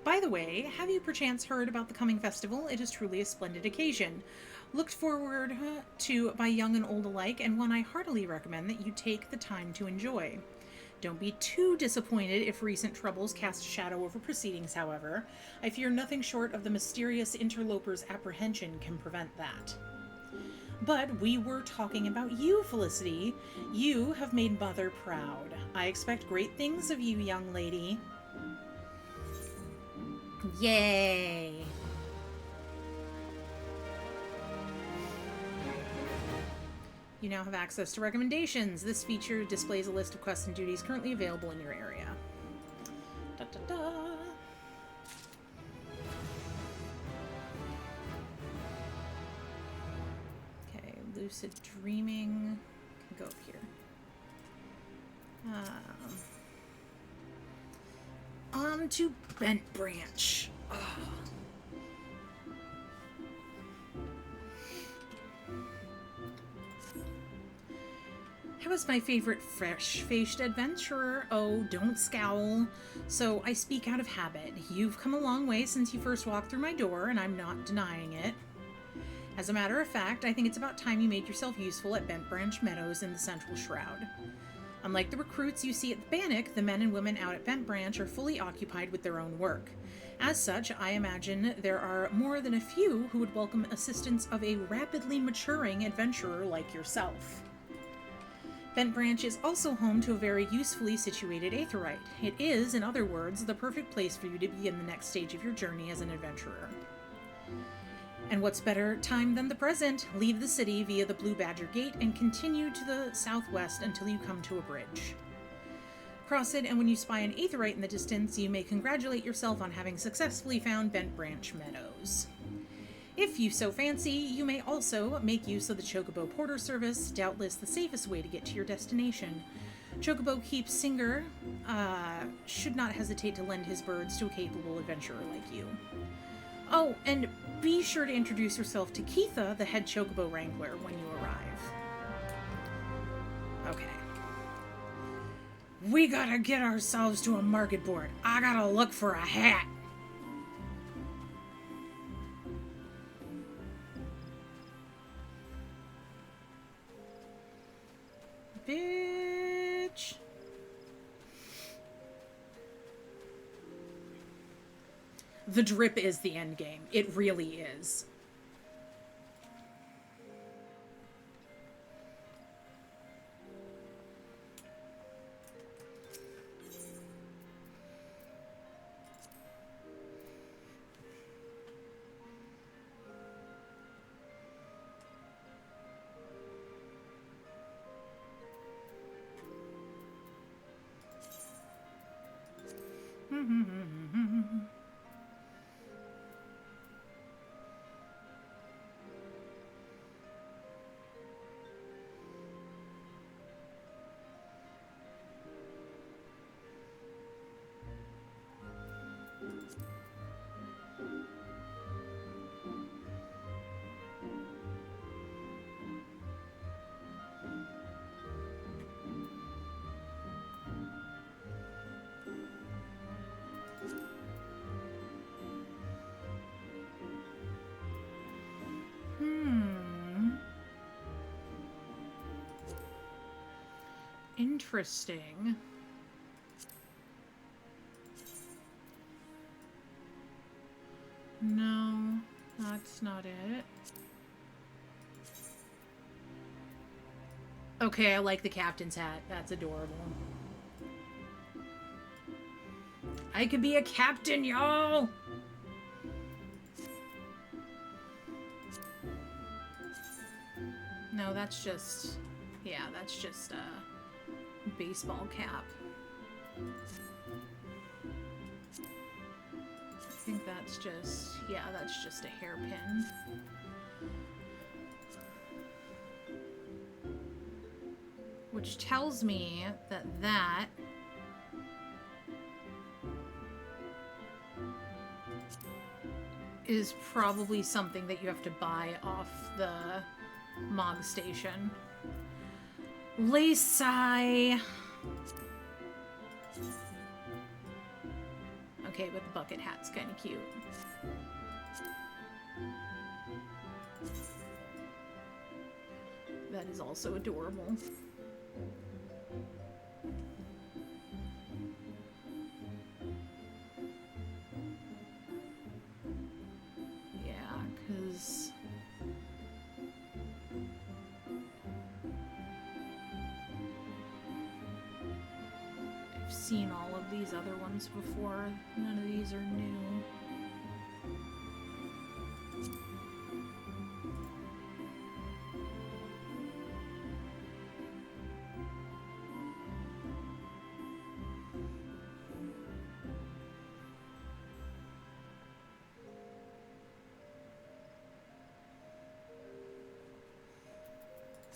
By the way, have you perchance heard about the coming festival? It is truly a splendid occasion. Looked forward to by young and old alike, and one I heartily recommend that you take the time to enjoy. Don't be too disappointed if recent troubles cast a shadow over proceedings, however. I fear nothing short of the mysterious interloper's apprehension can prevent that. But we were talking about you, Felicity. You have made Mother proud. I expect great things of you, young lady. Yay! You now have access to recommendations. This feature displays a list of quests and duties currently available in your area. Da, da, da. Okay, lucid dreaming. Can go up here. On to Bent Branch. Oh. I was my favorite fresh-faced adventurer. Oh, don't scowl. So I speak out of habit. You've come a long way since you first walked through my door, and I'm not denying it. As a matter of fact, I think it's about time you made yourself useful at Bent Branch Meadows in the Central Shroud. Unlike the recruits you see at the Bannock, the men and women out at Bent Branch are fully occupied with their own work. As such, I imagine there are more than a few who would welcome assistance of a rapidly maturing adventurer like yourself. Bent Branch is also home to a very usefully situated aetheryte. It is, in other words, the perfect place for you to begin the next stage of your journey as an adventurer. And what's better time than the present? Leave the city via the Blue Badger Gate and continue to the southwest until you come to a bridge. Cross it, and when you spy an aetheryte in the distance, you may congratulate yourself on having successfully found Bent Branch Meadows. If you so fancy, you may also make use of the Chocobo Porter Service, doubtless the safest way to get to your destination. Chocobo Keep Singer should not hesitate to lend his birds to a capable adventurer like you. Oh, and be sure to introduce yourself to Keitha, the head Chocobo Wrangler, when you arrive. Okay. We gotta get ourselves to a market board. I gotta look for a hat. Bitch. The drip is the end game. It really is. Interesting. No, that's not it. Okay, I like the captain's hat. That's adorable. I could be a captain, y'all! No, that's just... yeah, that's just a baseball cap. I think that's just... yeah, that's just a hairpin. Which tells me that that is probably something that you have to buy off the Mog Station. Lace-eye. Okay, but the bucket hat's kind of cute. That is also adorable. Yeah, because seen all of these other ones before. None of these are new.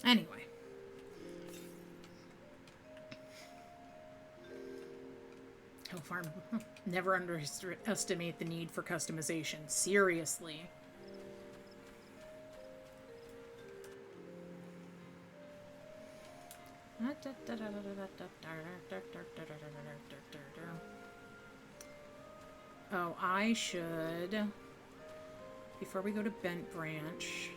Anyway. Hill Farm. Never underestimate the need for customization. Seriously. Oh, I should, before we go to Bent Branch,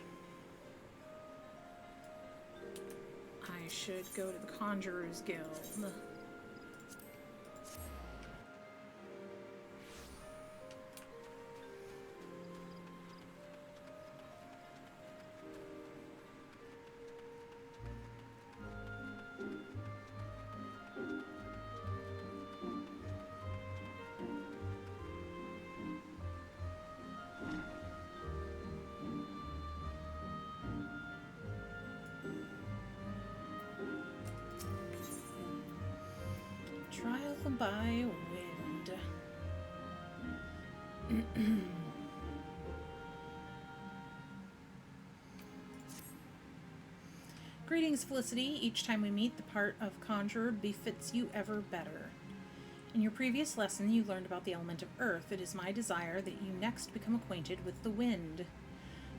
I should go to the Conjurer's Guild. Trial by wind. Greetings, Felicity. Each time we meet, the part of Conjurer befits you ever better. In your previous lesson, you learned about the element of earth. It is my desire that you next become acquainted with the wind.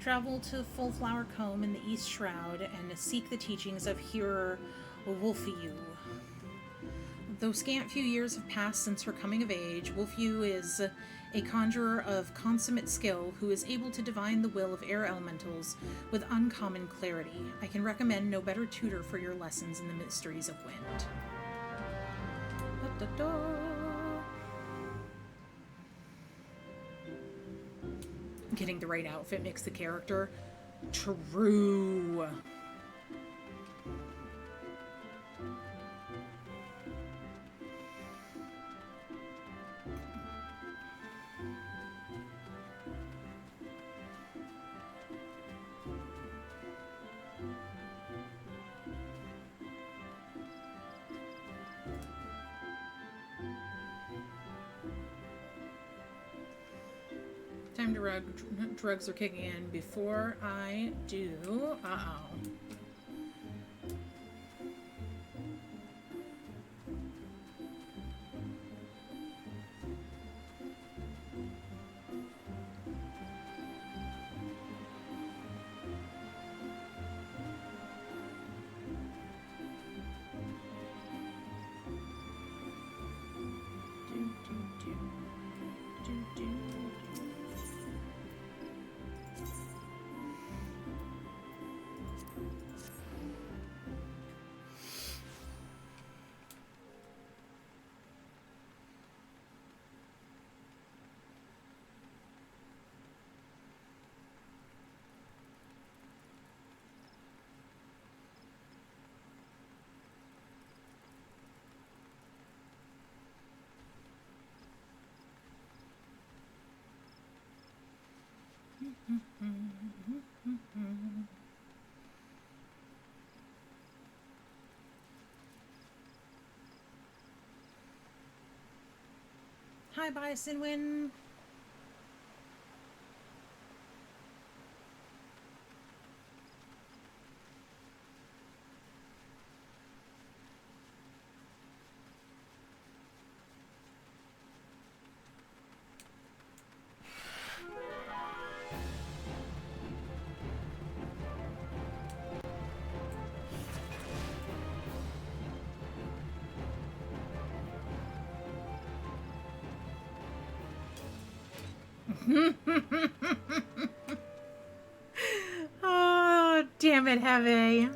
Travel to Fullflower Combe in the East Shroud and seek the teachings of Hearer Wolfeyu. Though scant few years have passed since her coming of age, Wolfeyu is a conjurer of consummate skill who is able to divine the will of air elementals with uncommon clarity. I can recommend no better tutor for your lessons in the mysteries of wind. Getting the right outfit makes the character true. Time to rug. Drugs are kicking in before I do. Uh-oh. Hi, Bison. Oh, damn it, Heavy.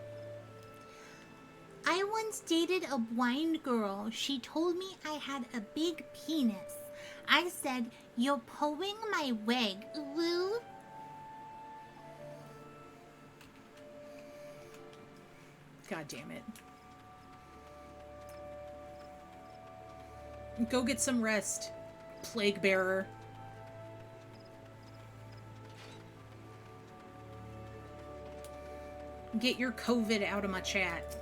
I once dated a blind girl. She told me I had a big penis. I said, "You're pulling my wig." Woo. God damn it. Go get some rest, plague bearer. Get your COVID out of my chat.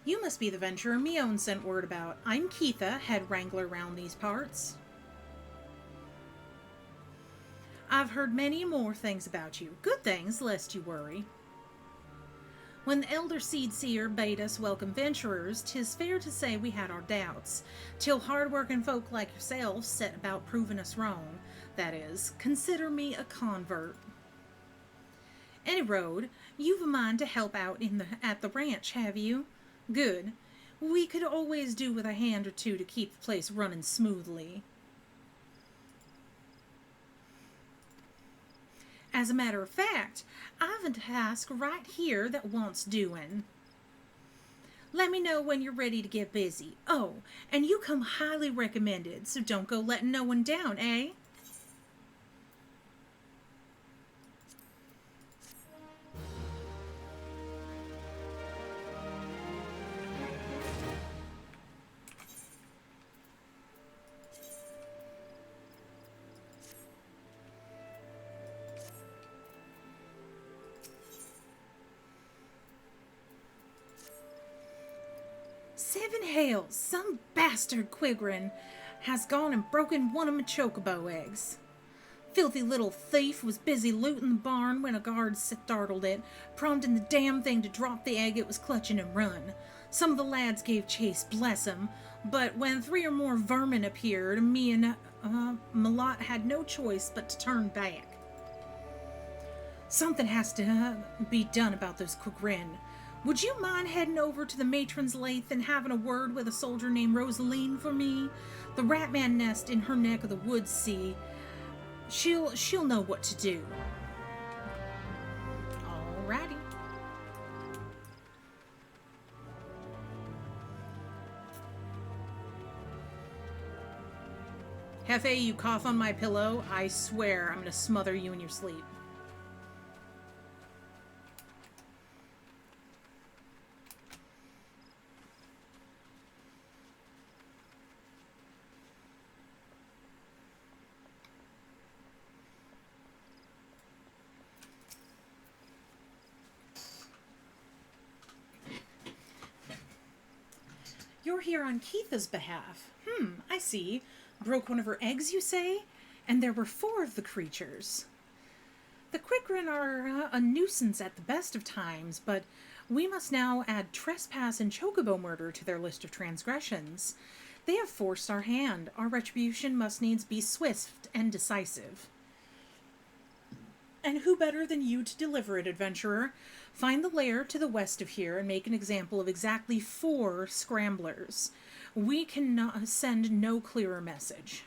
You must be the venturer Mion sent word about. I'm Keitha, head wrangler round these parts. I've heard many more things about you. Good things, lest you worry. When the Elder Seed Seer bade us welcome venturers, 'tis fair to say we had our doubts, till hard-working folk like yourselves set about proving us wrong. That is, consider me a convert. Any road, you've a mind to help out at the ranch, have you? Good. We could always do with a hand or two to keep the place running smoothly. As a matter of fact, I've a task right here that wants doing. Let me know when you're ready to get busy. Oh, and you come highly recommended, so don't go letting no one down, eh? Seven hails! Some bastard Quigrin has gone and broken one of my chocobo eggs. Filthy little thief was busy looting the barn when a guard startled it, prompting the damn thing to drop the egg it was clutching and run. Some of the lads gave chase, bless 'em, but when 3 or more vermin appeared, me and Malot had no choice but to turn back. Something has to be done about those Quigrin. Would you mind heading over to the matron's lathe and having a word with a soldier named Rosaline for me? The Ratman nest in her neck of the woods, see? She'll know what to do. Alrighty. Hefe, you cough on my pillow, I swear I'm gonna smother you in your sleep. You're here on Keitha's behalf. I see. Broke one of her eggs, you say? And there were 4 of the creatures. The Quigrin are a nuisance at the best of times, but we must now add trespass and chocobo murder to their list of transgressions. They have forced our hand. Our retribution must needs be swift and decisive. And who better than you to deliver it, adventurer? Find the lair to the west of here and make an example of exactly 4 scramblers. We can send no clearer message.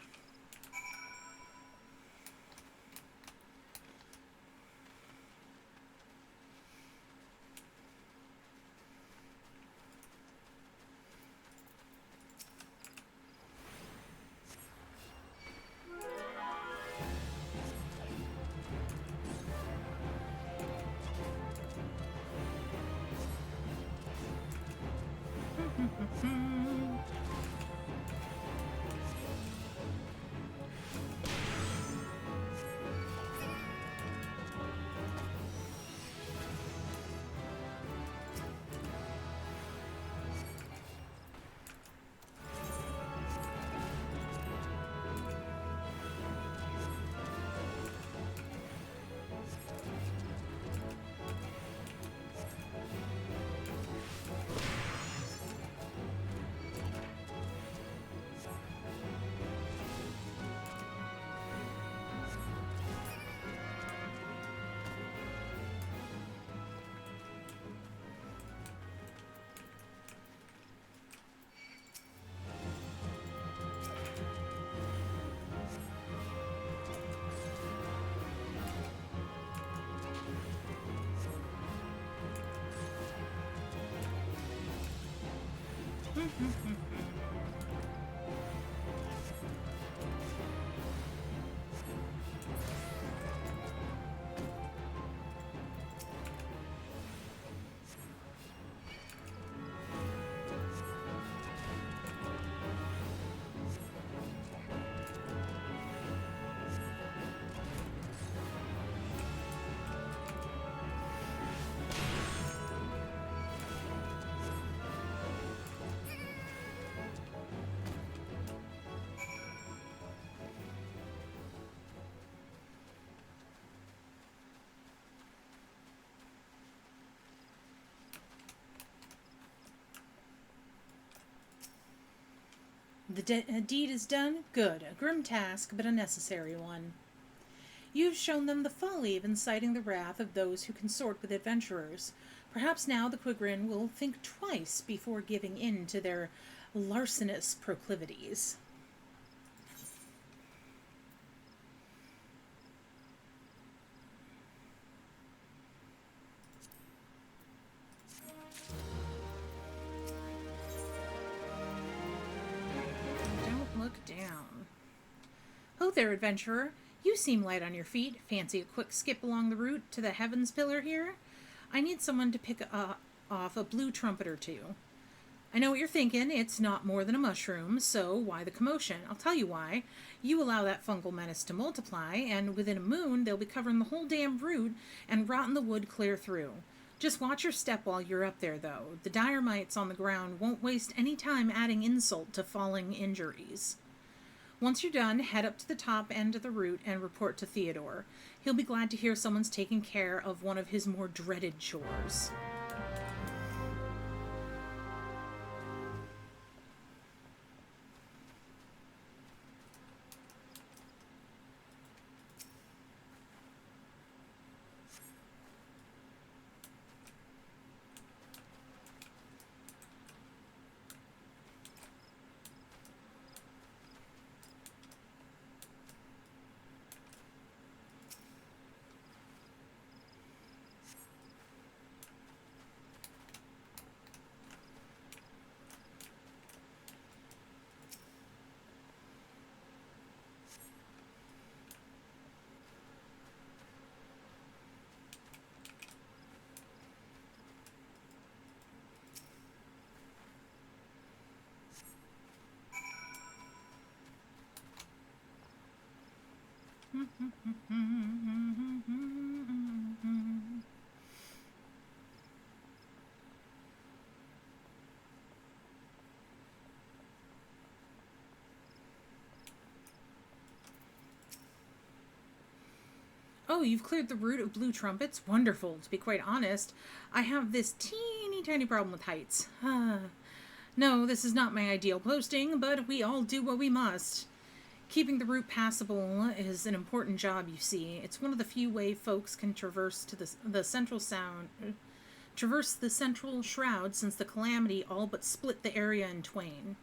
The deed is done? Good. A grim task, but a necessary one. You've shown them the folly of inciting the wrath of those who consort with adventurers. Perhaps now the Quigrin will think twice before giving in to their larcenous proclivities. Don't look down. Ho there, adventurer. You seem light on your feet. Fancy a quick skip along the route to the Heavens Pillar here? I need someone to pick off a blue trumpet or two. I know what you're thinking. It's not more than a mushroom, so why the commotion? I'll tell you why. You allow that fungal menace to multiply, and within a moon they'll be covering the whole damn route and rotting the wood clear through. Just watch your step while you're up there, though. The dire mites on the ground won't waste any time adding insult to falling injuries. Once you're done, head up to the top end of the route and report to Theodore. He'll be glad to hear someone's taking care of one of his more dreaded chores. Oh, you've cleared the route of blue trumpets? Wonderful. To be quite honest, I have this teeny tiny problem with heights. No, this is not my ideal posting, but we all do what we must. Keeping the route passable is an important job, you see. It's one of the few ways folks can traverse to the central shroud since the calamity all but split the area in twain.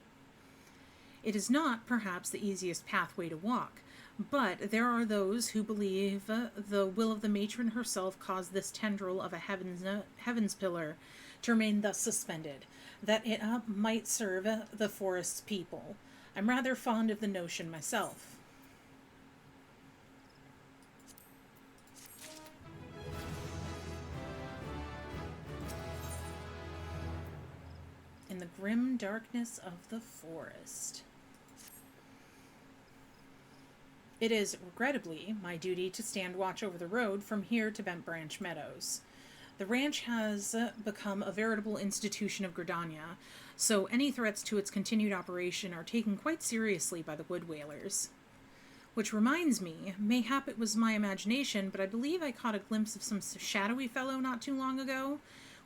It is not, perhaps, the easiest pathway to walk, but there are those who believe the will of the matron herself caused this tendril of a heavens pillar to remain thus suspended, that it might serve the forest's people. I'm rather fond of the notion myself. In the grim darkness of the forest. It is, regrettably, my duty to stand watch over the road from here to Bent Branch Meadows. The ranch has become a veritable institution of Gridania, so any threats to its continued operation are taken quite seriously by the wood whalers. Which reminds me, mayhap it was my imagination, but I believe I caught a glimpse of some shadowy fellow not too long ago.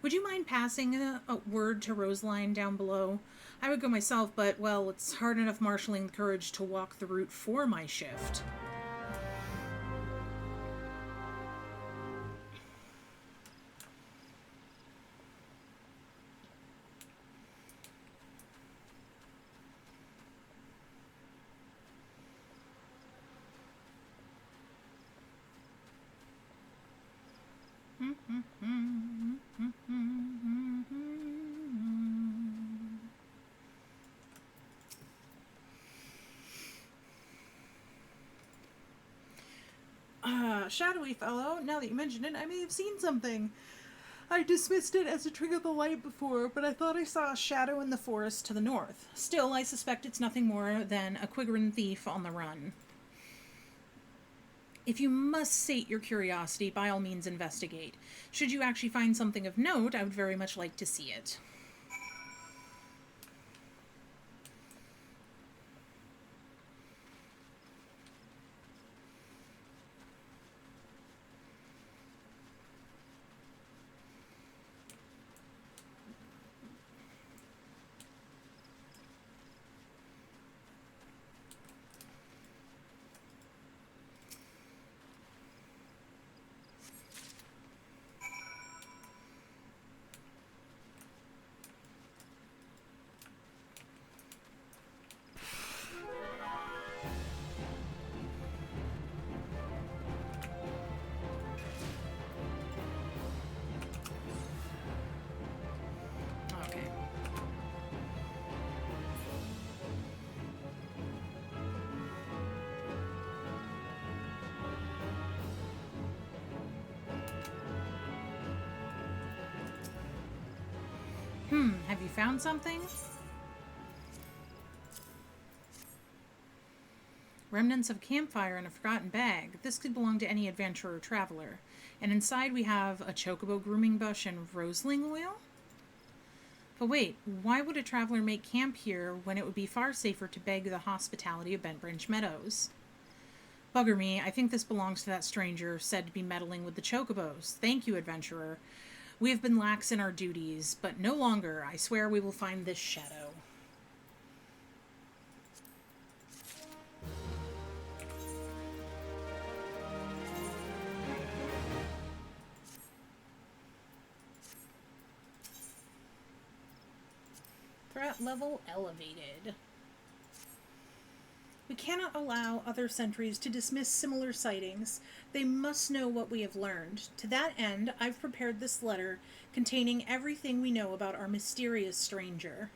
Would you mind passing a word to Rosaline down below? I would go myself, but, well, it's hard enough marshalling the courage to walk the route for my shift. Shadowy fellow, now that you mention it, I may have seen something. I dismissed it as a trick of the light before, but I thought I saw a shadow in the forest to the north. Still, I suspect it's nothing more than a Quigrin thief on the run. If you must sate your curiosity, by all means investigate. Should you actually find something of note, I would very much like to see it. Have you found something? Remnants of a campfire in a forgotten bag. This could belong to any adventurer or traveler. And inside we have a chocobo grooming bush and roseling oil? But wait, why would a traveler make camp here when it would be far safer to beg the hospitality of Bent Branch Meadows? Bugger me, I think this belongs to that stranger said to be meddling with the chocobos. Thank you, adventurer. We have been lax in our duties, but no longer. I swear we will find this shadow. Threat level elevated. We cannot allow other sentries to dismiss similar sightings. They must know what we have learned. To that end, I've prepared this letter containing everything we know about our mysterious stranger.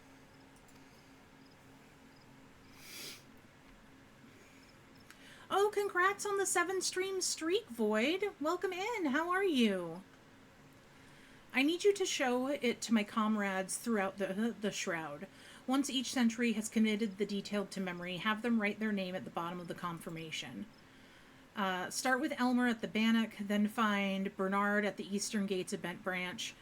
Oh, congrats on the 7-stream streak, Void. Welcome in. How are you? I need you to show it to my comrades throughout the shroud. Once each sentry has committed the detail to memory, have them write their name at the bottom of the confirmation. Start with Elmer at the Bannock, then find Bernard at the eastern gates of Bent Branch.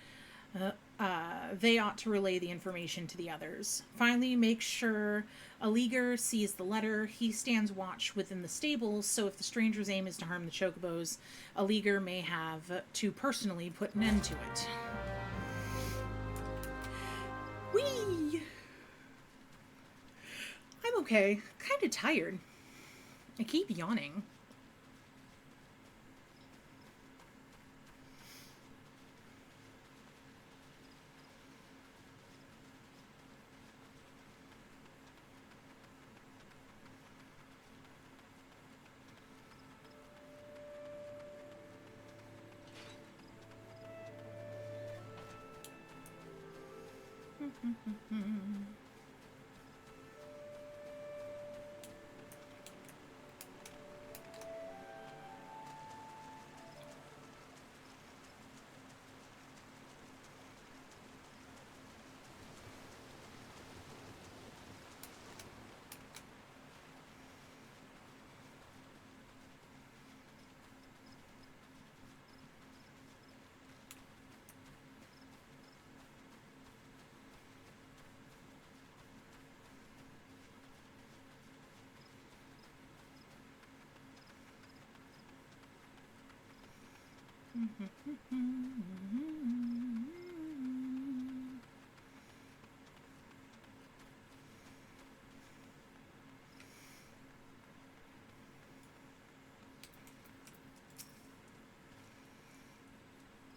They ought to relay the information to the others. Finally, make sure a leaguer sees the letter. He stands watch within the stables, so if the stranger's aim is to harm the chocobos, a leaguer may have to personally put an end to it. Whee! I'm okay. Kind of tired. I keep yawning.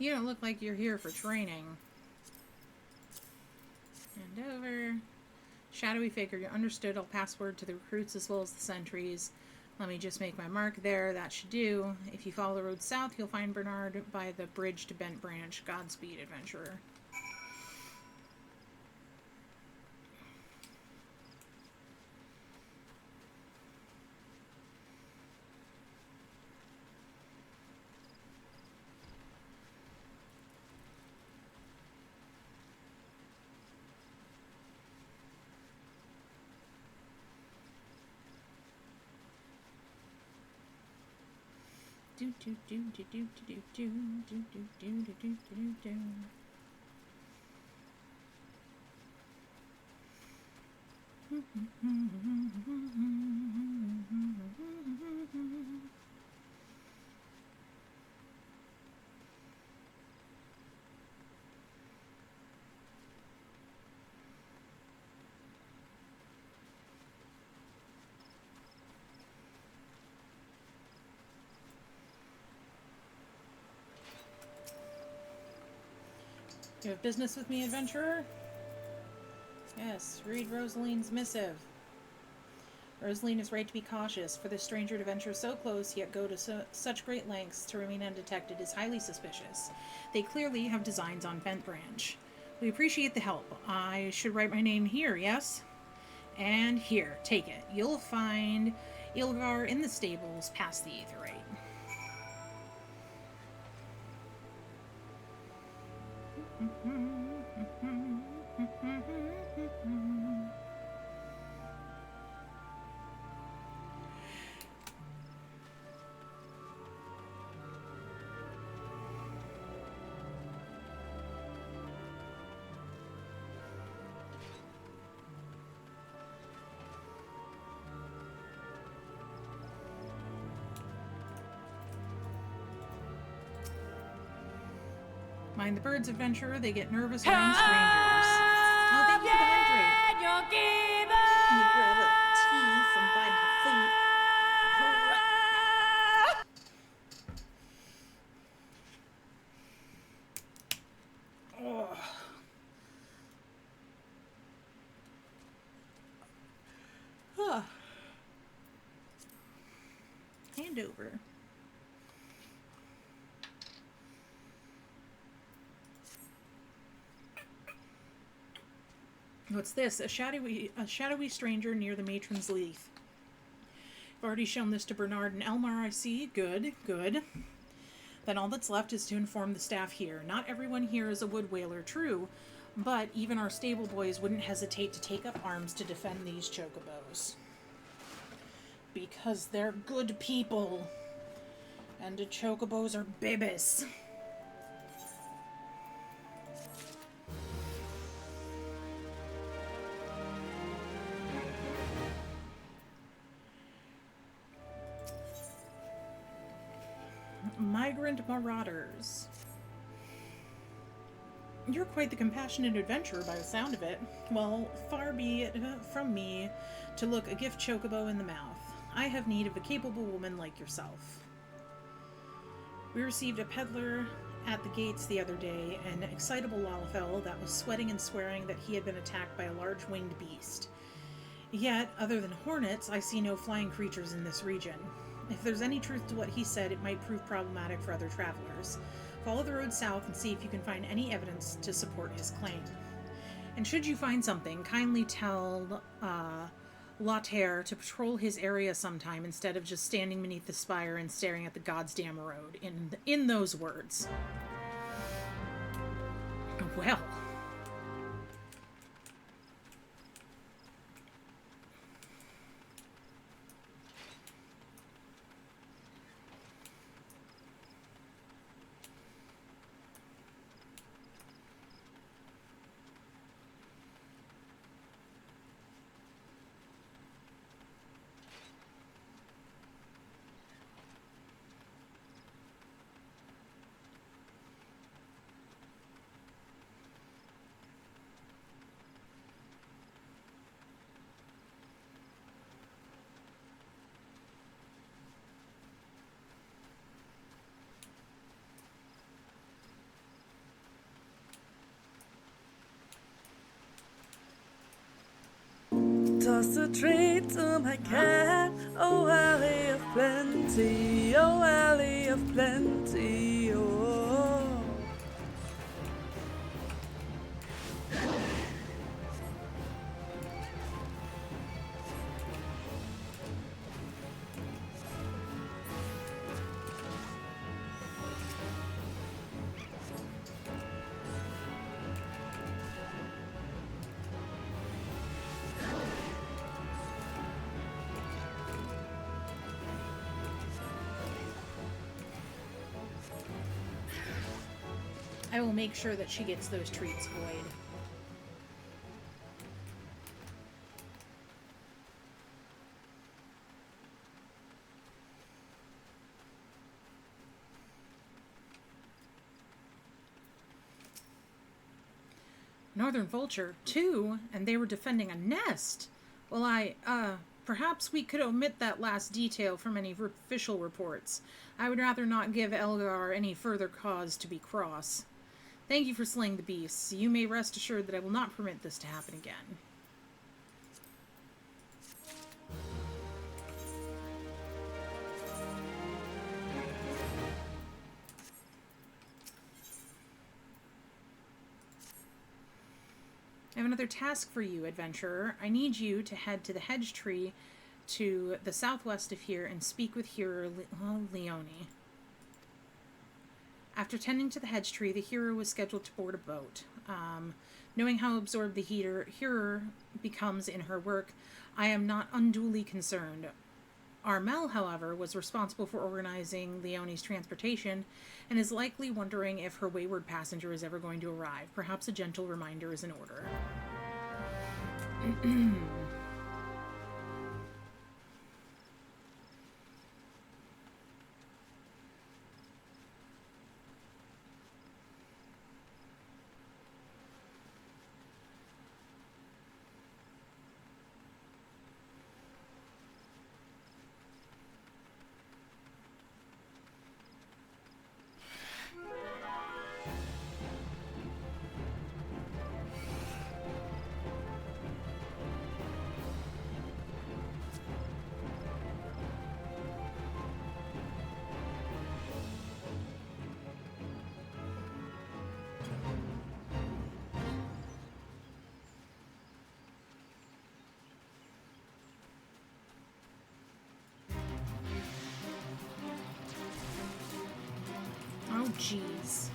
You don't look like you're here for training. And over. Shadowy figure, you understood. I'll pass word to the recruits as well as the sentries. Let me just make my mark there. That should do. If you follow the road south, you'll find Bernard by the bridge to Bent Branch. Godspeed, adventurer. Do do do do do do do do do do do do do do. You have business with me, adventurer? Yes, read Rosaline's missive. Rosaline is right to be cautious, for this stranger to venture so close yet go to such great lengths to remain undetected is highly suspicious. They clearly have designs on Bent Branch. We appreciate the help. I should write my name here, yes? And here, take it. You'll find Ilgar in the stables past the Aetherite. Mind the birds, adventurer. They get nervous around strangers. Oh, thank you for the hydrate. Can you grab a tea from by my feet? Oh. Huh. Hand over. What's this? A shadowy stranger near the matron's leaf. I've already shown this to Bernard and Elmar, I see. Good, good. Then all that's left is to inform the staff here. Not everyone here is a wood whaler, true, but even our stable boys wouldn't hesitate to take up arms to defend these chocobos. Because they're good people. And the chocobos are babies. Migrant marauders. You're quite the compassionate adventurer by the sound of it. Well, far be it from me to look a gift chocobo in the mouth. I have need of a capable woman like yourself. We received a peddler at the gates the other day, an excitable Lalafell that was sweating and swearing that he had been attacked by a large winged beast. Yet, other than hornets, I see no flying creatures in this region. If there's any truth to what he said, it might prove problematic for other travelers. Follow the road south and see if you can find any evidence to support his claim. And should you find something, kindly tell Laterre to patrol his area sometime instead of just standing beneath the spire and staring at the goddamn road. In those words. Well. Toss a treat to my cat, oh alley of plenty, oh alley of plenty, oh. I will make sure that she gets those treats, Void. Northern Vulture, too, and they were defending a nest. Well, perhaps we could omit that last detail from any official reports. I would rather not give Elgar any further cause to be cross. Thank you for slaying the beasts. You may rest assured that I will not permit this to happen again. I have another task for you, adventurer. I need you to head to the hedge tree to the southwest of here and speak with Hero Leone. After tending to the hedge tree, the hero was scheduled to board a boat. Knowing how absorbed the hero becomes in her work, I am not unduly concerned. Armel, however, was responsible for organizing Leonie's transportation and is likely wondering if her wayward passenger is ever going to arrive. Perhaps a gentle reminder is in order. Oh, jeez.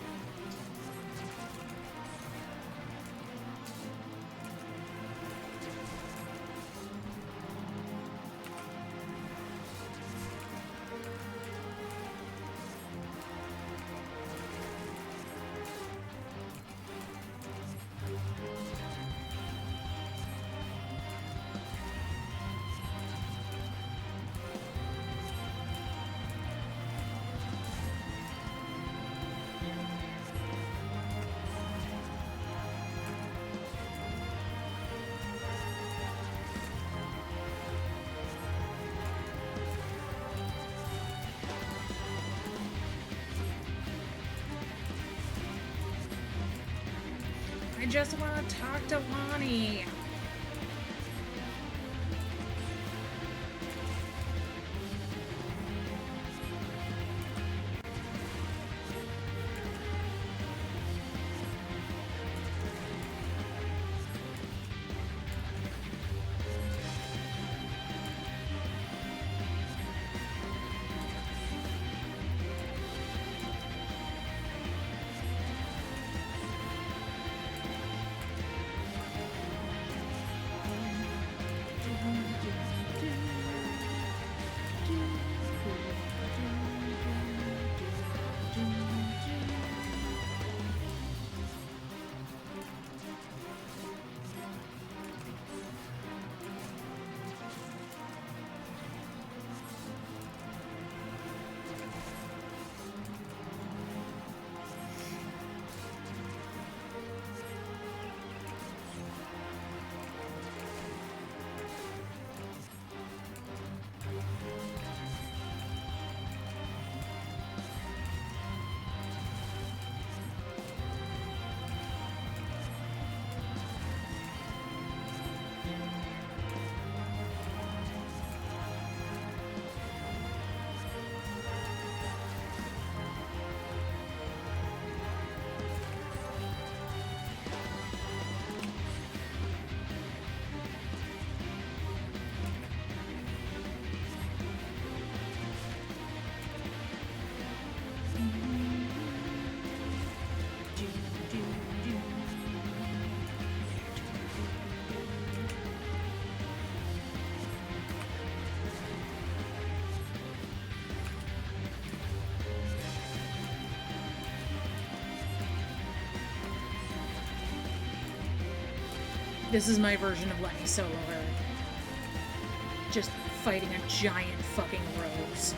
I just want to talk to Lonnie. This is my version of Lenny Solo Her. Just fighting a giant fucking rose.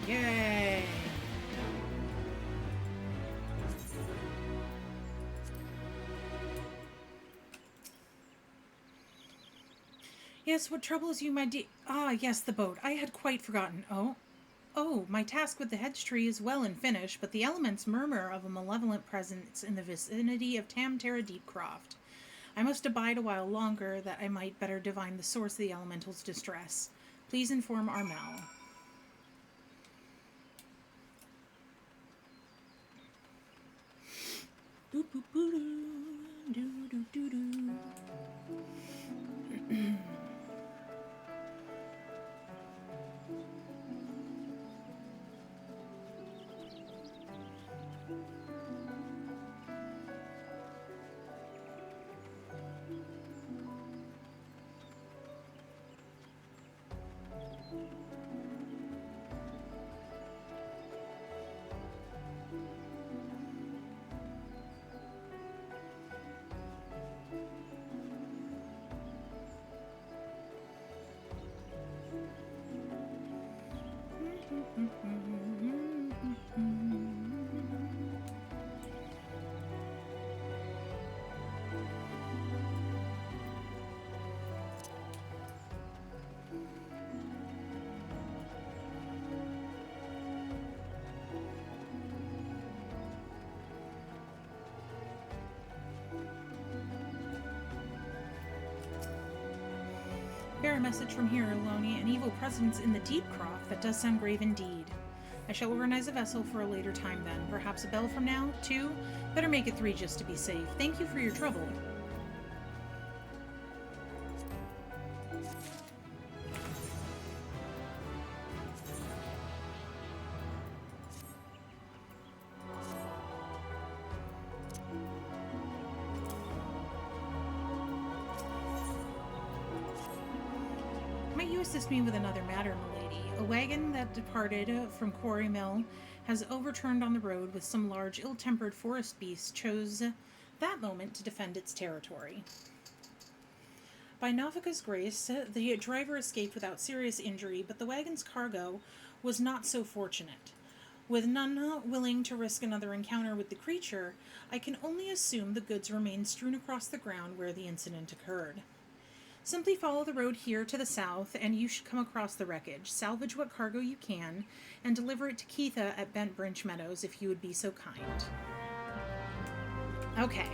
Yay! Yes, what troubles you, my dear? Ah, yes, the boat. I had quite forgotten. Oh, my task with the hedge tree is well and finished, but the elements murmur of a malevolent presence in the vicinity of Tamtara Deepcroft. I must abide a while longer, that I might better divine the source of the elemental's distress. Please inform Armel. Boop, boop, boop, doo, doo, doo, doo. Bear a message from here, Eloni. An evil presence in the Deepcroft. That does sound grave indeed. I shall organize a vessel for a later time then. Perhaps a bell from now? 2? Better make it 3 just to be safe. Thank you for your trouble. Might you assist me with another matter, milady? A wagon that departed from Quarry Mill has overturned on the road with some large, ill-tempered forest beast chose that moment to defend its territory. By Navika's grace, the driver escaped without serious injury, but the wagon's cargo was not so fortunate. With none willing to risk another encounter with the creature, I can only assume the goods remained strewn across the ground where the incident occurred. Simply follow the road here to the south, and you should come across the wreckage. Salvage what cargo you can, and deliver it to Keitha at Bent Branch Meadows, if you would be so kind. Okay,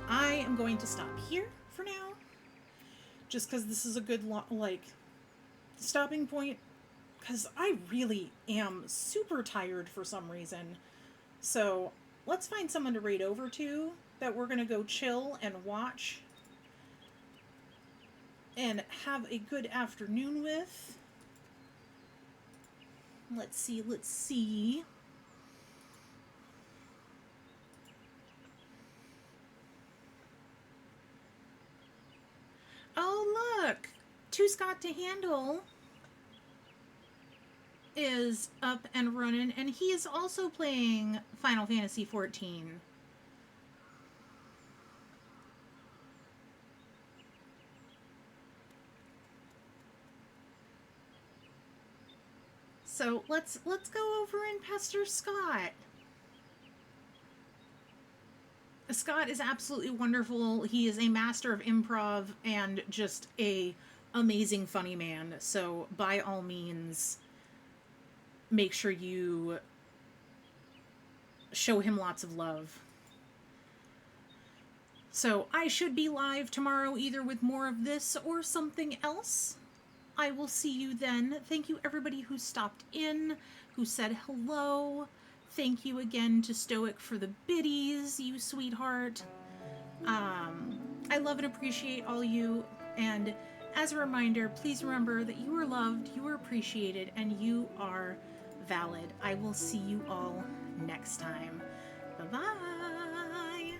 I am going to stop here for now, just because this is a good, stopping point, because I really am super tired for some reason. So, let's find someone to raid over to, that we're going to go chill and watch and have a good afternoon with. Let's see. Oh, look! Two Scott to Handle is up and running, and he is also playing Final Fantasy XIV. So let's go over and pester Scott. Scott is absolutely wonderful. He is a master of improv and just a amazing funny man. So by all means, make sure you show him lots of love. So I should be live tomorrow either with more of this or something else. I will see you then. Thank you everybody who stopped in, who said hello. Thank you again to Stoic for the biddies, you sweetheart. I love and appreciate all you. And as a reminder, please remember that you are loved, you are appreciated, and you are valid. I will see you all next time. Bye-bye.